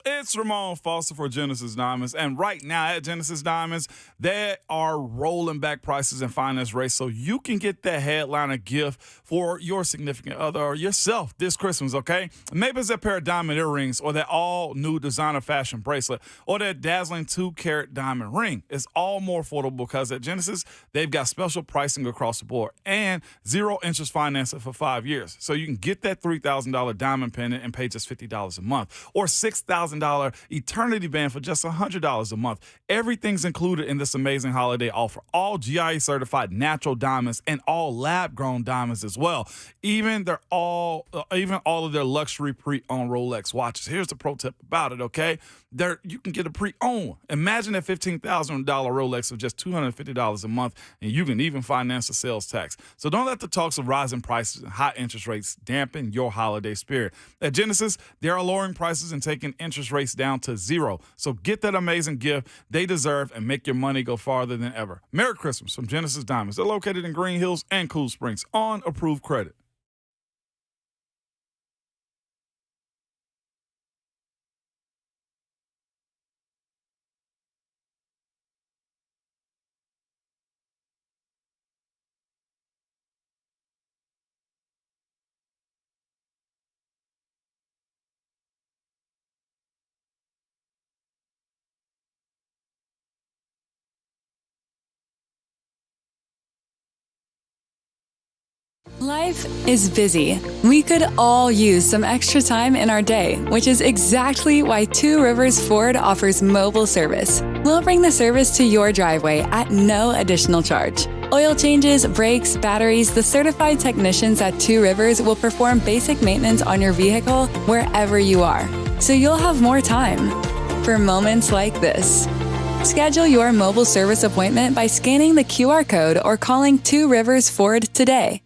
It's Ramon Foster for Genesis Diamonds. And right now at Genesis Diamonds, they are rolling back prices and finance rates so you can get that headliner gift for your significant other or yourself this Christmas, okay? Maybe it's a pair of diamond earrings or that all-new designer fashion bracelet or that dazzling 2-carat diamond ring. It's all more affordable because at Genesis, they've got special pricing across the board and zero interest financing for 5 years. So you can get that $3,000 diamond pendant and pay just $50 a month or $6,000 eternity band for just $100 a month. Everything's included in this amazing holiday offer. All GIA certified natural diamonds and all lab grown diamonds as well. Even all of their luxury pre-owned Rolex watches. Here's the pro tip about it, okay? You can get a pre-owned. Imagine that $15,000 Rolex of just $250 a month, and you can even finance the sales tax. So don't let the talks of rising prices and high interest rates dampen your holiday spirit. At Genesis, they are lowering prices and taking interest rates down to 0. So get that amazing gift they deserve and make your money go farther than ever. Merry Christmas from Genesis Diamonds. They're located in Green Hills and Cool Springs on approved credit. Life is busy. We could all use some extra time in our day, which is exactly why Two Rivers Ford offers mobile service. We'll bring the service to your driveway at no additional charge. Oil changes, brakes, batteries, the certified technicians at Two Rivers will perform basic maintenance on your vehicle wherever you are, so you'll have more time for moments like this. Schedule your mobile service appointment by scanning the QR code or calling Two Rivers Ford today.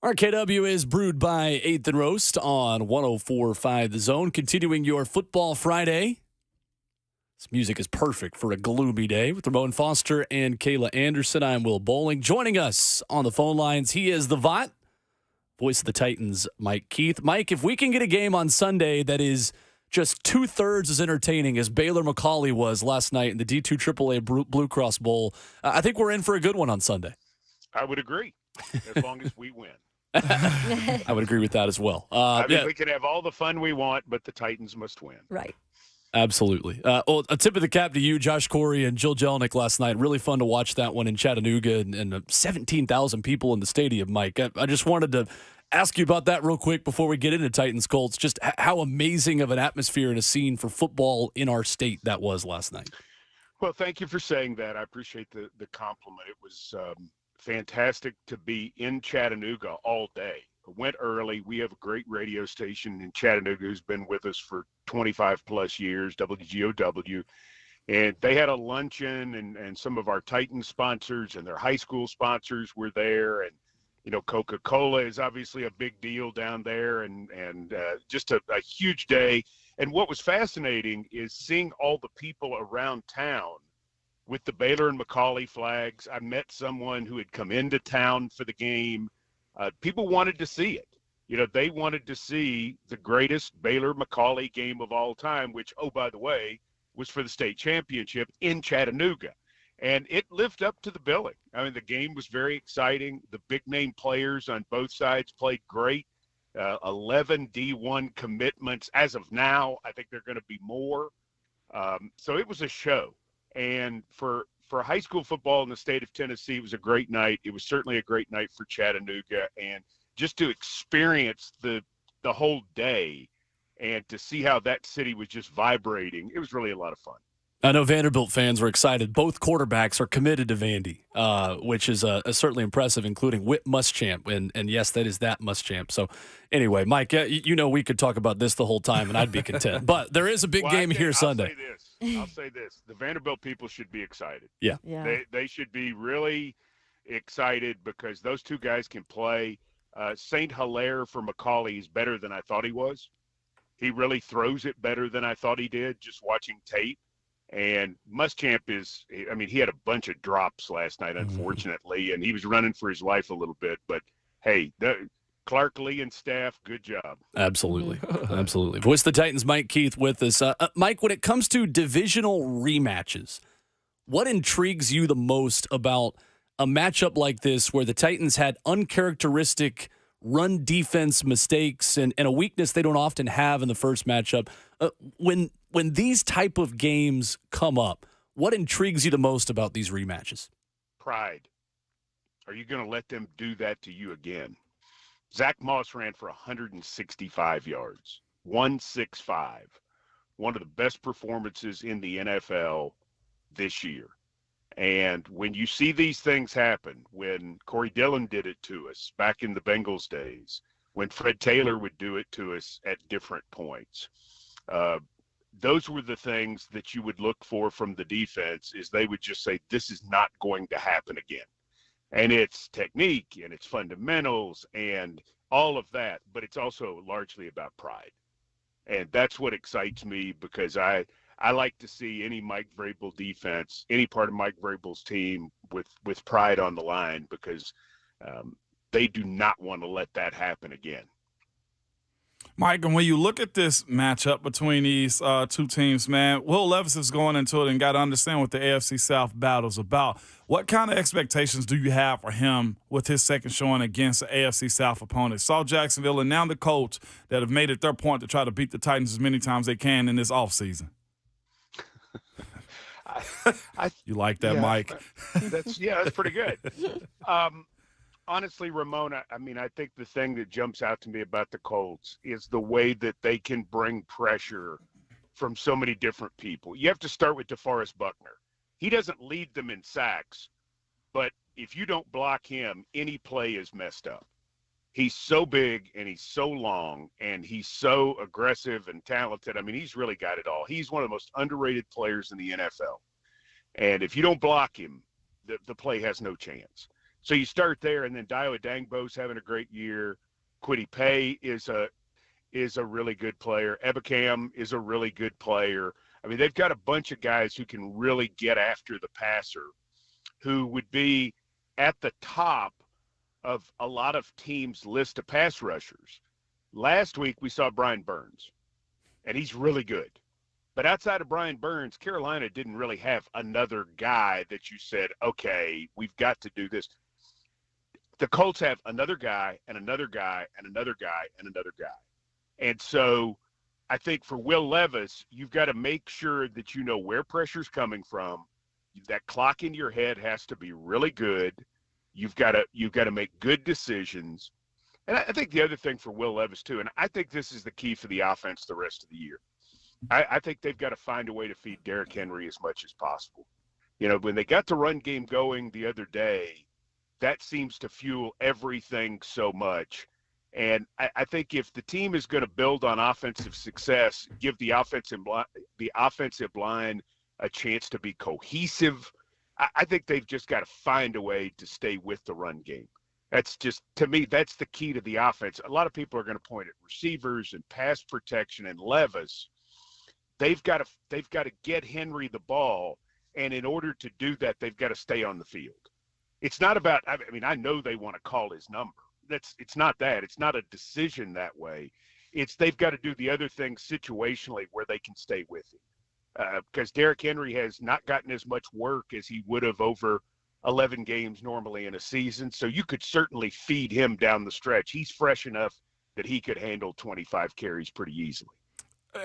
RKW is brewed by 8th and Roast on 104.5 The Zone. Continuing your Football Friday. This music is perfect for a gloomy day with Ramon Foster and Kayla Anderson. I'm Will Bowling. Joining us on the phone lines, he is the VOT, voice of the Titans, Mike Keith. Mike, if we can get a game on Sunday that is just 2/3 as entertaining as Baylor McCallie was last night in the D2 AAA Blue Cross Bowl, I think we're in for a good one on Sunday. I would agree, as long as we win. I would agree with that as well. We can have all the fun we want, but the Titans must win. Right. Absolutely. Well, a tip of the cap to you, Josh Corey and Jill Jelenic last night. Really fun to watch that one in Chattanooga and 17,000 people in the stadium, Mike. I just wanted to ask you about that real quick before we get into Titans Colts. Just how amazing of an atmosphere and a scene for football in our state that was last night. Well, thank you for saying that. I appreciate the compliment. It was fantastic to be in Chattanooga all day. I went early. We have a great radio station in Chattanooga who's been with us for 25 plus years, WGOW. And they had a luncheon and some of our Titans sponsors and their high school sponsors were there. And, you know, Coca-Cola is obviously a big deal down there and just a huge day. And what was fascinating is seeing all the people around town with the Baylor and McCallie flags. I met someone who had come into town for the game. People wanted to see it. You know, they wanted to see the greatest Baylor-McCallie game of all time, which, oh, by the way, was for the state championship in Chattanooga. And it lived up to the billing. I mean, the game was very exciting. The big-name players on both sides played great. 11 D1 commitments. As of now, I think they're going to be more. So it was a show. And for high school football in the state of Tennessee, it was a great night. It was certainly a great night for Chattanooga. And just to experience the whole day and to see how that city was just vibrating, it was really a lot of fun. I know Vanderbilt fans were excited. Both quarterbacks are committed to Vandy, which is certainly impressive, including Whit Muschamp. And yes, that is that Muschamp. So anyway, Mike, you know we could talk about this the whole time, and I'd be content. But there is a big game here Sunday. I'll say this. The Vanderbilt people should be excited. Yeah. They should be really excited because those two guys can play. St. Hilaire for McCallie is better than I thought he was. He really throws it better than I thought he did just watching tape. And Muschamp he had a bunch of drops last night, unfortunately, and he was running for his life a little bit. But, hey, Clark Lee and staff, good job. Absolutely. Absolutely. Voice of the Titans, Mike Keith with us. Mike, when it comes to divisional rematches, what intrigues you the most about a matchup like this where the Titans had uncharacteristic run defense mistakes and a weakness they don't often have in the first matchup? When these type of games come up, what intrigues you the most about these rematches? Pride. Are you going to let them do that to you again? Zach Moss ran for 165 yards, 165. One of the best performances in the NFL this year. And when you see these things happen, when Corey Dillon did it to us back in the Bengals days, when Fred Taylor would do it to us at different points, those were the things that you would look for from the defense is they would just say, this is not going to happen again. And it's technique and it's fundamentals and all of that, but it's also largely about pride. And that's what excites me because I like to see any Mike Vrabel defense, any part of Mike Vrabel's team with pride on the line because they do not want to let that happen again. Mike, and when you look at this matchup between these two teams, man, Will Levis is going into it and got to understand what the AFC South battle's about. What kind of expectations do you have for him with his second showing against the AFC South opponent? Saw Jacksonville and now the Colts that have made it their point to try to beat the Titans as many times they can in this offseason. You like that, Mike? That's pretty good. Honestly, Ramon, I think the thing that jumps out to me about the Colts is the way that they can bring pressure from so many different people. You have to start with DeForest Buckner. He doesn't lead them in sacks, but if you don't block him, any play is messed up. He's so big and he's so long and he's so aggressive and talented. I mean, he's really got it all. He's one of the most underrated players in the NFL. And if you don't block him, the play has no chance. So you start there, and then Dio Dangbo's having a great year. Kwity Paye is a really good player. Ebikam is a really good player. I mean, they've got a bunch of guys who can really get after the passer, who would be at the top of a lot of teams' list of pass rushers. Last week, we saw Brian Burns, and he's really good. But outside of Brian Burns, Carolina didn't really have another guy that you said, okay, we've got to do this. The Colts have another guy and another guy and another guy and another guy. And so I think for Will Levis, you've got to make sure that you know where pressure's coming from. That clock in your head has to be really good. You've got to make good decisions. And I think the other thing for Will Levis too, and I think this is the key for the offense the rest of the year. I think they've got to find a way to feed Derrick Henry as much as possible. You know, when they got the run game going the other day, that seems to fuel everything so much. And I think if the team is going to build on offensive success, give the offensive line a chance to be cohesive, I think they've just got to find a way to stay with the run game. That's just, to me, that's the key to the offense. A lot of people are going to point at receivers and pass protection and Levis. They've got to get Henry the ball, and in order to do that, they've got to stay on the field. It's not about, I mean, I know they want to call his number. It's not that. It's not a decision that way. It's they've got to do the other things situationally where they can stay with him. Because Derrick Henry has not gotten as much work as he would have over 11 games normally in a season. So you could certainly feed him down the stretch. He's fresh enough that he could handle 25 carries pretty easily.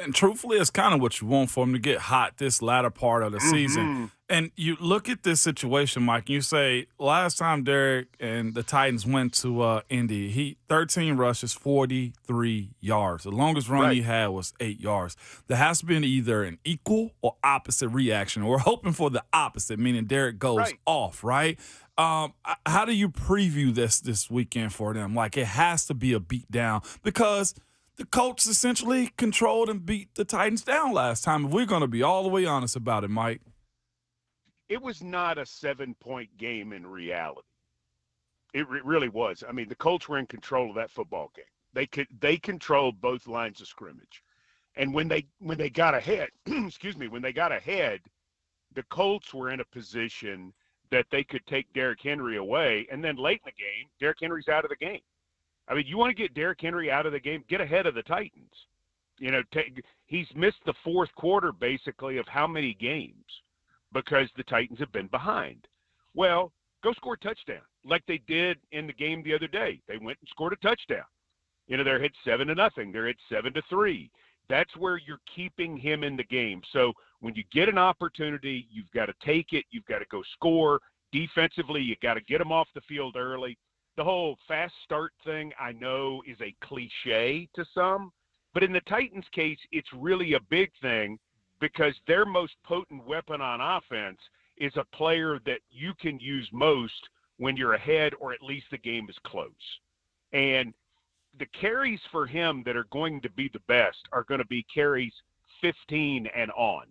And truthfully, it's kind of what you want for him to get hot this latter part of the season. And you look at this situation, Mike, and you say, last time Derek and the Titans went to Indy, he 13 rushes, 43 yards. The longest run he had was 8 yards. There has to be either an equal or opposite reaction. We're hoping for the opposite, meaning Derek goes off, right? How do you preview this weekend for them? Like, it has to be a beat down because – the Colts essentially controlled and beat the Titans down last time. If we're going to be all the way honest about it, Mike. It was not a 7-point game in reality. It really was. I mean, the Colts were in control of that football game. They controlled both lines of scrimmage. And when they got ahead, when they got ahead, the Colts were in a position that they could take Derrick Henry away. And then late in the game, Derrick Henry's out of the game. I mean, you want to get Derrick Henry out of the game, get ahead of the Titans. You know, he's missed the fourth quarter basically of how many games because the Titans have been behind. Well, go score a touchdown like they did in the game the other day. They went and scored a touchdown. You know, they're hit 7-0. They're hit 7-3. That's where you're keeping him in the game. So when you get an opportunity, you've got to take it. You've got to go score. Defensively, you got to get him off the field early. The whole fast start thing, I know, is a cliche to some, but in the Titans' case, it's really a big thing because their most potent weapon on offense is a player that you can use most when you're ahead or at least the game is close. And the carries for him that are going to be the best are going to be carries 15 and on,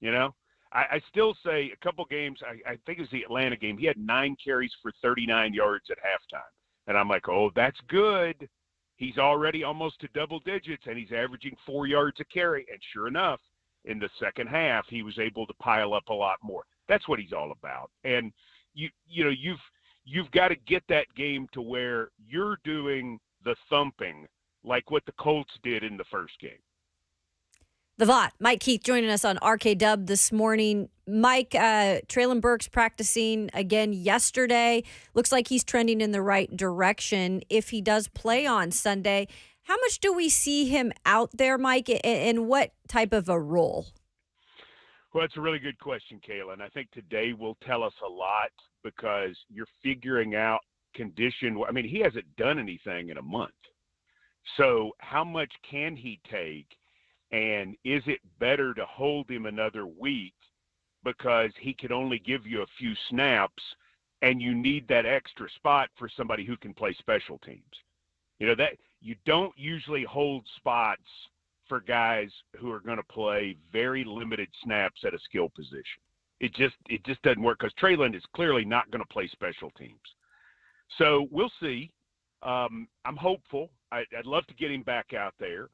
you know? I still say a couple games, I think it was the Atlanta game, he had 9 carries for 39 yards at halftime. And I'm like, oh, that's good. He's already almost to double digits, and he's averaging 4 yards a carry. And sure enough, in the second half, he was able to pile up a lot more. That's what he's all about. And, you've got to get that game to where you're doing the thumping like what the Colts did in the first game. The Vaught, Mike Keith joining us on RKW this morning. Mike, Traylon Burks practicing again yesterday. Looks like he's trending in the right direction. If he does play on Sunday, how much do we see him out there, Mike, and what type of a role? Well, it's a really good question, Kayla. And I think today will tell us a lot because you're figuring out condition. I mean, he hasn't done anything in a month. So how much can he take? And is it better to hold him another week because he can only give you a few snaps and you need that extra spot for somebody who can play special teams? You know, that you don't usually hold spots for guys who are going to play very limited snaps at a skill position. It just doesn't work because Traylon is clearly not going to play special teams. So we'll see. I'm hopeful. I'd love to get him back out there.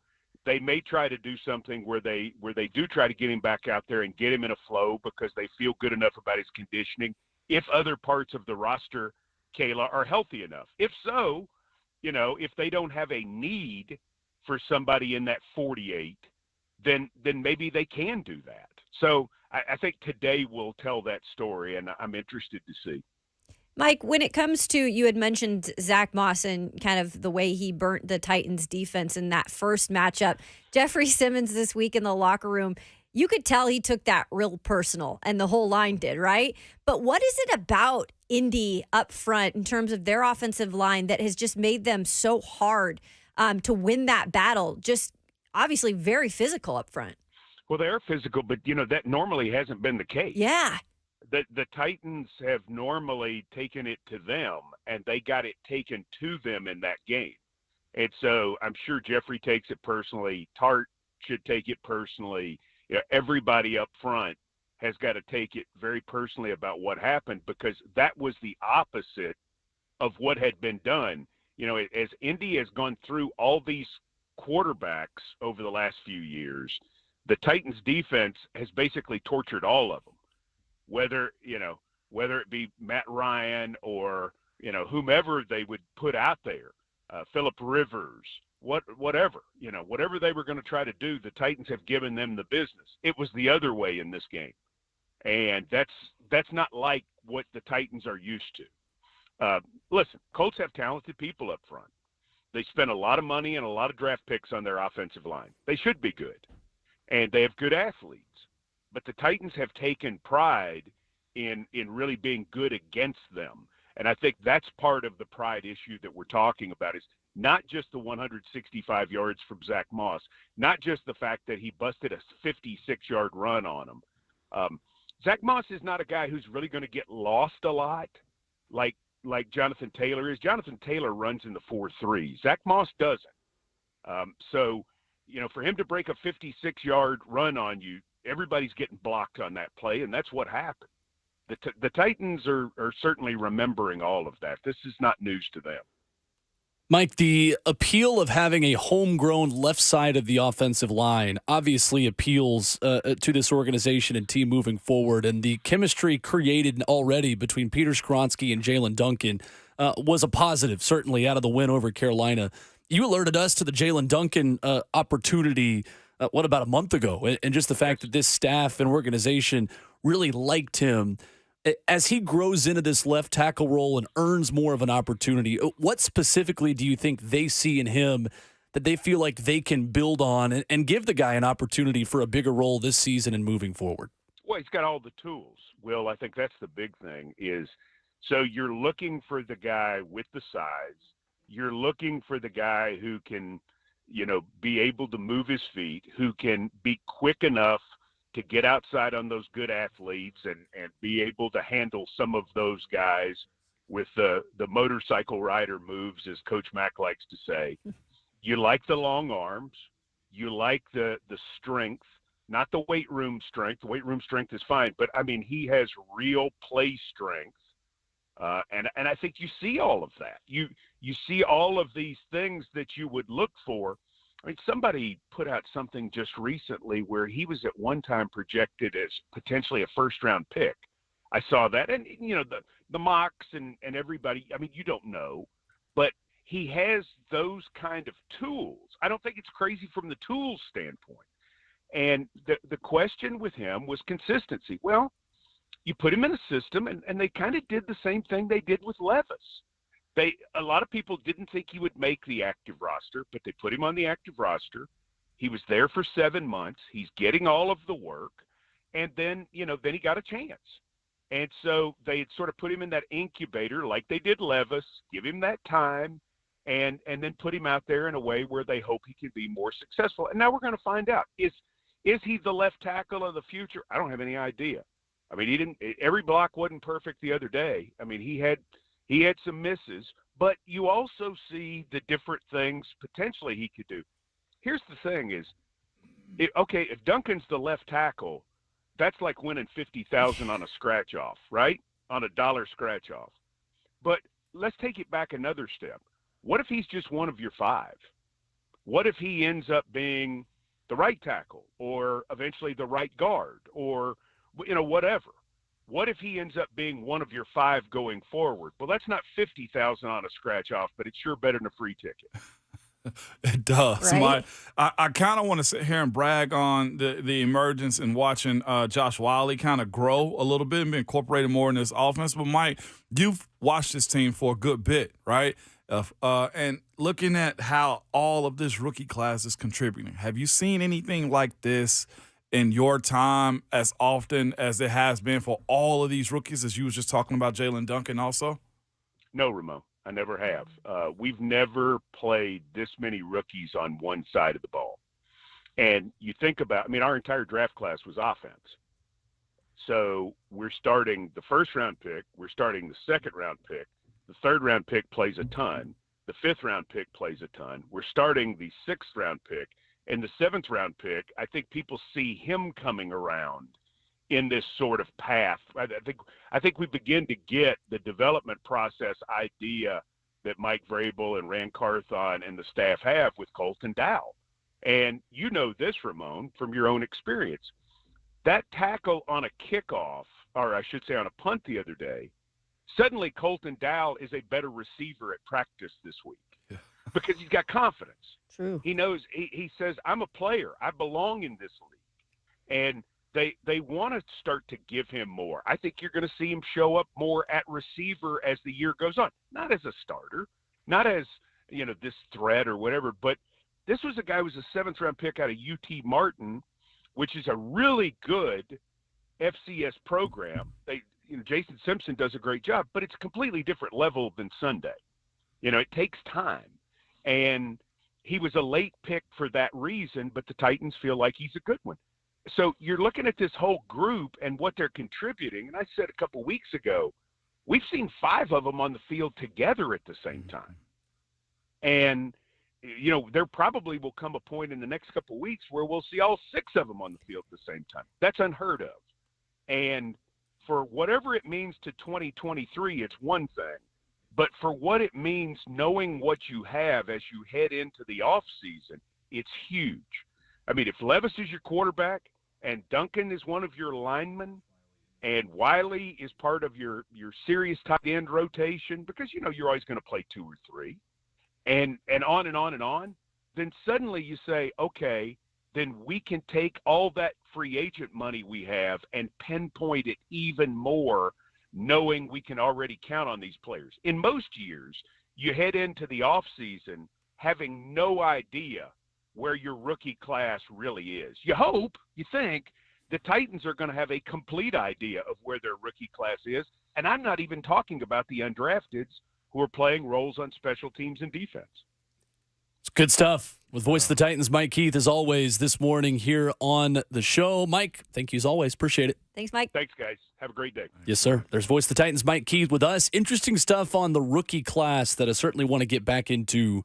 They may try to do something where they do try to get him back out there and get him in a flow because they feel good enough about his conditioning. If other parts of the roster, Kayla, are healthy enough. If so, if they don't have a need for somebody in that 48, then maybe they can do that. So I think today will tell that story, and I'm interested to see. Mike, when it comes to, you had mentioned Zach Moss and kind of the way he burnt the Titans defense in that first matchup. Jeffrey Simmons this week in the locker room, you could tell he took that real personal, and the whole line did, right? But what is it about Indy up front in terms of their offensive line that has just made them so hard to win that battle? Just obviously very physical up front. Well, they are physical, but, that normally hasn't been the case. Yeah. The Titans have normally taken it to them, and they got it taken to them in that game. And so I'm sure Jeffrey takes it personally. Tart should take it personally. Everybody up front has got to take it very personally about what happened, because that was the opposite of what had been done. As Indy has gone through all these quarterbacks over the last few years, the Titans defense has basically tortured all of them. Whether it be Matt Ryan or, whomever they would put out there, Phillip Rivers, whatever they were going to try to do, the Titans have given them the business. It was the other way in this game. And that's not like what the Titans are used to. Listen, Colts have talented people up front. They spent a lot of money and a lot of draft picks on their offensive line. They should be good. And they have good athletes. But the Titans have taken pride in really being good against them. And I think that's part of the pride issue that we're talking about, is not just the 165 yards from Zach Moss, not just the fact that he busted a 56-yard run on him. Zach Moss is not a guy who's really going to get lost a lot like Jonathan Taylor is. Jonathan Taylor runs in the 4.3. Zach Moss doesn't. So, for him to break a 56-yard run on you, everybody's getting blocked on that play, and that's what happened. The Titans are certainly remembering all of that. This is not news to them. Mike, the appeal of having a homegrown left side of the offensive line obviously appeals to this organization and team moving forward, and the chemistry created already between Peter Skoronski and Jalen Duncan was a positive, certainly, out of the win over Carolina. You alerted us to the Jalen Duncan opportunity about a month ago, and just the fact that this staff and organization really liked him. As he grows into this left tackle role and earns more of an opportunity, what specifically do you think they see in him that they feel like they can build on and give the guy an opportunity for a bigger role this season and moving forward? Well, he's got all the tools, Will. I think that's the big thing is, so you're looking for the guy with the size. You're looking for the guy who can, be able to move his feet, who can be quick enough to get outside on those good athletes and be able to handle some of those guys with the motorcycle rider moves, as Coach Mack likes to say. You like the long arms. You like the strength, not the weight room strength. The weight room strength is fine, but, he has real play strength. And I think you see all of that. You see all of these things that you would look for. Somebody put out something just recently where he was at one time projected as potentially a first-round pick. I saw that, and the mocks and everybody. You don't know, but he has those kind of tools. I don't think it's crazy from the tools standpoint. And the question with him was consistency. Well, you put him in a system, and they kind of did the same thing they did with Levis. A lot of people didn't think he would make the active roster, but they put him on the active roster. He was there for 7 months. He's getting all of the work. And then he got a chance. And so they had sort of put him in that incubator like they did Levis, give him that time, and then put him out there in a way where they hope he can be more successful. And now we're going to find out. Is he the left tackle of the future? I don't have any idea. Every block wasn't perfect the other day. He had some misses, but you also see the different things potentially he could do. Here's the thing is, if Duncan's the left tackle, that's like winning $50,000 on a scratch off, right? On a dollar scratch off. But let's take it back another step. What if he's just one of your 5? What if he ends up being the right tackle or eventually the right guard or, whatever? What if he ends up being one of your 5 going forward? Well, that's not $50,000 on a scratch off, but it's sure better than a free ticket. It does. Right? I kind of want to sit here and brag on the emergence and watching Josh Wiley kind of grow a little bit and be incorporated more in this offense. But, Mike, you've watched this team for a good bit, right? And looking at how all of this rookie class is contributing, have you seen anything like this in your time as often as it has been for all of these rookies, as you was just talking about Jalen Duncan also? No, Ramon, I never have. We've never played this many rookies on one side of the ball. And you think about, our entire draft class was offense. So we're starting the first-round pick. We're starting the second-round pick. The third-round pick plays a ton. The fifth-round pick plays a ton. We're starting the sixth-round pick. And the seventh-round pick, I think people see him coming around in this sort of path. I think we begin to get the development process idea that Mike Vrabel and Rand Carthon and the staff have with Colton Dowell. And you know this, Ramon, from your own experience. That tackle on a kickoff, or I should say on a punt the other day, suddenly Colton Dowell is a better receiver at practice this week because he's got confidence. True. He knows, he says, I'm a player. I belong in this league. And they want to start to give him more. I think you're going to see him show up more at receiver as the year goes on. Not as a starter, not as, this threat or whatever, but this was a guy who was a 7th-round pick out of UT Martin, which is a really good FCS program. Jason Simpson does a great job, but it's a completely different level than Sunday. It takes time. And he was a late pick for that reason, but the Titans feel like he's a good one. So you're looking at this whole group and what they're contributing. And I said a couple weeks ago, we've seen 5 of them on the field together at the same time. And, there probably will come a point in the next couple of weeks where we'll see all 6 of them on the field at the same time. That's unheard of. And for whatever it means to 2023, it's one thing. But for what it means, knowing what you have as you head into the offseason, it's huge. If Levis is your quarterback and Duncan is one of your linemen and Wiley is part of your serious tight end rotation, because, you're always going to play 2 or 3, and on and on and on, then suddenly you say, okay, then we can take all that free agent money we have and pinpoint it even more, knowing we can already count on these players. In most years, you head into the offseason having no idea where your rookie class really is. You hope, you think, the Titans are going to have a complete idea of where their rookie class is, and I'm not even talking about the undrafteds who are playing roles on special teams and defense. It's good stuff. With Voice of the Titans, Mike Keith, as always, this morning here on the show. Mike, thank you as always. Appreciate it. Thanks, Mike. Thanks, guys. Have a great day. Yes, sir. There's Voice of the Titans, Mike Keith, with us. Interesting stuff on the rookie class that I certainly want to get back into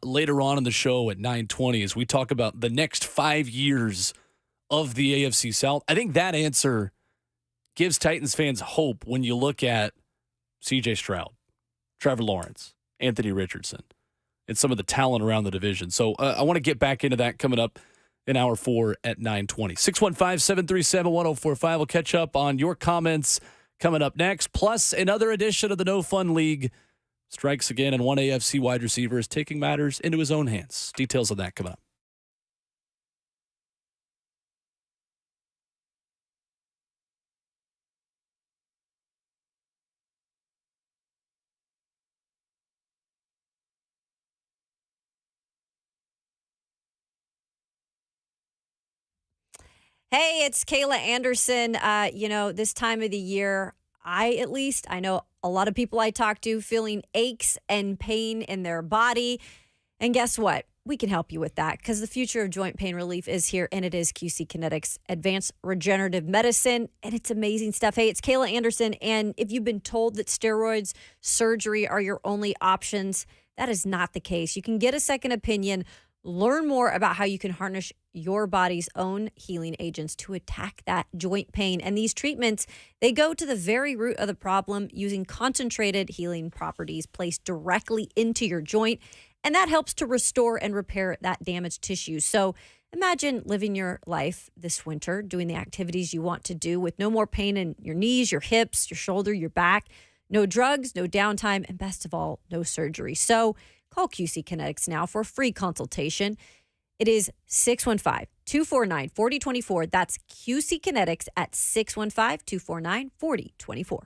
later on in the show at 9:20 as we talk about the next 5 years of the AFC South. I think that answer gives Titans fans hope when you look at C.J. Stroud, Trevor Lawrence, Anthony Richardson, and some of the talent around the division. So I want to get back into that coming up in hour 4 at 9:20. 615-737-1045. We'll catch up on your comments coming up next. Plus, another edition of the No Fun League strikes again, and one AFC wide receiver is taking matters into his own hands. Details of that come up. Hey, it's Kayla Anderson. This time of the year, I know a lot of people I talk to feeling aches and pain in their body. And guess what? We can help you with that because the future of joint pain relief is here, and it is QC Kinetics Advanced Regenerative Medicine, and it's amazing stuff. Hey, it's Kayla Anderson, and if you've been told that steroids, surgery are your only options, that is not the case. You can get a second opinion Learn more about how you can harness your body's own healing agents to attack that joint pain. And these treatments, they go to the very root of the problem using concentrated healing properties placed directly into your joint. And that helps to restore and repair that damaged tissue. So imagine living your life this winter, doing the activities you want to do with no more pain in your knees, your hips, your shoulder, your back, no drugs, no downtime, and best of all, no surgery. So call QC Kinetics now for a free consultation. It is 615-249-4024. That's QC Kinetics at 615-249-4024.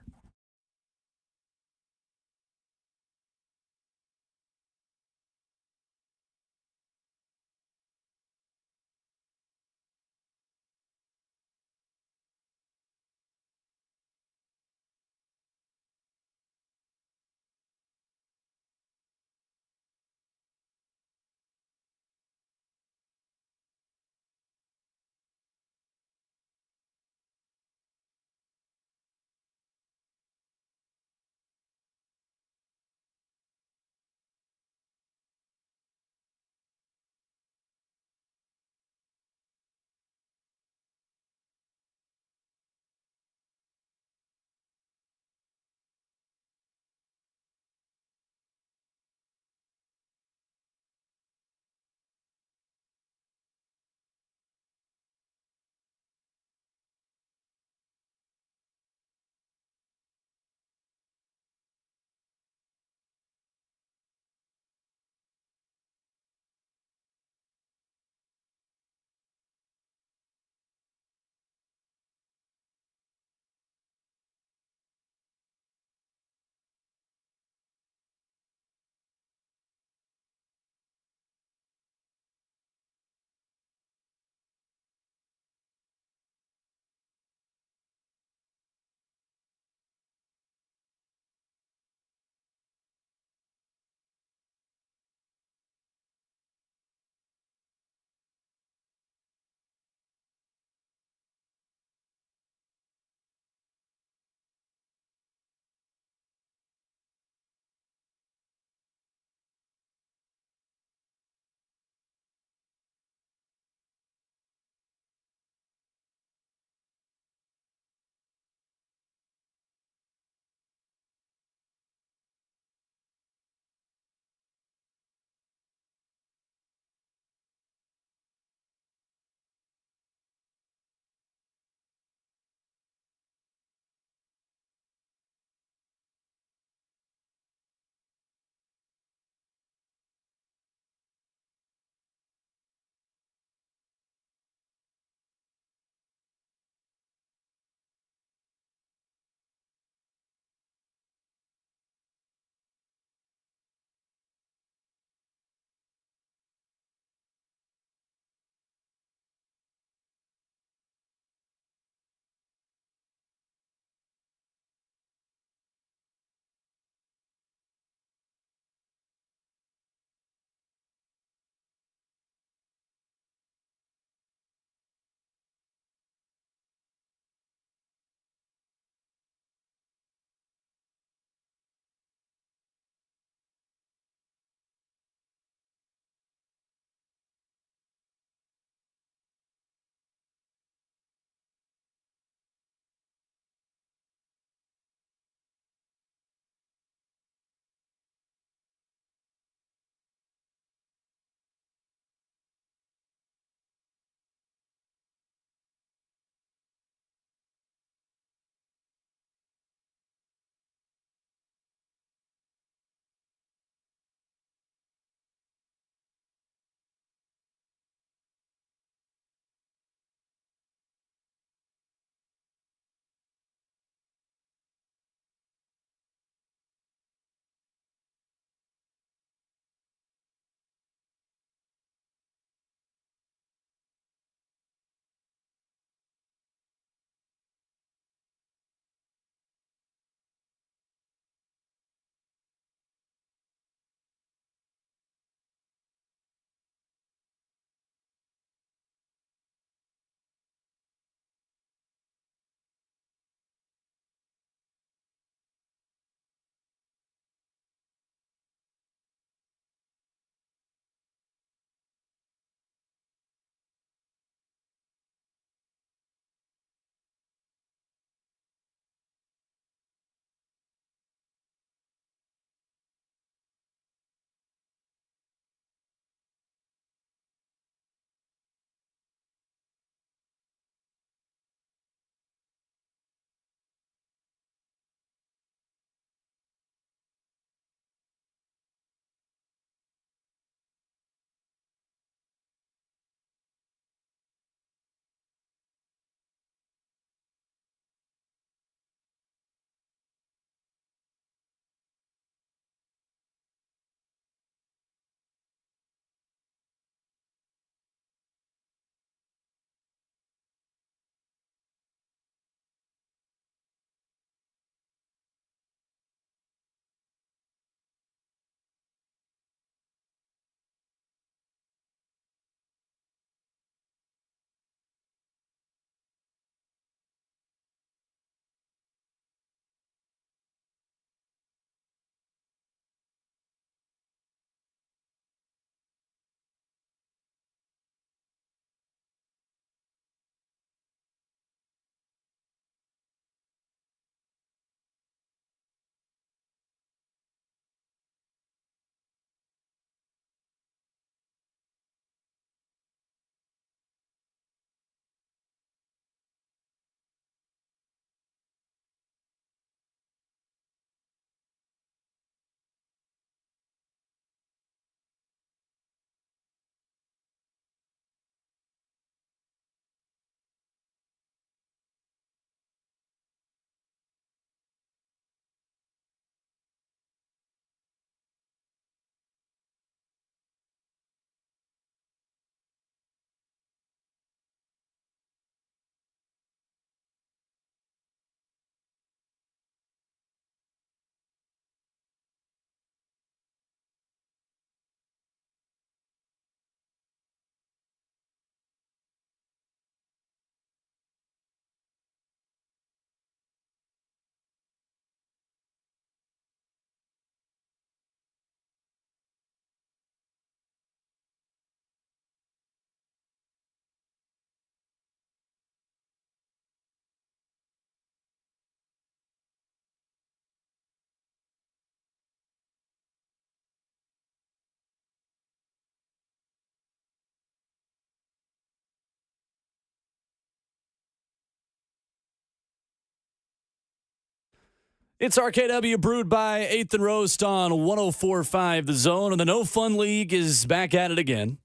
It's RKW brewed by 8th and Roast on 104.5 The Zone, and the No Fun League is back at it again.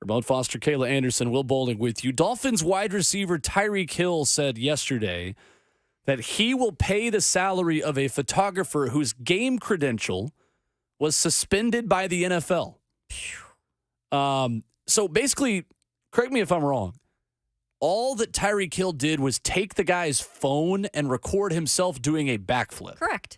Ramon Foster, Kayla Anderson, Will Bowling with you. Dolphins wide receiver Tyreek Hill said yesterday that he will pay the salary of a photographer whose game credential was suspended by the NFL. So basically, correct me if I'm wrong, all that Tyreek Hill did was take the guy's phone and record himself doing a backflip. Correct.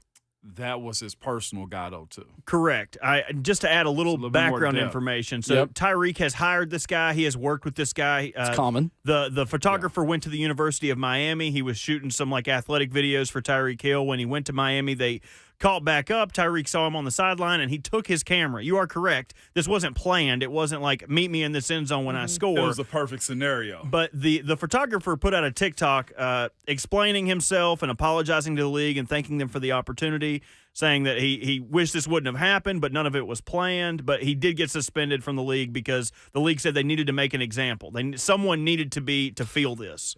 That was his personal guy, though, too. Correct. Just to add a little bit more background depth. information. So Yep. Tyreek has hired this guy. He has worked with this guy. It's common. The photographer went to the University of Miami. He was shooting some athletic videos for Tyreek Hill. When he went to Miami, they caught back up. Tyreek saw him on the sideline, and he took his camera. You are correct. This wasn't planned. It wasn't like, meet me in this end zone when I score. It was the perfect scenario. But the photographer put out a TikTok explaining himself and apologizing to the league and thanking them for the opportunity, saying that he wished this wouldn't have happened, but none of it was planned. But he did get suspended from the league because the league said they needed to make an example. Someone needed to feel this.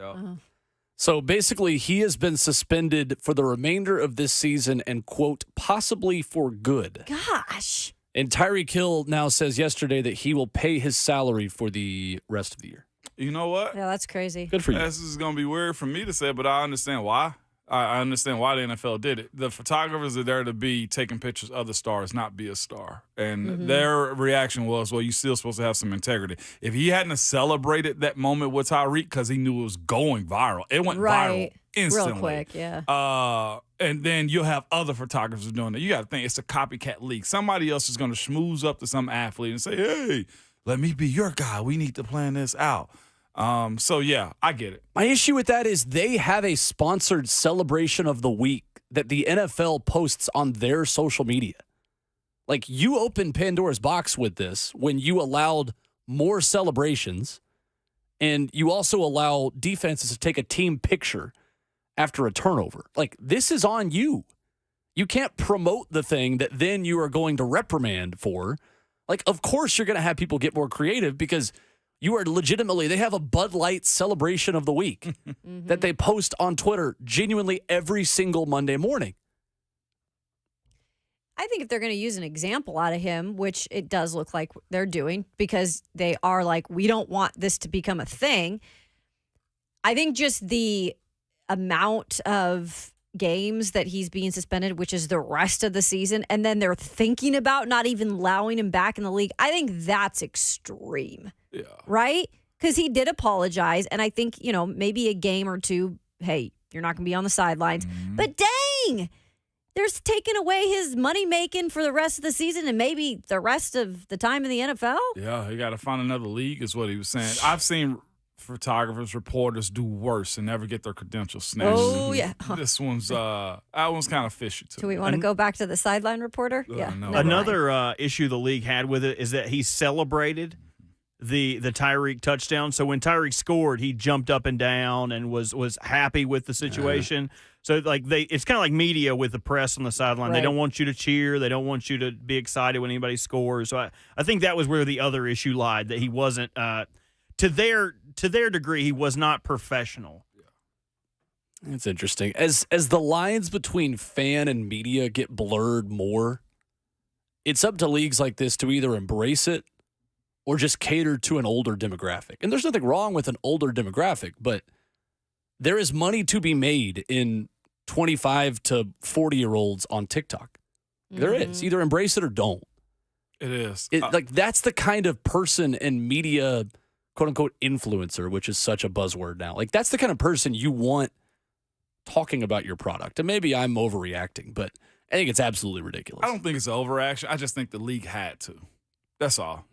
So basically, he has been suspended for the remainder of this season and, quote, possibly for good. Gosh. And Tyreek Hill now says yesterday that he will pay his salary for the rest of the year. You know what? Yeah, that's crazy. Good for you. This is going to be weird for me to say, but I understand why. I understand why the NFL did it. The photographers are there to be taking pictures of the stars, not be a star. And their reaction was, well, you're still supposed to have some integrity. If he hadn't have celebrated that moment with Tyreek because he knew it was going viral, it went viral instantly. Real quick, yeah. And then you'll have other photographers doing it. You got to think it's a copycat leak. Somebody else is going to schmooze up to some athlete and say, hey, let me be your guy. We need to plan this out. So, yeah, I get it. My issue with that is they have a sponsored celebration of the week that the NFL posts on their social media. Like, you opened Pandora's box with this when you allowed more celebrations, and you also allow defenses to take a team picture after a turnover. Like, this is on you. You can't promote the thing that then you are going to reprimand for. Like, of course you're going to have people get more creative because you are legitimately, they have a Bud Light celebration of the week that they post on Twitter genuinely every single Monday morning. I think if they're going to use an example out of him, which it does look like they're doing, because they are like, we don't want this to become a thing. I think just the amount of games that he's being suspended, which is the rest of the season, and then they're thinking about not even allowing him back in the league. I think that's extreme. Yeah. Right? Because he did apologize, and I think, maybe a game or two, hey, you're not going to be on the sidelines. But dang, they're taking away his money-making for the rest of the season and maybe the rest of the time in the NFL? Yeah, you got to find another league is what he was saying. I've seen photographers, reporters do worse and never get their credentials snatched. Oh, yeah. This one's that one's kind of fishy, too. Do we want to go back to the sideline reporter? Yeah. no. never mind. Another issue the league had with it is that he celebrated the Tyreek touchdown. So when Tyreek scored, he jumped up and down and was happy with the situation. So it's kind of like media with the press on the sideline. They Right. don't want you to cheer. They don't want you to be excited when anybody scores. So I think that was where the other issue lied, that he wasn't to their degree, he was not professional. It's interesting. As the lines between fan and media get blurred more, it's up to leagues like this to either embrace it or just cater to an older demographic. And there's nothing wrong with an older demographic, but there is money to be made in 25 to 40-year-olds on TikTok. There is. Either embrace it or don't. It is. That's the kind of person and media, quote-unquote, influencer, which is such a buzzword now. Like, that's the kind of person you want talking about your product. And maybe I'm overreacting, but I think it's absolutely ridiculous. I don't think it's an overreaction. I just think the league had to. That's all.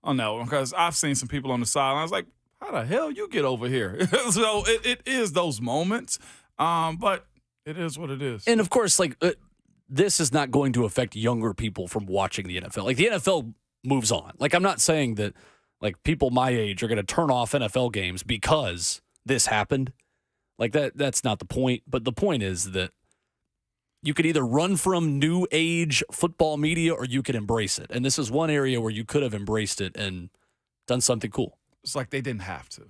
On that one, because I've seen some people on the sideline. I was like, how the hell you get over here? So it is those moments, but it is what it is. And, of course, this is not going to affect younger people from watching the NFL. Like, the NFL moves on. Like, I'm not saying that, people my age are going to turn off NFL games because this happened. Like, that's not the point. But the point is that you could either run from new age football media or you could embrace it. And this is one area where you could have embraced it and done something cool. It's like they didn't have to.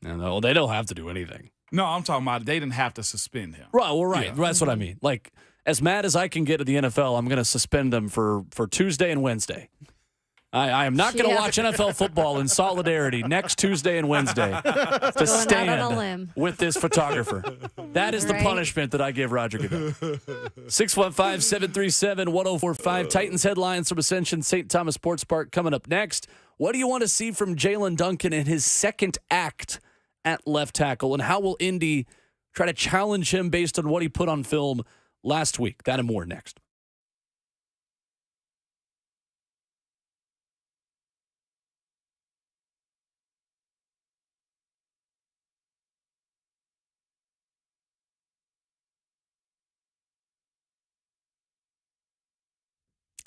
No, they don't have to do anything. No, I'm talking about they didn't have to suspend him. Right. Well, right. Yeah. That's what I mean. Like, as mad as I can get at the NFL, I'm going to suspend them for Tuesday and Wednesday. I am not going to watch NFL football in solidarity next Tuesday and Wednesday to Going stand out on a limb. with this photographer. That is the Right. punishment that I give Roger Goodell. 615-737-1045. Titans headlines from Ascension St. Thomas Sports Park coming up next. What do you want to see from Jalen Duncan in his second act at left tackle? And how will Indy try to challenge him based on what he put on film last week? That and more next.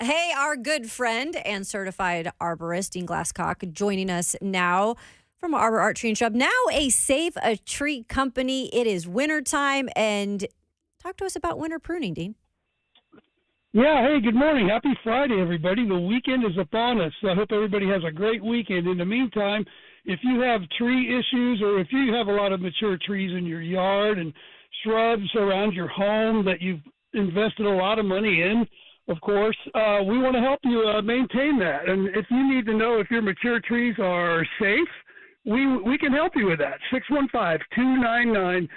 Hey, our good friend and certified arborist, Dean Glasscock, joining us now from Arbor Art Tree and Shrub. Now a Save a Tree company. It is wintertime, and talk to us about winter pruning, Dean. Yeah, hey, good morning. Happy Friday, everybody. The weekend is upon us. I hope everybody has a great weekend. In the meantime, if you have tree issues or if you have a lot of mature trees in your yard and shrubs around your home that you've invested a lot of money in, of course, we want to help you maintain that. And if you need to know if your mature trees are safe, we can help you with that. 615-299-9999.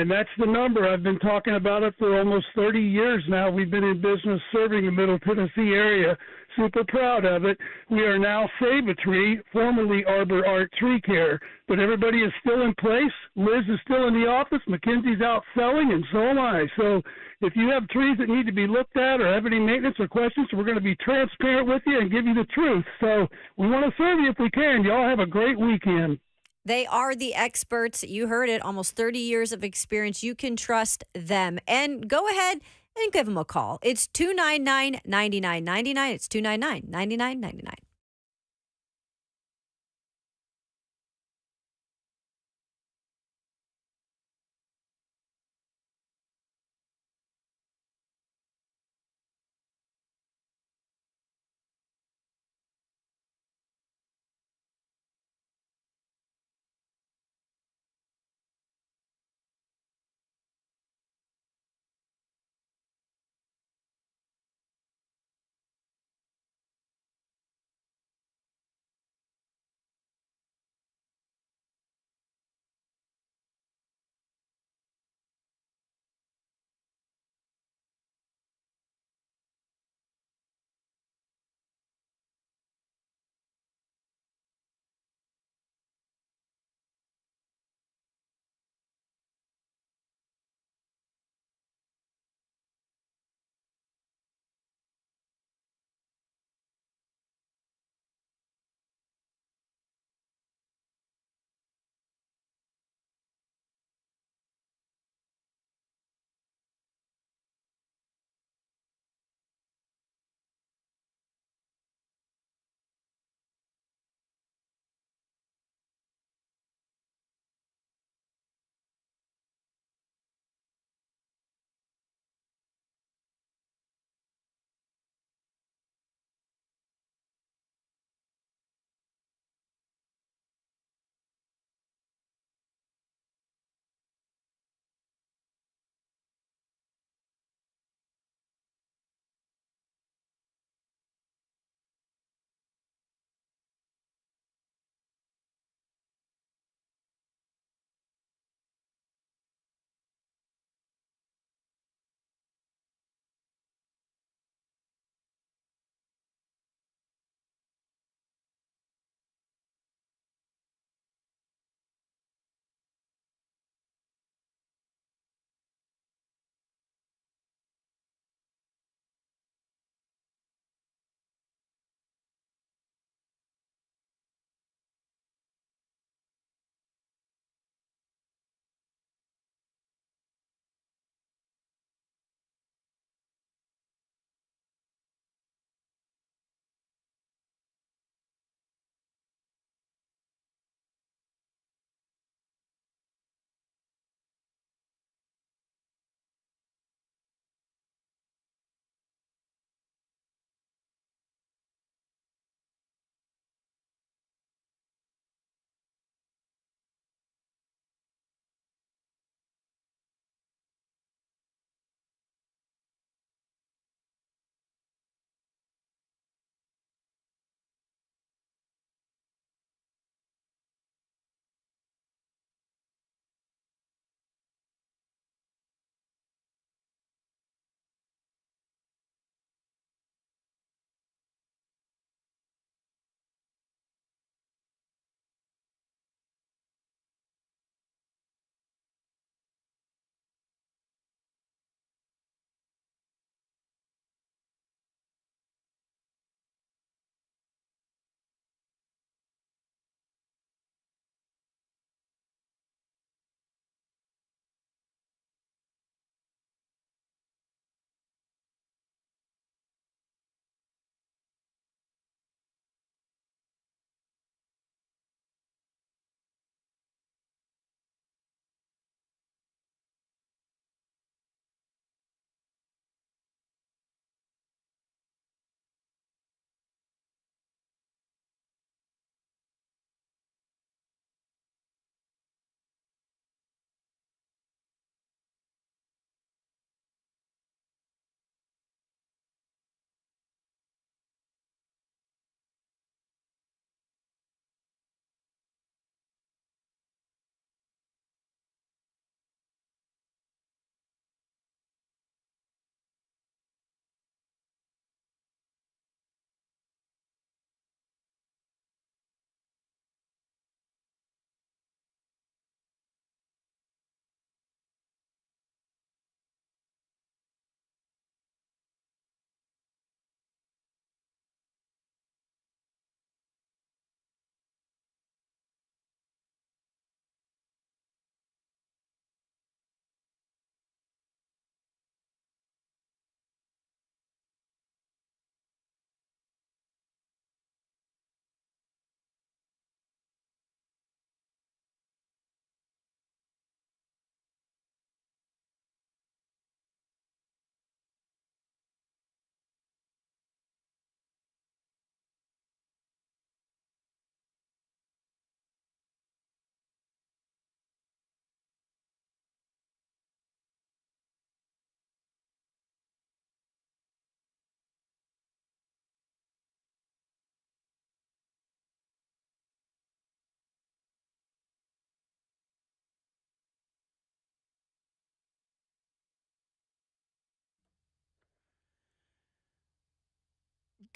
That's the number. I've been talking about it for almost 30 years now. We've been in business serving the Middle Tennessee area. Super proud of it. We are now Save a Tree, formerly Arbor Art Tree Care. But everybody is still in place. Liz is still in the office. Mackenzie's out selling, and so am I. So if you have trees that need to be looked at or have any maintenance or questions, we're going to be transparent with you and give you the truth. So we want to serve you if we can. Y'all have a great weekend. They are the experts. You heard it, almost 30 years of experience. You can trust them. And go ahead and give them a call. It's 299-9999. It's 299-9999.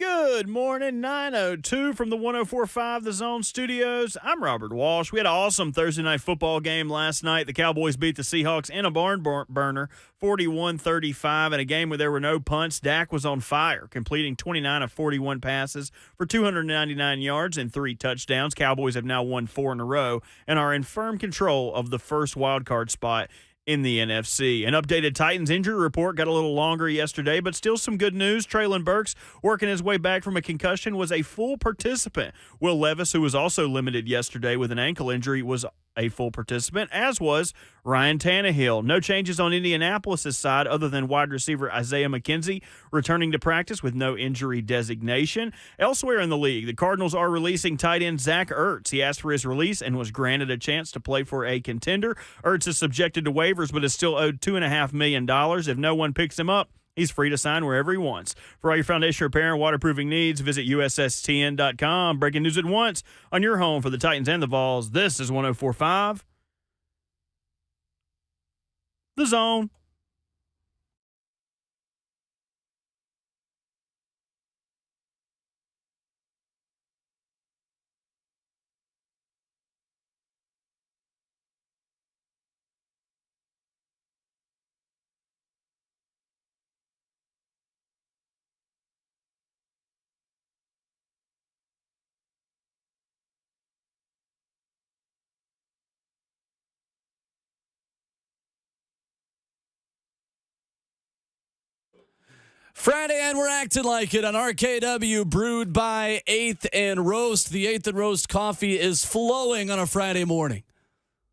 Good morning, 9:02 from the 104.5 The Zone Studios. I'm Robert Walsh. We had an awesome Thursday night football game last night. The Cowboys beat the Seahawks in a barn burner, 41-35, in a game where there were no punts. Dak was on fire, completing 29 of 41 passes for 299 yards and 3 touchdowns. Cowboys have now won 4 in a row and are in firm control of the first wild card spot in the NFC. An updated Titans injury report got a little longer yesterday, but still some good news. Treylon Burks, working his way back from a concussion, was a full participant. Will Levis, who was also limited yesterday with an ankle injury, was a full participant, as was Ryan Tannehill. No changes on Indianapolis' side other than wide receiver Isaiah McKenzie returning to practice with no injury designation. Elsewhere in the league, the Cardinals are releasing tight end Zach Ertz. He asked for his release and was granted a chance to play for a contender. Ertz is subjected to waivers but is still owed $2.5 million. If no one picks him up, he's free to sign wherever he wants. For all your foundation repair and waterproofing needs, visit USSTN.com. Breaking news at once on your home for the Titans and the Vols. This is 104.5 The Zone. Friday, and we're acting like it on RKW, brewed by 8th and Roast. The 8th and Roast coffee is flowing on a Friday morning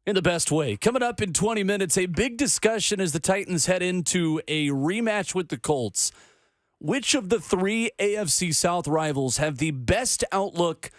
in the best way. Coming up in 20 minutes, a big discussion as the Titans head into a rematch with the Colts. Which of the 3 AFC South rivals have the best outlook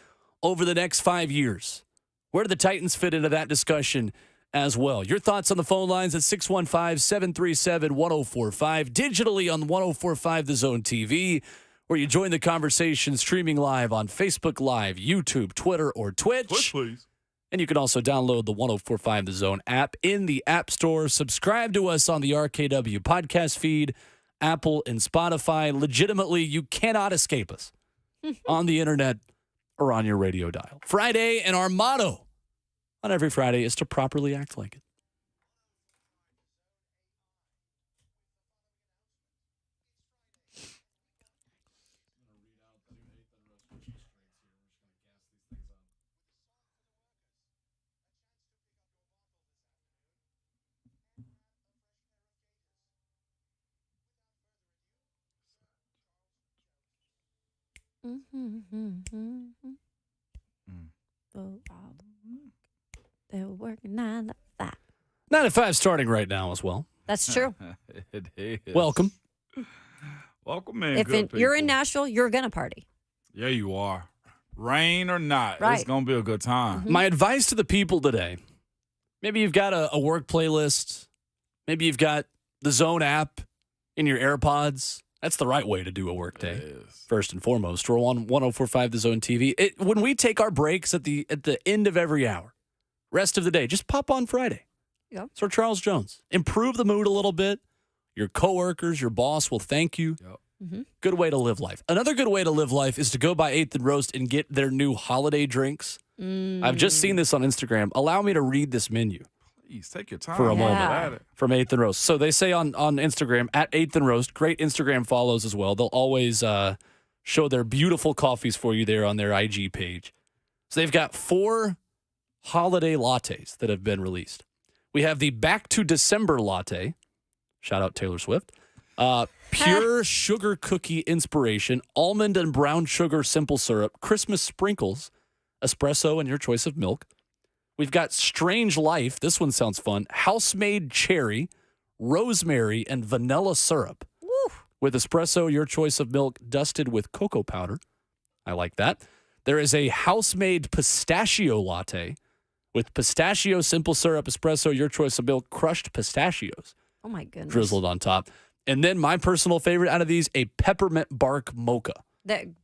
over the next 5 years? Where do the Titans fit into that discussion as well? Your thoughts on the phone lines at 615-737-1045, digitally on 1045 The Zone TV, or you join the conversation streaming live on Facebook Live, YouTube, Twitter, or Twitch. Push, please. And you can also download the 1045 The Zone app in the App Store. Subscribe to us on the RKW podcast feed, Apple and Spotify. Legitimately, you cannot escape us on the internet or on your radio dial. Friday, and our motto on every Friday is to properly act like it. They're working 9 to 5. 9 to 5 starting right now as well. That's true. It is. Welcome. Welcome, man. If you're in Nashville, you're going to party. Yeah, you are. Rain or not, Right. it's going to be a good time. My advice to the people today, maybe you've got a work playlist. Maybe you've got the Zone app in your AirPods. That's the right way to do a work day. It is. First and foremost, we're on 1045 The Zone TV. When we take our breaks at the end of every hour, rest of the day, just pop on Friday. Yeah. So Charles Jones, improve the mood a little bit. Your coworkers, your boss will thank you. Yep. Mm-hmm. Good way to live life. Another good way to live life is to go by 8th and Roast and get their new holiday drinks. I've just seen this on Instagram. Allow me to read this menu Please take your time for a Yeah. moment at it. from 8th and Roast. So they say on Instagram, at 8th and Roast, great Instagram follows as well. They'll always show their beautiful coffees for you there on their IG page. So they've got 4 holiday lattes that have been released. We have the Back to December latte. Shout out Taylor Swift. Pure sugar cookie inspiration, almond and brown sugar simple syrup, Christmas sprinkles, espresso, and your choice of milk. We've got Strange Life. This one sounds fun. House-made cherry, rosemary, and vanilla syrup. Woo. With espresso, your choice of milk, dusted with cocoa powder. I like that. There is a house-made pistachio latte with pistachio simple syrup, espresso, your choice of milk, crushed pistachios Oh, my goodness. drizzled on top. And then my personal favorite out of these, a peppermint bark mocha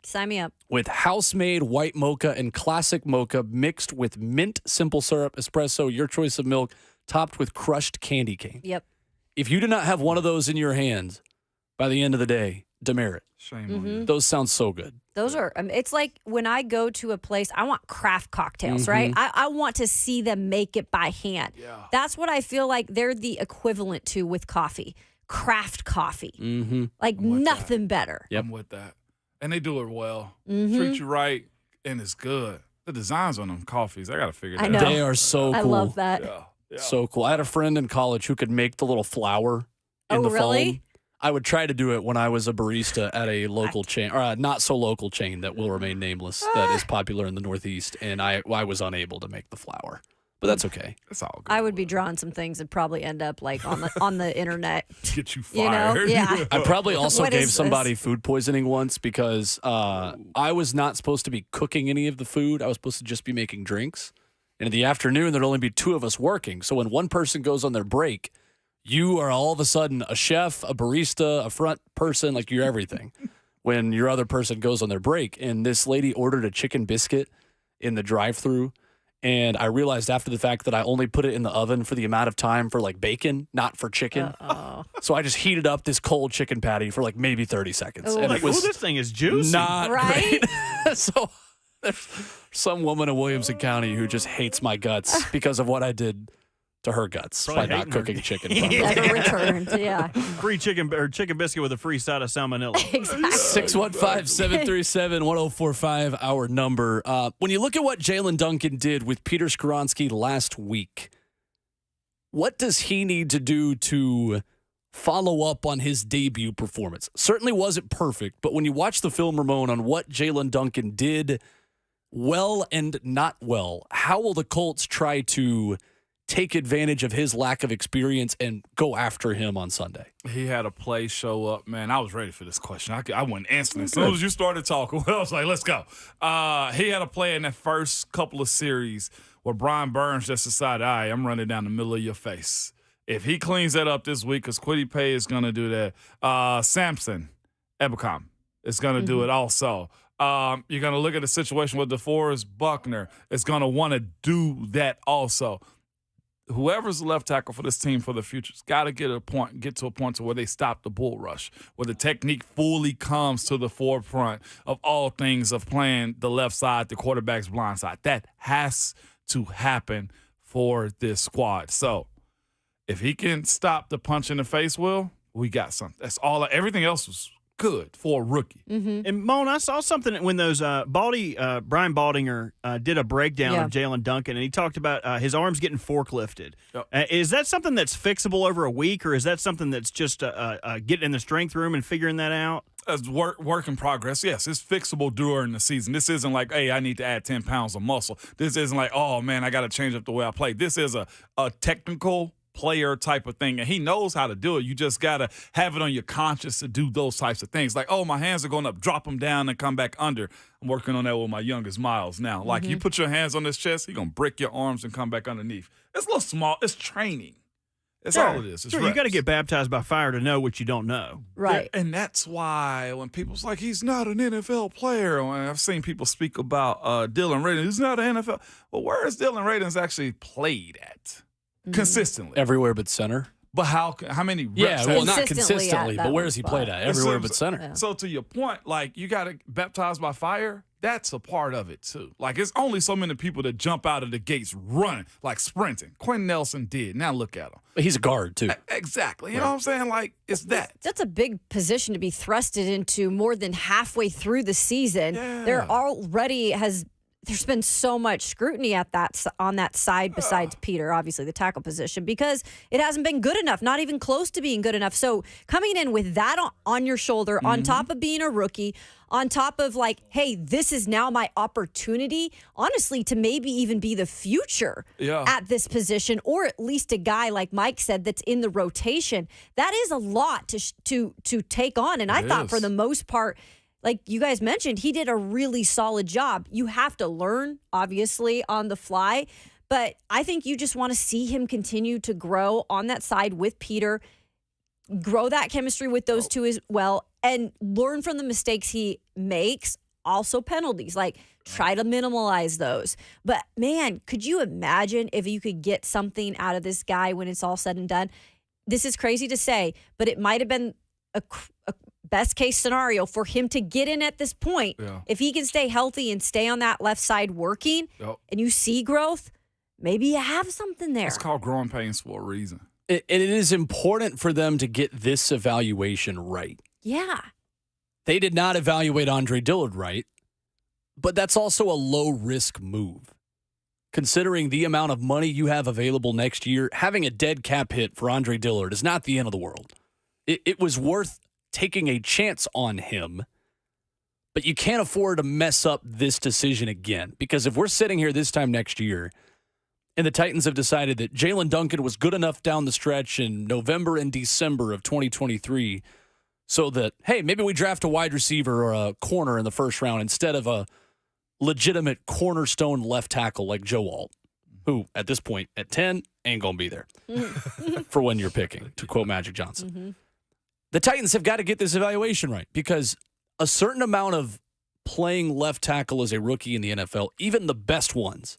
Sign me up. with house-made white mocha and classic mocha mixed with mint simple syrup, espresso, your choice of milk, topped with crushed candy cane. Yep. If you do not have one of those in your hands by the end of the day, demerit. Shame on you. Those sound so good. Those are, it's like when I go to a place, I want craft cocktails, right? I want to see them make it by hand. Yeah. That's what I feel like they're the equivalent to with coffee. Craft coffee. Like nothing better. Yep. I'm with that. And they do it well. Treat you right, and it's good. The designs on them coffees, I got to figure that I know. out. They are so cool. I love that. Yeah. So cool. I had a friend in college who could make the little flower in the really? foam. I would try to do it when I was a barista at a local chain, or a not so local chain that will remain nameless, that is popular in the Northeast, and I was unable to make the flour. But that's okay. It's all good. I would be drawing some things that probably end up like on the internet. Get you You know? fired. Yeah. I probably also What gave is somebody food poisoning once because I was not supposed to be cooking any of the food. I was supposed to just be making drinks. And in the afternoon, there'd only be 2 of us working. So when one person goes on their break, you are all of a sudden a chef, a barista, a front person, like you're everything. When your other person goes on their break. And this lady ordered a chicken biscuit in the drive-thru. And I realized after the fact that I only put it in the oven for the amount of time for like bacon, not for chicken. So I just heated up this cold chicken patty for like maybe 30 seconds. Ooh. And Like, it was this thing is juicy. not Right? great. So there's some woman in Williamson County who just hates my guts because of what I did to her guts Probably by not hating her. cooking chicken properly. Never returned. Yeah. Free chicken biscuit with a free side of salmonella. Exactly. 615-737-1045, our number. When you look at what Jalen Duncan did with Peter Skoronski last week, what does he need to do to follow up on his debut performance? Certainly wasn't perfect, but when you watch the film, Ramon, on what Jalen Duncan did well and not well, how will the Colts try to take advantage of his lack of experience and go after him on Sunday? He had a play show up, man. I was ready for this question. I went instantly. As soon as you started talking, I was like, let's go. He had a play in that first couple of series where Brian Burns just decided, all right, I'm running down the middle of your face. If he cleans that up this week, because Kwity Paye is going to do that, Samson Ebukam is going to do it also. You're going to look at the situation with DeForest Buckner is going to want to do that also. Whoever's the left tackle for this team for the future's got to get to a point to where they stop the bull rush, where the technique fully comes to the forefront of all things of playing the left side, the quarterback's blind side. That has to happen for this squad. So if he can stop the punch in the face, Will, we got something. That's all. Everything else was good for a rookie. And Moan, I saw something when those Brian Baldinger did a breakdown of Jalen Duncan, and he talked about his arms getting forklifted. Yep. Is that something that's fixable over a week, or is that something that's just getting in the strength room and figuring that out? As work in progress, yes, it's fixable during the season. This isn't like, hey, I need to add 10 pounds of muscle. This isn't like, oh, man, I got to change up the way I play. This is a technical player type of thing, and he knows how to do it. You just got to have it on your conscience to do those types of things. Like, oh, my hands are going up, drop them down and come back under. I'm working on that with my youngest, Miles, now. Like, you put your hands on his chest, he's going to break your arms and come back underneath. It's a little small. It's training. That's all it is. It's Sure, you got to reps. get baptized by fire to know what you don't know. Right. Yeah, and that's why when people's like, he's not an NFL player, and I've seen people speak about Dylan Radins, he's not an NFL. Well, where is Dylan Radins actually played at consistently? Everywhere but center. But how many reps? Yeah, well, not Consistently consistently, at but that where one has he spot. played at? Everywhere but center. So to your point, like, you got to baptize by fire. That's a part of it, too. Like, it's only so many people that jump out of the gates running, like sprinting. Quentin Nelson did. Now look at him. But he's a guard, too. Exactly. You know what I'm saying? Like, it's that. That's a big position to be thrusted into more than halfway through the season. Yeah. There's been so much scrutiny at on that side besides Peter, obviously the tackle position, because it hasn't been good enough, not even close to being good enough. So coming in with that on your shoulder, on top of being a rookie, on top of like, hey, this is now my opportunity, honestly, to maybe even be the future at this position, or at least a guy like Mike said that's in the rotation. That is a lot to take on, and I thought for the most part, like you guys mentioned, he did a really solid job. You have to learn, obviously, on the fly. But I think you just want to see him continue to grow on that side with Peter, grow that chemistry with those two as well, and learn from the mistakes he makes, also penalties. Like, try to minimize those. But, man, could you imagine if you could get something out of this guy when it's all said and done? This is crazy to say, but it might have been a best case scenario for him to get in at this point. Yeah. If he can stay healthy and stay on that left side working, Yep. and you see growth, maybe you have something there. It's called growing pains for a reason. And it is important for them to get this evaluation right. Yeah. They did not evaluate Andre Dillard right, but that's also a low-risk move. Considering the amount of money you have available next year, having a dead cap hit for Andre Dillard is not the end of the world. It was worth taking a chance on him, but you can't afford to mess up this decision again. Because if we're sitting here this time next year and the Titans have decided that Jalen Duncan was good enough down the stretch in November and December of 2023 so that, hey, maybe we draft a wide receiver or a corner in the first round instead of a legitimate cornerstone left tackle like Joe Alt, who at this point at 10 ain't going to be there for when you're picking, to quote Magic Johnson. Mm-hmm. The Titans have got to get this evaluation right because a certain amount of playing left tackle as a rookie in the NFL, even the best ones,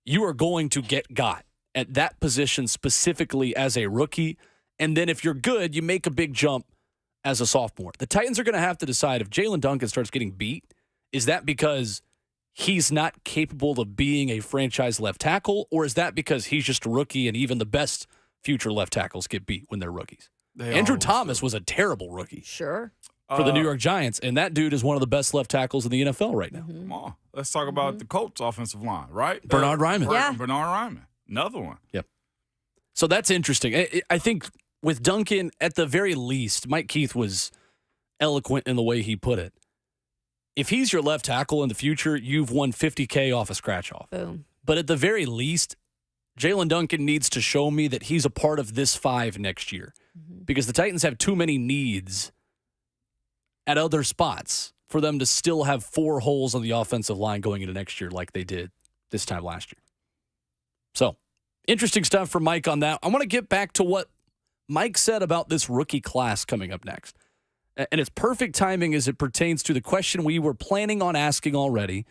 you are going to get got at that position specifically as a rookie. And then if you're good, you make a big jump as a sophomore. The Titans are going to have to decide if Jalen Duncan starts getting beat, is that because he's not capable of being a franchise left tackle, or is that because he's just a rookie and even the best future left tackles get beat when they're rookies? Andrew Thomas was a terrible rookie Sure. for the New York Giants, and that dude is one of the best left tackles in the NFL right now. Come on. Let's talk about the Colts offensive line, right? Bernard Ryman. Yeah. Bernard Ryman. Another one. Yep. So that's interesting. I think with Duncan, at the very least, Mike Keith was eloquent in the way he put it. If he's your left tackle in the future, you've won $50K off a scratch-off. Boom. But at the very least, Jalen Duncan needs to show me that he's a part of this 5 next year. Because the Titans have too many needs at other spots for them to still have 4 holes on the offensive line going into next year like they did this time last year. So, interesting stuff from Mike on that. I want to get back to what Mike said about this rookie class coming up next. And it's perfect timing as it pertains to the question we were planning on asking already.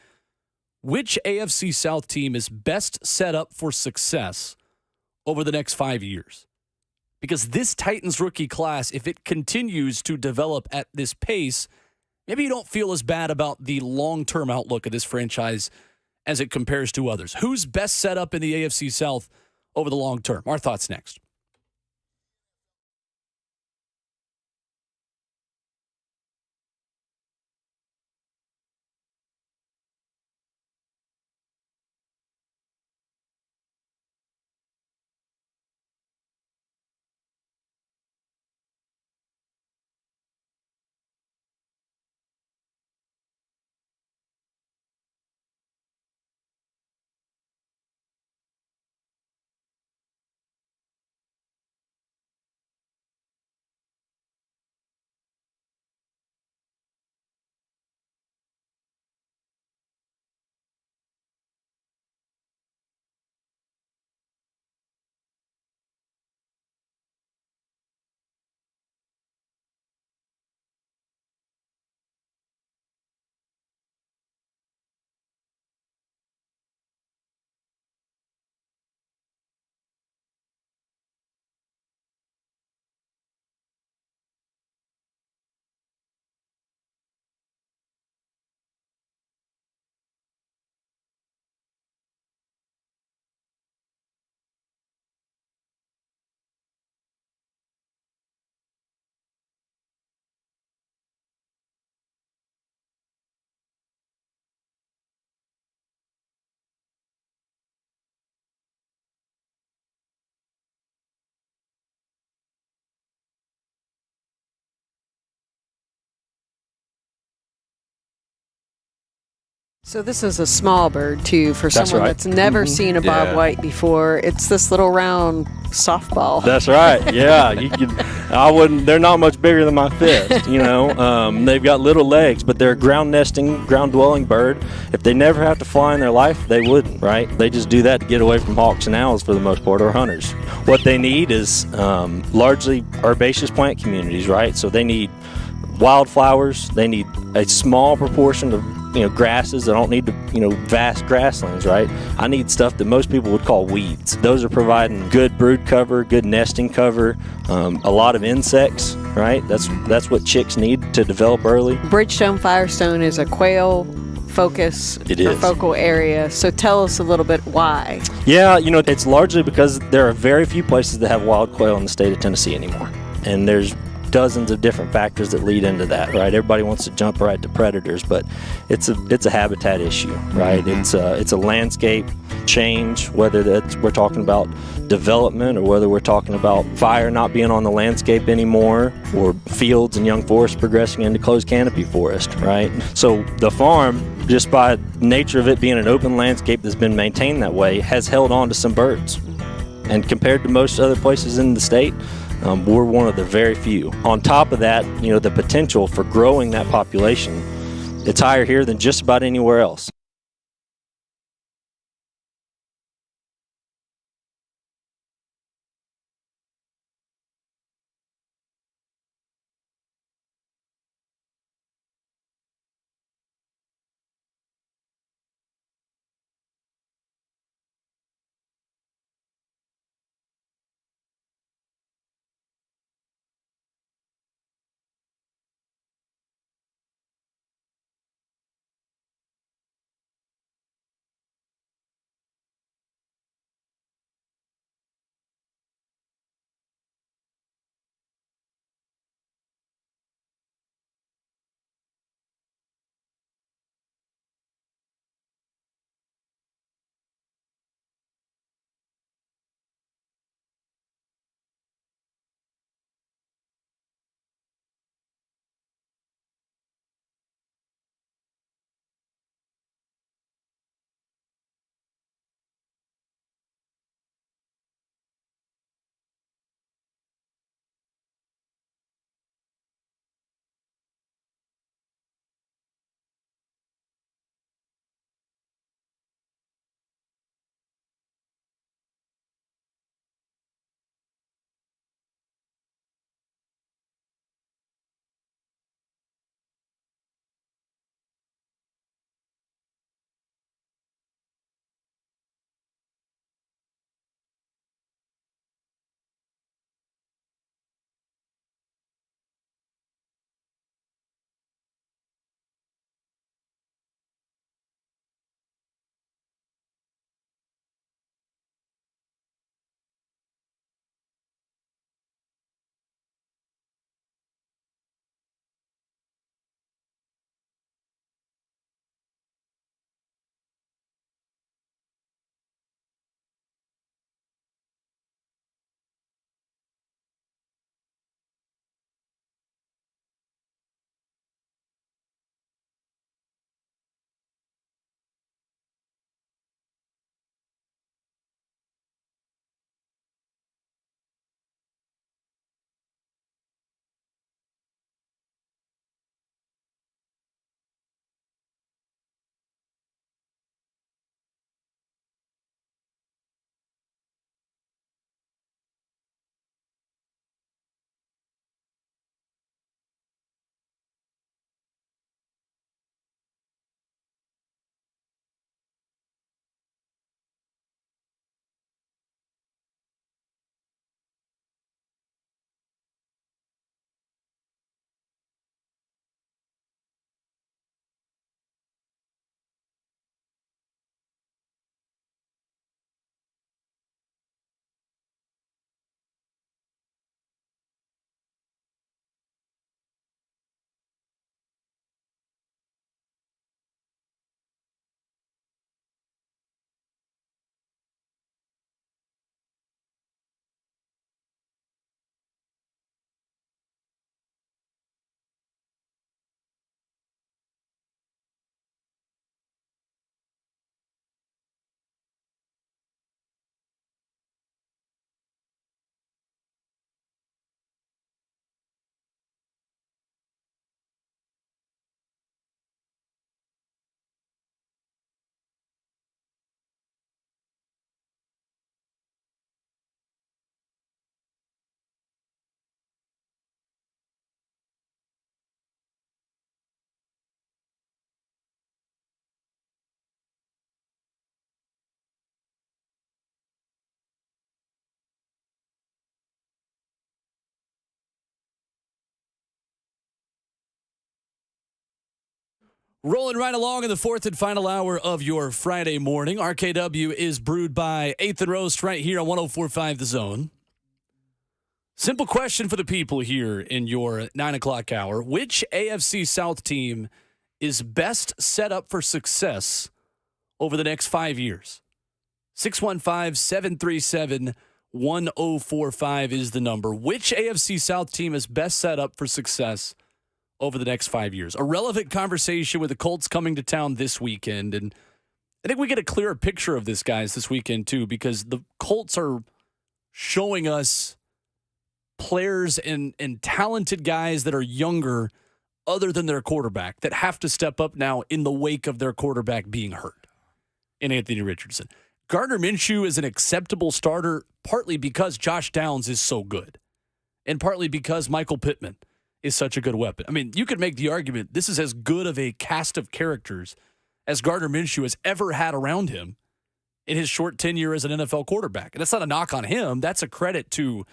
Which AFC South team is best set up for success over the next 5 years? Because this Titans rookie class, if it continues to develop at this pace, maybe you don't feel as bad about the long-term outlook of this franchise as it compares to others. Who's best set up in the AFC South over the long term? Our thoughts next. So this is a small bird, too, for That's someone right. that's never seen a bob Yeah. white before. It's this little round softball. That's right. Yeah, you could. I wouldn't. They're not much bigger than my fist. You know, they've got little legs, but they're a ground nesting, ground dwelling bird. If they never have to fly in their life, they wouldn't. Right? They just do that to get away from hawks and owls for the most part, or hunters. What they need is largely herbaceous plant communities. Right? So they need wildflowers. They need a small proportion of grasses. I don't need vast grasslands, right? I need stuff that most people would call weeds. Those are providing good brood cover, good nesting cover, a lot of insects, right? That's what chicks need to develop early. Bridgestone Firestone is a quail focus It or is. focal area. So tell us a little bit why. Yeah, it's largely because there are very few places that have wild quail in the state of Tennessee anymore. And there's dozens of different factors that lead into that, right? Everybody wants to jump right to predators, but it's a habitat issue, right? Mm-hmm. It's a landscape change, whether we're talking about development or whether we're talking about fire not being on the landscape anymore, or fields and young forests progressing into closed canopy forest, right? So the farm, just by nature of it being an open landscape that's been maintained that way, has held on to some birds. And compared to most other places in the state, we're one of the very few. On top of that, the potential for growing that population, it's higher here than just about anywhere else. Rolling right along in the fourth and final hour of your Friday morning. RKW is brewed by 8th and Roast right here on 104.5 The Zone. Simple question for the people here in your 9 o'clock hour. Which AFC South team is best set up for success over the next 5 years? 615-737-1045 is the number. Which AFC South team is best set up for success over the next 5 years? A relevant conversation with the Colts coming to town this weekend. And I think we get a clearer picture of this, guys, this weekend, too, because the Colts are showing us players and talented guys that are younger other than their quarterback that have to step up now in the wake of their quarterback being hurt in Anthony Richardson. Gardner Minshew is an acceptable starter partly because Josh Downs is so good and partly because Michael Pittman is such a good weapon. I mean, you could make the argument this is as good of a cast of characters as Gardner Minshew has ever had around him in his short tenure as an NFL quarterback. And that's not a knock on him. That's a credit to,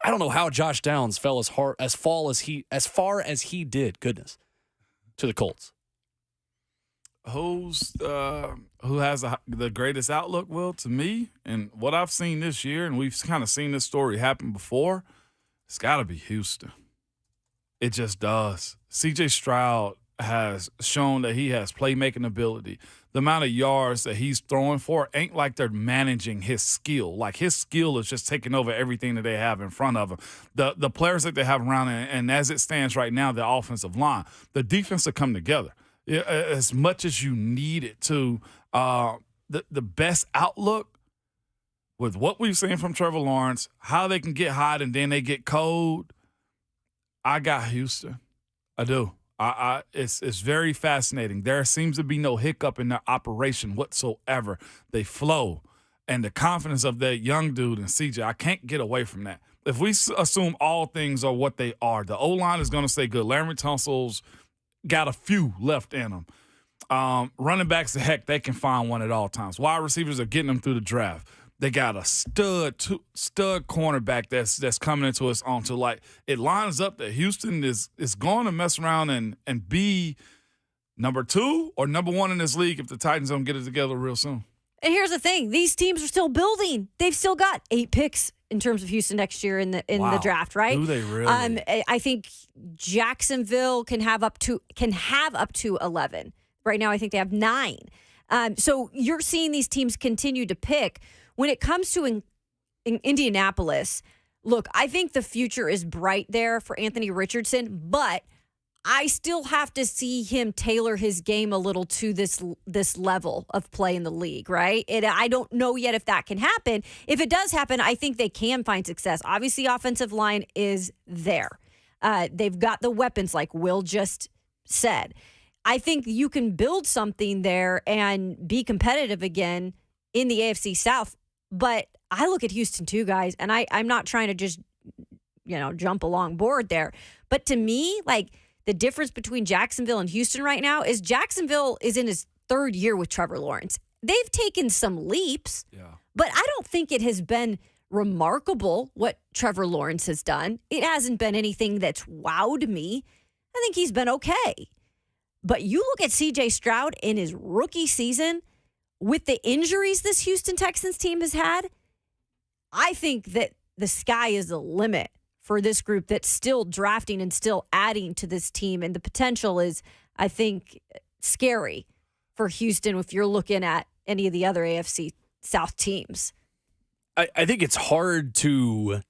I don't know how Josh Downs fell as far as he did, goodness, to the Colts. Who has the greatest outlook? Well, to me, and what I've seen this year, and we've kind of seen this story happen before, it's got to be Houston. It just does. C.J. Stroud has shown that he has playmaking ability. The amount of yards that he's throwing for ain't like they're managing his skill. Like his skill is just taking over everything that they have in front of him. The players that they have around, and as it stands right now, the offensive line, the defense will come together. As much as you need it to, the best outlook with what we've seen from Trevor Lawrence, how they can get hot and then they get cold, I got Houston. I do. It's very fascinating. There seems to be no hiccup in their operation whatsoever. They flow. And the confidence of that young dude and CJ, I can't get away from that. If we assume all things are what they are, the O-line is going to stay good. Larry Tunsil's got a few left in them. Running backs, heck, they can find one at all times. Wide receivers are getting them through the draft. They got a stud cornerback that's coming into us onto. Like, it lines up that Houston is going to mess around and be number 2 or number 1 in this league if the Titans don't get it together real soon. And here's the thing. These teams are still building. They've still got 8 picks in terms of Houston next year in the draft, right? Do they really? I think Jacksonville can have up to 11. Right now, I think they have 9. So you're seeing these teams continue to pick. When it comes to in Indianapolis, look, I think the future is bright there for Anthony Richardson, but I still have to see him tailor his game a little to this level of play in the league, right? And I don't know yet if that can happen. If it does happen, I think they can find success. Obviously, offensive line is there. They've got the weapons like Will just said. I think you can build something there and be competitive again in the AFC South. But I look at Houston too, guys, and I'm not trying to just, jump along board there. But to me, like, the difference between Jacksonville and Houston right now is Jacksonville is in his 3rd year with Trevor Lawrence. They've taken some leaps, but I don't think it has been remarkable what Trevor Lawrence has done. It hasn't been anything that's wowed me. I think he's been okay. But you look at C.J. Stroud in his rookie season, with the injuries this Houston Texans team has had, I think that the sky is the limit for this group that's still drafting and still adding to this team. And the potential is, I think, scary for Houston if you're looking at any of the other AFC South teams. I think it's hard to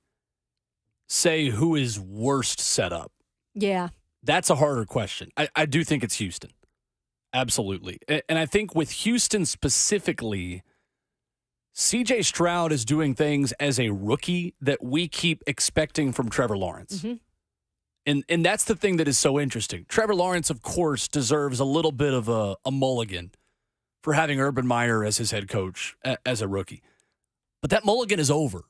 say who is worst set up. Yeah. That's a harder question. I do think it's Houston. Absolutely. And I think with Houston specifically, C.J. Stroud is doing things as a rookie that we keep expecting from Trevor Lawrence. Mm-hmm. And that's the thing that is so interesting. Trevor Lawrence, of course, deserves a little bit of a mulligan for having Urban Meyer as his head coach as a rookie. But that mulligan is over.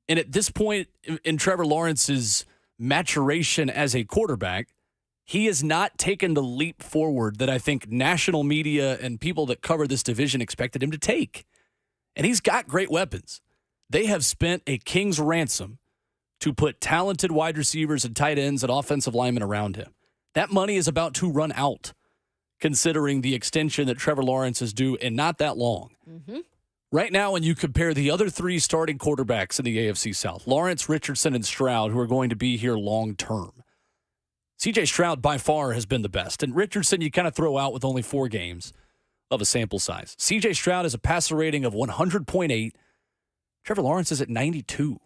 And at this point in Trevor Lawrence's maturation as a quarterback, he has not taken the leap forward that I think national media and people that cover this division expected him to take. And he's got great weapons. They have spent a king's ransom to put talented wide receivers and tight ends and offensive linemen around him. That money is about to run out. considering the extension that Trevor Lawrence is due in not that long. Mm-hmm. Right now, when you compare the other three starting quarterbacks in the AFC South, Lawrence, Richardson, and Stroud, who are going to be here long term, C.J. Stroud by far has been the best. And Richardson, you kind of throw out with only 4 games of a sample size. C.J. Stroud has a passer rating of 100.8. Trevor Lawrence is at 92.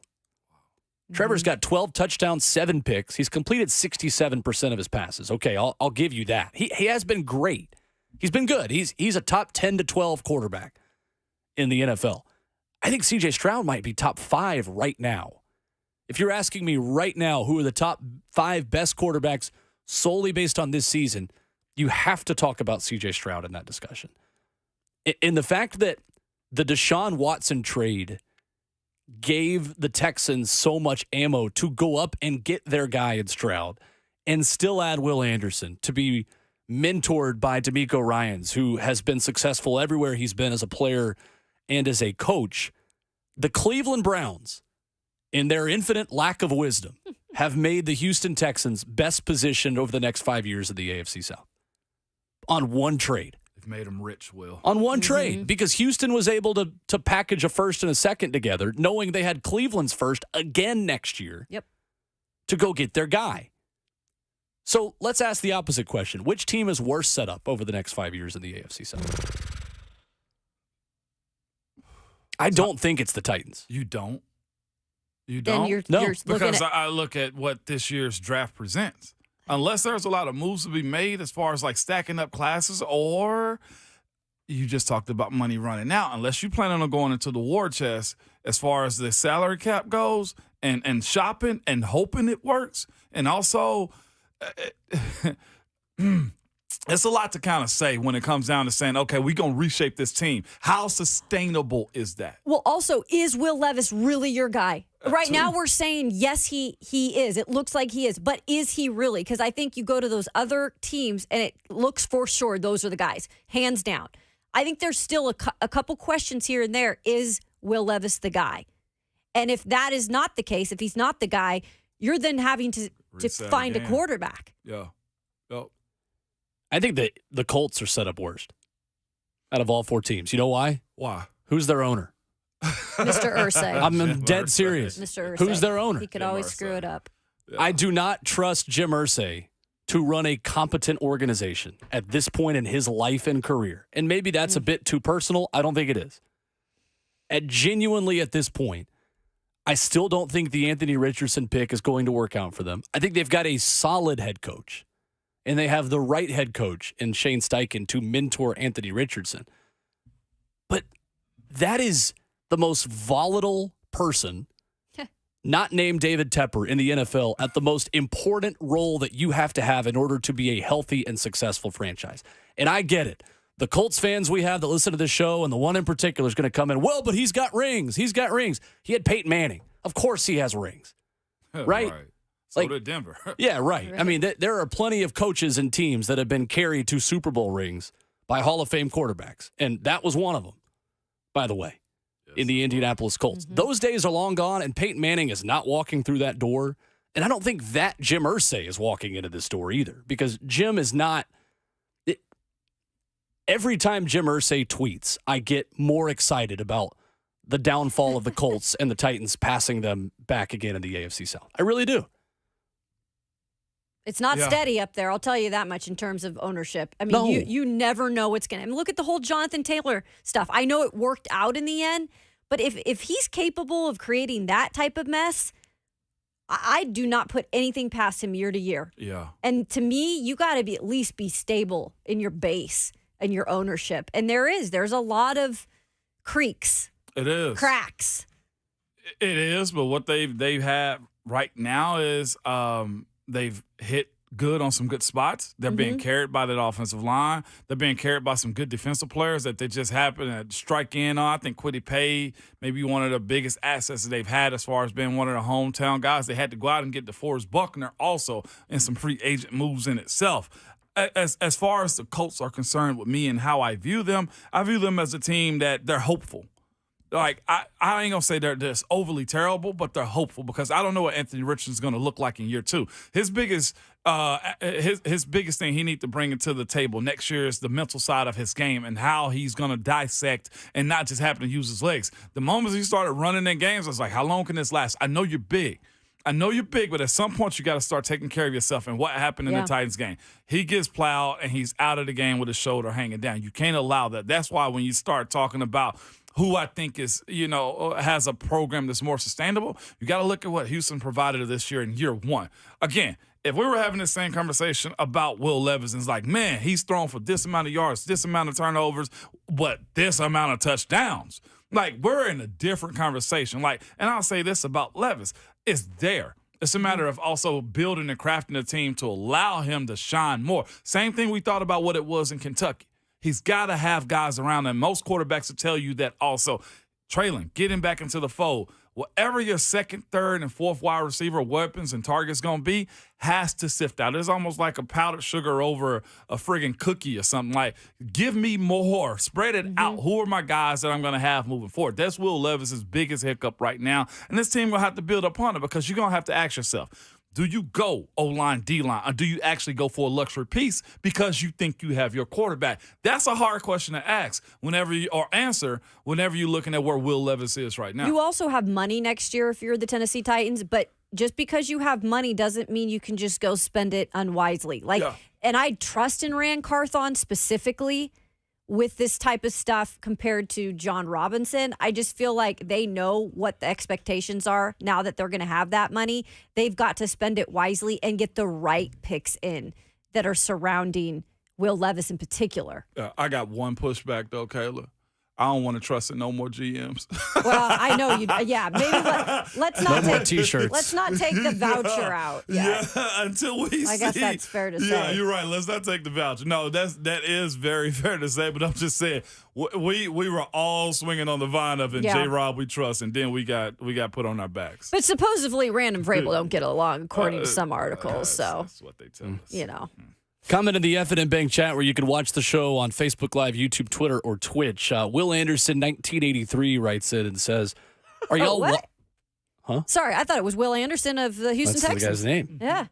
Trevor's got 12 touchdowns, 7 picks. He's completed 67% of his passes. Okay, I'll give you that. He has been great. He's been good. He's a top 10 to 12 quarterback in the NFL. I think C.J. Stroud might be top 5 right now. If you're asking me right now who are the top 5 best quarterbacks solely based on this season, you have to talk about C.J. Stroud in that discussion. In the fact that the Deshaun Watson trade gave the Texans so much ammo to go up and get their guy in Stroud and still add Will Anderson to be mentored by DeMeco Ryans, who has been successful everywhere he's been as a player and as a coach. The Cleveland Browns, in their infinite lack of wisdom, have made the Houston Texans best positioned over the next 5 years of the AFC South on one trade. They've made them rich, Will. On one trade, because Houston was able to package a first and a second together, knowing they had Cleveland's first again next year to go get their guy. So let's ask the opposite question. Which team is worse set up over the next 5 years in the AFC South? I don't think it's the Titans. You don't? You Then don't? you're No, looking Because at, I look at what this year's draft presents. Unless there's a lot of moves to be made as far as like stacking up classes, or you just talked about money running out. Unless you plan on going into the war chest as far as the salary cap goes and shopping and hoping it works. And also, it's a lot to kind of say when it comes down to saying, okay, we're going to reshape this team. How sustainable is that? well, also, is Will Levis really your guy? Right too. now, we're saying, yes, he is. It looks like he is. But is he really? Because I think you go to those other teams, and it looks for sure those are the guys, hands down. I think there's still a couple questions here and there. Is Will Levis the guy? And if that is not the case, if he's not the guy, you're then having to Reset find again. a quarterback. Yeah. Yep. I think that the Colts are set up worst out of all 4 teams. You know why? Why? Who's their owner? Mr. Irsay. I'm dead serious. Mr. Irsay. Who's their owner? He could Jim always Irsay. screw it up. I do not trust Jim Irsay to run a competent organization at this point in his life and career. And maybe that's a bit too personal. I don't think it is. Genuinely at this point, I still don't think the Anthony Richardson pick is going to work out for them. I think they've got a solid head coach, and they have the right head coach in Shane Steichen to mentor Anthony Richardson. But that is the most volatile person, not named David Tepper, in the NFL at the most important role that you have to have in order to be a healthy and successful franchise. And I get it. The Colts fans we have that listen to this show, and the one in particular is going to come in, well, but he's got rings. He's got rings. He had Peyton Manning. Of course he has rings. Right? So Like- did Denver. Yeah, right. I mean, there are plenty of coaches and teams that have been carried to Super Bowl rings by Hall of Fame quarterbacks. And that was one of them, by the way, in the Indianapolis Colts. Those days are long gone, and Peyton Manning is not walking through that door. And I don't think that Jim Irsay is walking into this door either, because Jim is not. Every time Jim Irsay tweets, I get more excited about the downfall of the Colts and the Titans passing them back again in the AFC South. I really do. It's not Yeah. steady up there. I'll tell you that much in terms of ownership. I mean, No. you never know what's going to. I mean, look at the whole Jonathan Taylor stuff. I know it worked out in the end, but if he's capable of creating that type of mess, I do not put anything past him year to year. Yeah. And to me, you got to be at least be stable in your base and your ownership. And there's a lot of creaks, It is. cracks. It is, but what they've had right now is they've hit good on some good spots. They're being carried by that offensive line. They're being carried by some good defensive players that they just happen to strike in on. I think Kwity Paye may be one of the biggest assets that they've had as far as being one of the hometown guys. They had to go out and get DeForest Buckner also in some free agent moves in itself. As far as the Colts are concerned with me and how I view them as a team that they're hopeful. Like, I ain't going to say they're just overly terrible, but they're hopeful because I don't know what Anthony Richardson's going to look like in year 2. His biggest thing he needs to bring into the table next year is the mental side of his game and how he's going to dissect and not just happen to use his legs. The moment he started running in games, I was like, how long can this last? I know you're big, but at some point you got to start taking care of yourself. And what happened in the Titans game? He gets plowed and he's out of the game with his shoulder hanging down. You can't allow that. That's why when you start talking about who I think is, has a program that's more sustainable, you got to look at what Houston provided this year in year 1. Again, if we were having the same conversation about Will Levis, and it's like, man, he's thrown for this amount of yards, this amount of turnovers, but this amount of touchdowns. Like, we're in a different conversation. Like, and I'll say this about Levis. It's there. It's a matter of also building and crafting a team to allow him to shine more. Same thing we thought about what it was in Kentucky. He's got to have guys around him. Most quarterbacks will tell you that also. Traylon, get him back into the fold. Whatever your second, third, and fourth wide receiver weapons and targets going to be has to sift out. It's almost like a powdered sugar over a friggin' cookie or something. Like, give me more. Spread it out. Who are my guys that I'm going to have moving forward? That's Will Levis's biggest hiccup right now. And this team will have to build upon it because you're going to have to ask yourself, do you go O-line, D-line, or do you actually go for a luxury piece because you think you have your quarterback? That's a hard question to ask answer whenever you're looking at where Will Levis is right now. You also have money next year if you're the Tennessee Titans, but just because you have money doesn't mean you can just go spend it unwisely. And I trust in Rand Carthon specifically with this type of stuff compared to John Robinson. I just feel like they know what the expectations are now that they're going to have that money. They've got to spend it wisely and get the right picks in that are surrounding Will Levis in particular. I got one pushback, though, Kayla. I don't want to trust in no more GMs. Well, I know you. Yeah, maybe let's not more T-shirts. Let's not take the voucher out. Yeah, until we see. I guess that's fair to say. Yeah, you're right. Let's not take the voucher. No, that is very fair to say. But I'm just saying, we were all swinging on the vine of it. J-Rob we trust, and then we got put on our backs. But supposedly Rand and Vrabel don't get along, according to some articles. So that's what they tell us. Comment in the F&N Bank chat where you can watch the show on Facebook Live, YouTube, Twitter, or Twitch. Will Anderson, 1983, writes in and says, "Are y'all what? Huh? Sorry, I thought it was Will Anderson of the Houston Texans. That's the guy's name. Yeah.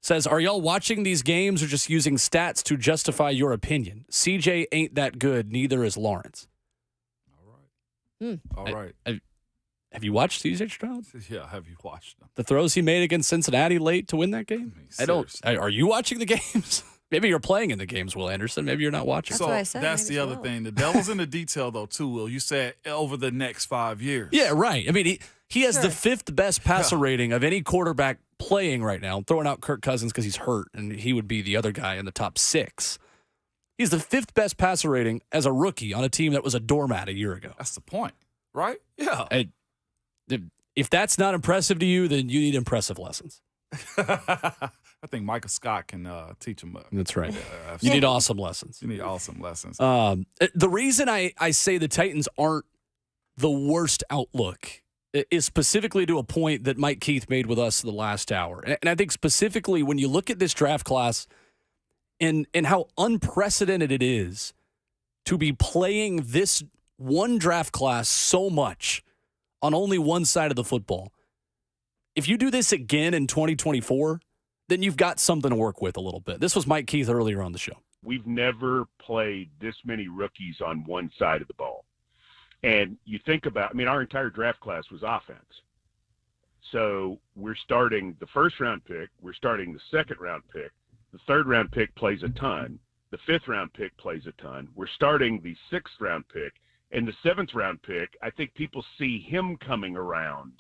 Says, are y'all watching these games or just using stats to justify your opinion? CJ ain't that good. Neither is Lawrence." All right. Have you watched CJ Stroud? Yeah, have you watched them? The throws he made against Cincinnati late to win that game? I don't. Are you watching the games? Maybe you're playing in the games, Will Anderson. Maybe you're not watching. That's what I said. That's the other thing. The devil's in the detail, though, too, Will. You said over the next 5 years. Yeah, right. I mean, he has the 5th best passer rating of any quarterback playing right now. I'm throwing out Kirk Cousins because he's hurt, and he would be the other guy in the top 6. He's the 5th best passer rating as a rookie on a team that was a doormat a year ago. That's the point, right? Yeah. If that's not impressive to you, then you need impressive lessons. I think Michael Scott can teach him. That's right. You need awesome lessons. You need awesome lessons. The reason I say the Titans aren't the worst outlook is specifically to a point that Mike Keith made with us the last hour. And I think specifically when you look at this draft class and how unprecedented it is to be playing this one draft class so much on only one side of the football. If you do this again in 2024, then you've got something to work with a little bit. This was Mike Keith earlier on the show. We've never played this many rookies on one side of the ball. And you think about, our entire draft class was offense. So we're starting the first-round pick. We're starting the second-round pick. The third-round pick plays a ton. The fifth-round pick plays a ton. We're starting the sixth-round pick. And the seventh-round pick, I think people see him coming around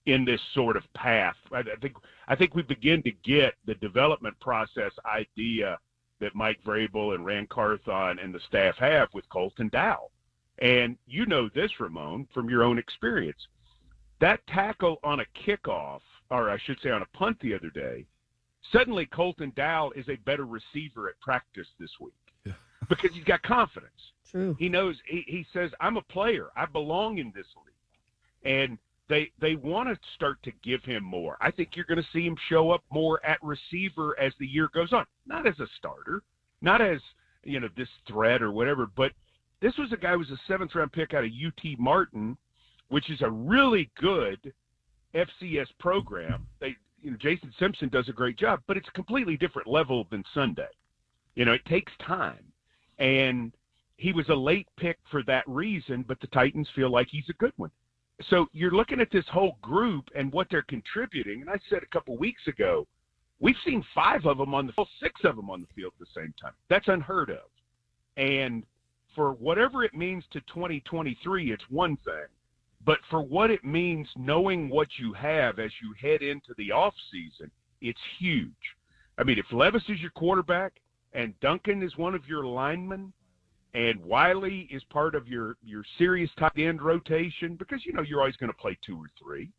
in this sort of path. I think we begin to get the development process idea that Mike Vrabel and Rand Carthon and the staff have with Colton Dowell. And you know this, Ramon, from your own experience. That tackle on a kickoff, or I should say on a punt the other day, suddenly Colton Dowell is a better receiver at practice this week because he's got confidence. True. He knows, he says, I'm a player. I belong in this league. And they want to start to give him more. I think you're going to see him show up more at receiver as the year goes on. Not as a starter, not as, this threat or whatever, but This was a guy who was a 7th-round pick out of UT Martin, which is a really good FCS program. Jason Simpson does a great job, but it's a completely different level than Sunday. It takes time. And he was a late pick for that reason, but the Titans feel like he's a good one. So you're looking at this whole group and what they're contributing. And I said a couple weeks ago, we've seen 5 of them on the field, 6 of them on the field at the same time. That's unheard of. And for whatever it means to 2023, it's one thing. But for what it means, knowing what you have as you head into the offseason, it's huge. I mean, if Levis is your quarterback and Duncan is one of your linemen and Wiley is part of your serious tight end rotation, because, you're always going to play 2 or 3,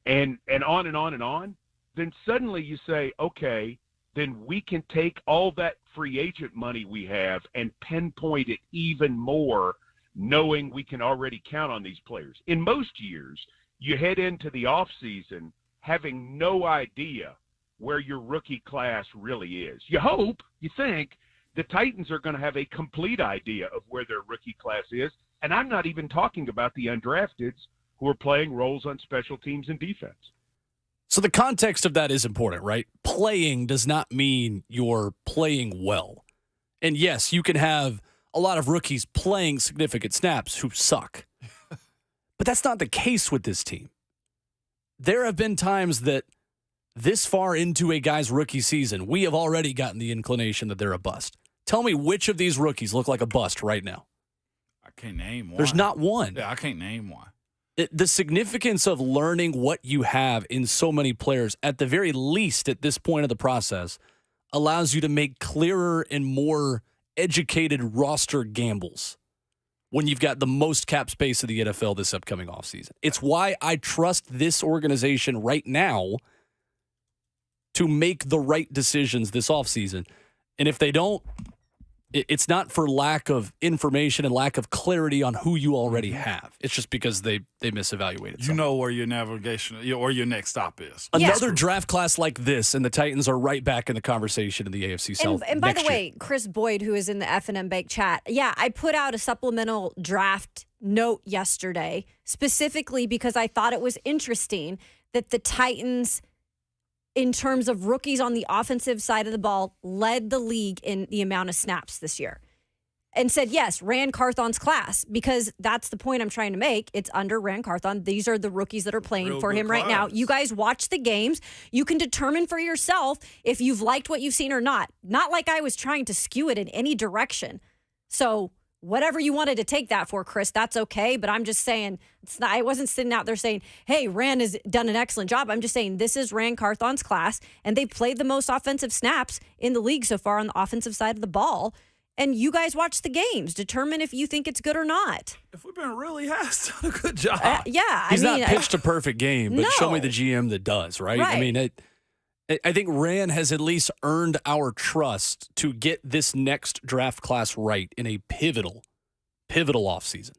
and on and on and on, then suddenly you say, okay, then we can take all that free agent money we have and pinpoint it even more, knowing we can already count on these players. In most years, you head into the offseason having no idea where your rookie class really is. You hope, you think, the Titans are going to have a complete idea of where their rookie class is, and I'm not even talking about the undrafteds who are playing roles on special teams and defense. So the context of that is important, right? Playing does not mean you're playing well. And yes, you can have a lot of rookies playing significant snaps who suck. But that's not the case with this team. There have been times that this far into a guy's rookie season, we have already gotten the inclination that they're a bust. Tell me which of these rookies look like a bust right now. I can't name one. There's not one. Yeah, I can't name one. The significance of learning what you have in so many players, at the very least at this point of the process, allows you to make clearer and more educated roster gambles when you've got the most cap space of the NFL this upcoming offseason. It's why I trust this organization right now to make the right decisions this offseason. And if they don't, it's not for lack of information and lack of clarity on who you already have. It's just because they misevaluated. You know where your navigation or your next stop is. Another draft class like this, and the Titans are right back in the conversation in the AFC South. And by the way, Chris Boyd, who is in the F&M Bank chat, I put out a supplemental draft note yesterday, specifically because I thought it was interesting that the Titans, in terms of rookies on the offensive side of the ball, led the league in the amount of snaps this year. And said, yes, Ran Carthon's class, because that's the point I'm trying to make. It's under Ran Carthon. These are the rookies that are playing for him right now. You guys watch the games. You can determine for yourself if you've liked what you've seen or not. Not like I was trying to skew it in any direction. So whatever you wanted to take that for, Chris, that's okay. But I'm just saying, I wasn't sitting out there saying, hey, Ran has done an excellent job. I'm just saying this is Ran Carthon's class, and they've played the most offensive snaps in the league so far on the offensive side of the ball. And you guys watch the games. Determine if you think it's good or not. If we've been really has done a good job. He's not pitched a perfect game, but No. show me the GM that does, right? I mean, I think Ran has at least earned our trust to get this next draft class right in a pivotal offseason.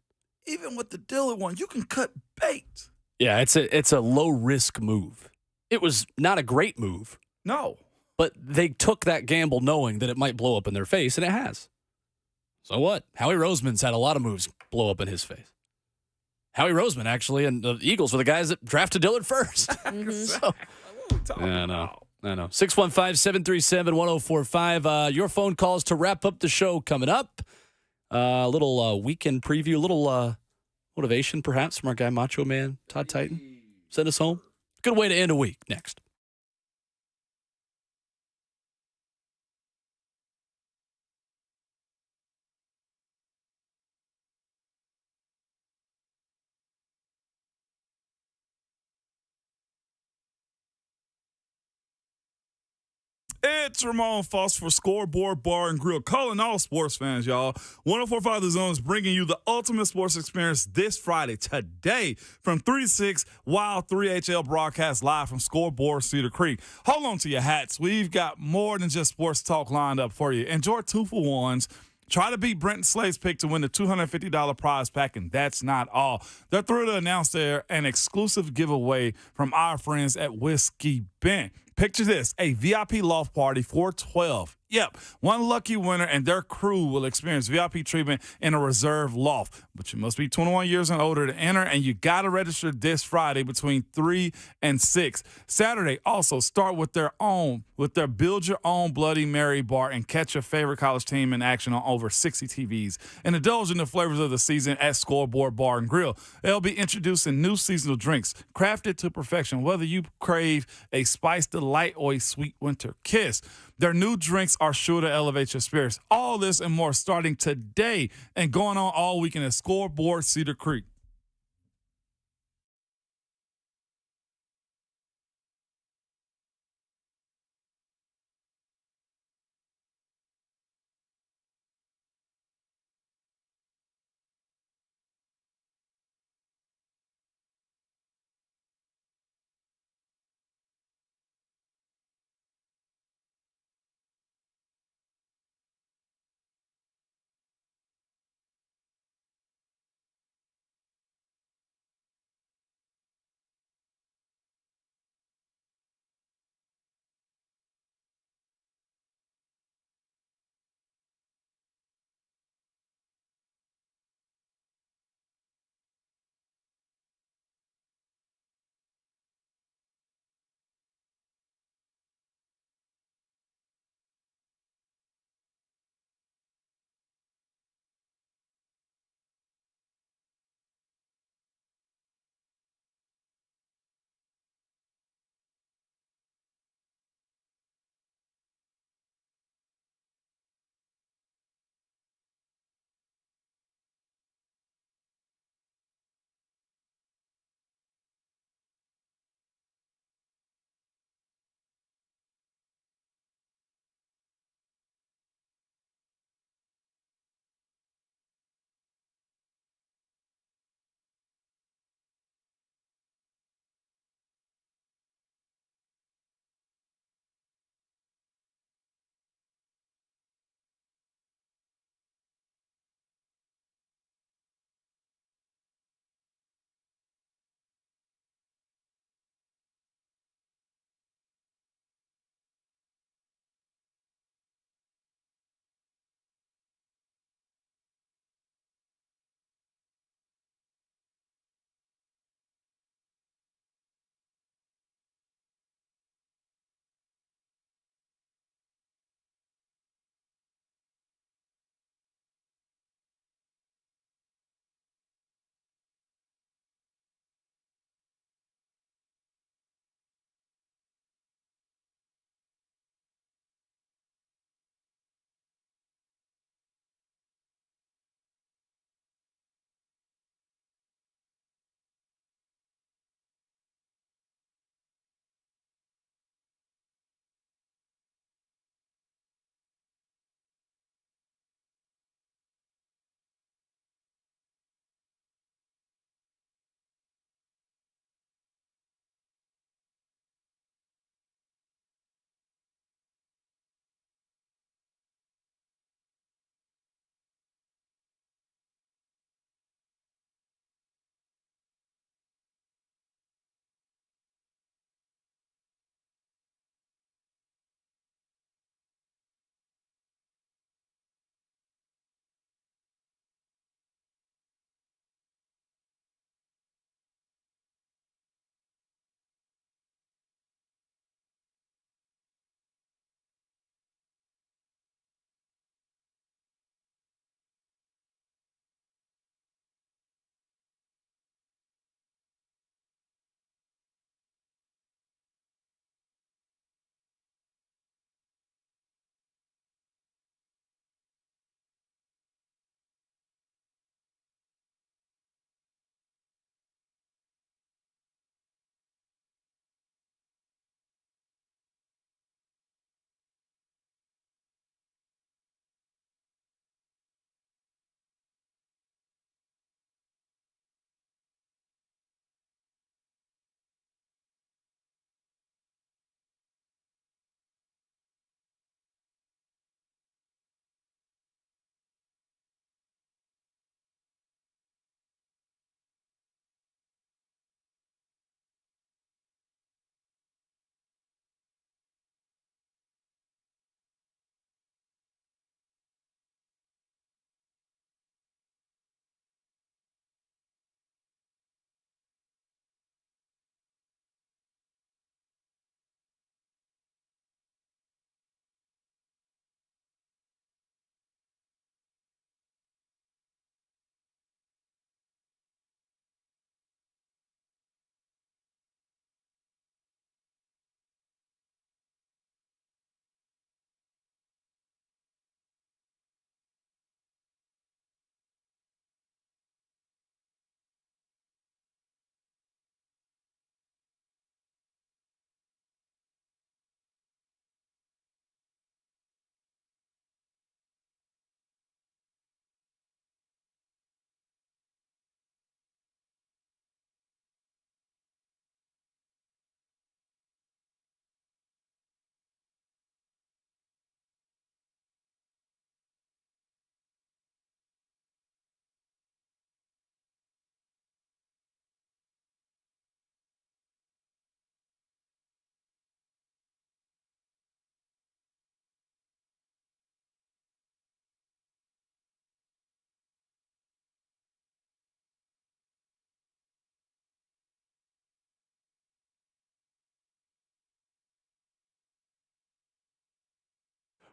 Even with the Dillard one, you can cut bait. Yeah, it's a low-risk move. It was not a great move. No. But they took that gamble knowing that it might blow up in their face, and it has. So what? Howie Roseman's had a lot of moves blow up in his face. Howie Roseman, actually, and the Eagles were the guys that drafted Dillard first. So, I know. 615-737-1045. Your phone calls to wrap up the show coming up. A little weekend preview, a little motivation, perhaps, from our guy Macho Man, Todd Titan. Send us home. Good way to end a week. Next. It's Ramon Foss for Scoreboard Bar and Grill. Calling all sports fans, y'all. 104.5 The Zone is bringing you the ultimate sports experience this Friday, today, from 3 to 6, while 3HL broadcasts live from Scoreboard Cedar Creek. Hold on to your hats. We've got more than just sports talk lined up for you. Enjoy 2-for-1s. Try to beat Brent Slade's pick to win the $250 prize pack, and that's not all. They're thrilled to announce an exclusive giveaway from our friends at Whiskey Bent. Picture this, a VIP loft party for 12 Yep, one lucky winner and their crew will experience VIP treatment in a reserved loft. But you must be 21 years and older to enter, and you got to register this Friday between 3 and 6. Saturday, also start with their Build Your Own Bloody Mary bar and catch your favorite college team in action on over 60 TVs. And indulge in the flavors of the season at Scoreboard Bar and Grill. They'll be introducing new seasonal drinks, crafted to perfection, whether you crave a spiced delight or a sweet winter kiss. Their new drinks are sure to elevate your spirits. All this and more starting today and going on all weekend at Scoreboard Cedar Creek.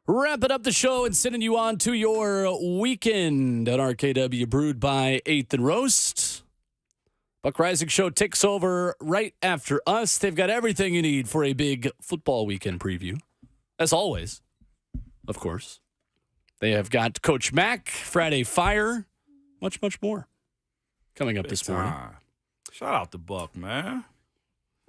Wrapping up the show and sending you on to your weekend at RKW, brewed by 8th and Roast. Buck Rising Show takes over right after us. They've got everything you need for a big football weekend preview. As always, of course. They have got Coach Mack, Friday Fire, much, much more coming up this morning. Shout out to Buck, man.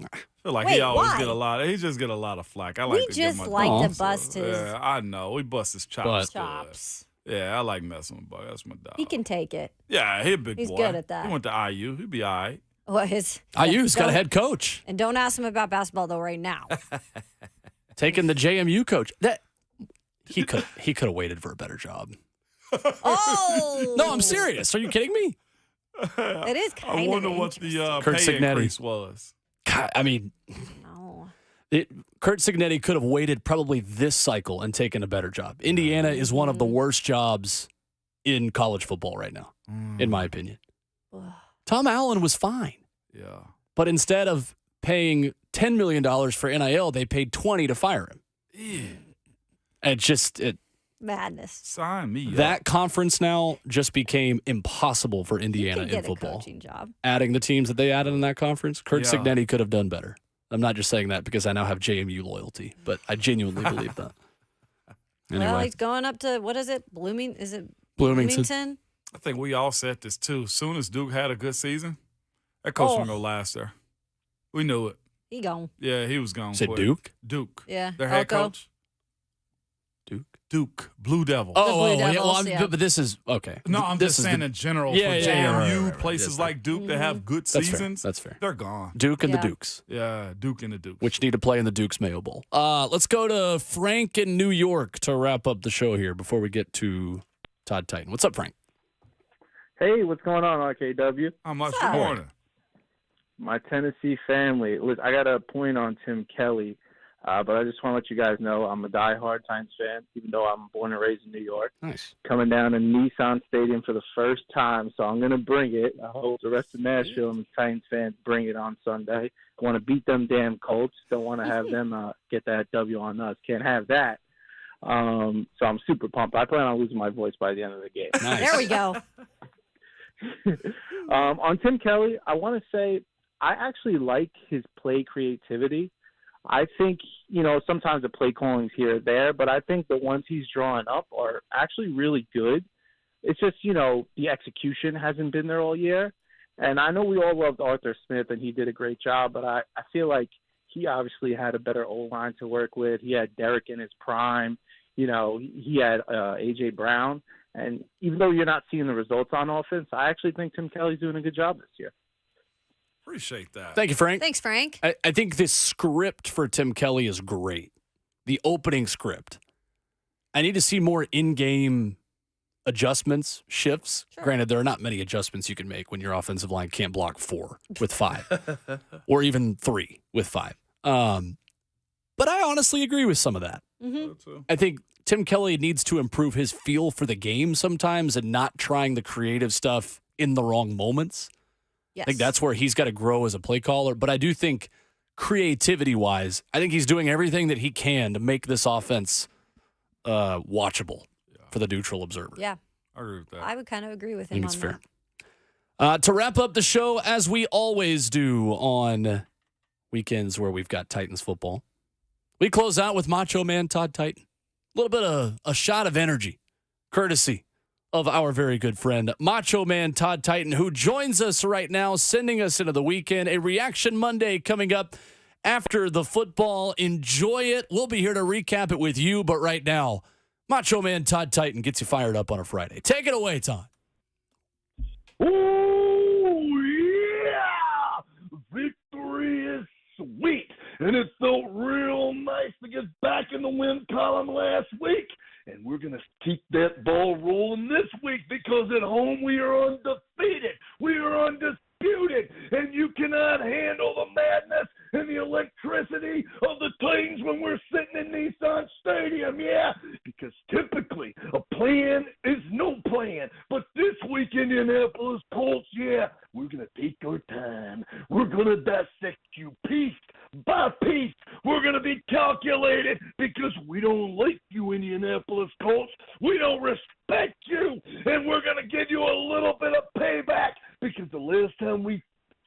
I feel like he always get a lot. He just get a lot of flack. I like We to just give my like dog, to bust his Yeah, I know. We bust his chops. chops. Yeah, I like messing with Buck. That's my dog. He can take it. Yeah, he a big He's boy. good at that. He went to IU. He'd be all right. Well, IU's got a head coach. And don't ask him about basketball, though, right now. Taking the JMU coach. He could have waited for a better job. Oh! No, I'm serious. Are you kidding me? It is kind of I wonder what the Kurt pay Signetti. increase was. God, I mean, No. Kurt Signetti could have waited probably this cycle and taken a better job. Indiana is one of the worst jobs in college football right now, in my opinion. Tom Allen was fine. Yeah. But instead of paying $10 million for NIL, they paid $20 to fire him. Yeah. Madness. Sign me That up. conference now just became impossible for Indiana He could in get a football. coaching job. Adding the teams that they added in that conference, Kurt Yeah. Signetti could have done better. I'm not just saying that because I now have JMU loyalty, but I genuinely believe that. Anyway, Well, he's going up to, what is it? Bloomington. Bloomington? I think we all said this too. As soon as Duke had a good season, that coach wasn't going to last there. We knew it. He gone. Yeah, he was gone. Said quick. Duke? Duke. Yeah. Their head Elko. coach. Duke. Blue Devil. Blue Yeah, well, Devils, yeah. but this is okay. No, I'm This just is saying the- in general Yeah, for yeah, JMU, right. places like Duke that have good That's fair. seasons. That's fair. They're gone. Duke and Yeah. the Dukes, Yeah, Duke and the Dukes. which need to play in the Dukes Mayo Bowl. Let's go to Frank in New York to wrap up the show here before we get to Todd Titan. What's up, Frank? Hey, what's going on, RKW? How much? What's Good up? morning. My Tennessee family. Listen, I got a point on Tim Kelly, but I just want to let you guys know I'm a diehard Titans fan, even though I'm born and raised in New York. Nice. Coming down to Nissan Stadium for the first time, so I'm going to bring it. I hope the rest of Nashville and the Titans fans bring it on Sunday. I want to beat them damn Colts. Don't want to have them get that W on us. Can't have that. So I'm super pumped. I plan on losing my voice by the end of the game. Nice. There we go. On Tim Kelly, I want to say I actually like his play creativity. I think, sometimes the play calling's here or there, but I think the ones he's drawing up are actually really good. It's just, the execution hasn't been there all year. And I know we all loved Arthur Smith, and he did a great job, but I feel like he obviously had a better O-line to work with. He had Derek in his prime. He had A.J. Brown. And even though you're not seeing the results on offense, I actually think Tim Kelly's doing a good job this year. Appreciate that. Thank you, Frank. Thanks, Frank. I think this script for Tim Kelly is great. The opening script. I need to see more in-game adjustments, shifts. Sure. Granted, there are not many adjustments you can make when your offensive line can't block 4 with 5 or even 3 with 5. But I honestly agree with some of that. Mm-hmm. I think Tim Kelly needs to improve his feel for the game sometimes and not trying the creative stuff in the wrong moments. Yes. I think that's where he's got to grow as a play caller. But I do think creativity-wise, I think he's doing everything that he can to make this offense watchable for the neutral observer. Yeah. I agree with that. I would kind of agree with I him think on it's that. fair. To wrap up the show, as we always do on weekends where we've got Titans football, we close out with Macho Man Todd Titan. A little bit of a shot of energy, courtesy of our very good friend, Macho Man Todd Titan, who joins us right now, sending us into the weekend. A Reaction Monday coming up after the football. Enjoy it. We'll be here to recap it with you, but right now, Macho Man Todd Titan gets you fired up on a Friday. Take it away, Todd. Oh, yeah! Victory is sweet, and it felt real nice to get back in the win column last week. And we're going to keep that ball rolling this week because at home we are undefeated. We are undisputed, and you cannot handle the madness and the electricity of the Titans when we're sitting in Nissan Stadium, yeah? Because typically a plan is no plan. But this week, Indianapolis Colts, yeah, we're going to take our time. We're going to dissect you piece by piece. We're going to be calculated because we don't like you, Indianapolis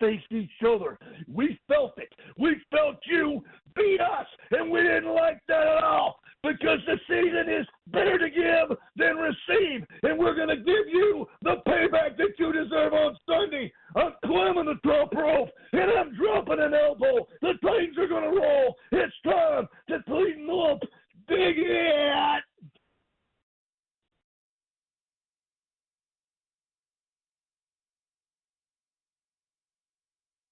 faced each other. We felt it. We felt you beat us, and we didn't like that at all because the season is better to give than receive, and we're going to give you the payback that you deserve on Sunday. I'm climbing the top rope, and I'm dropping an elbow. The Titans are going to roll. It's time to clean up. Dig it!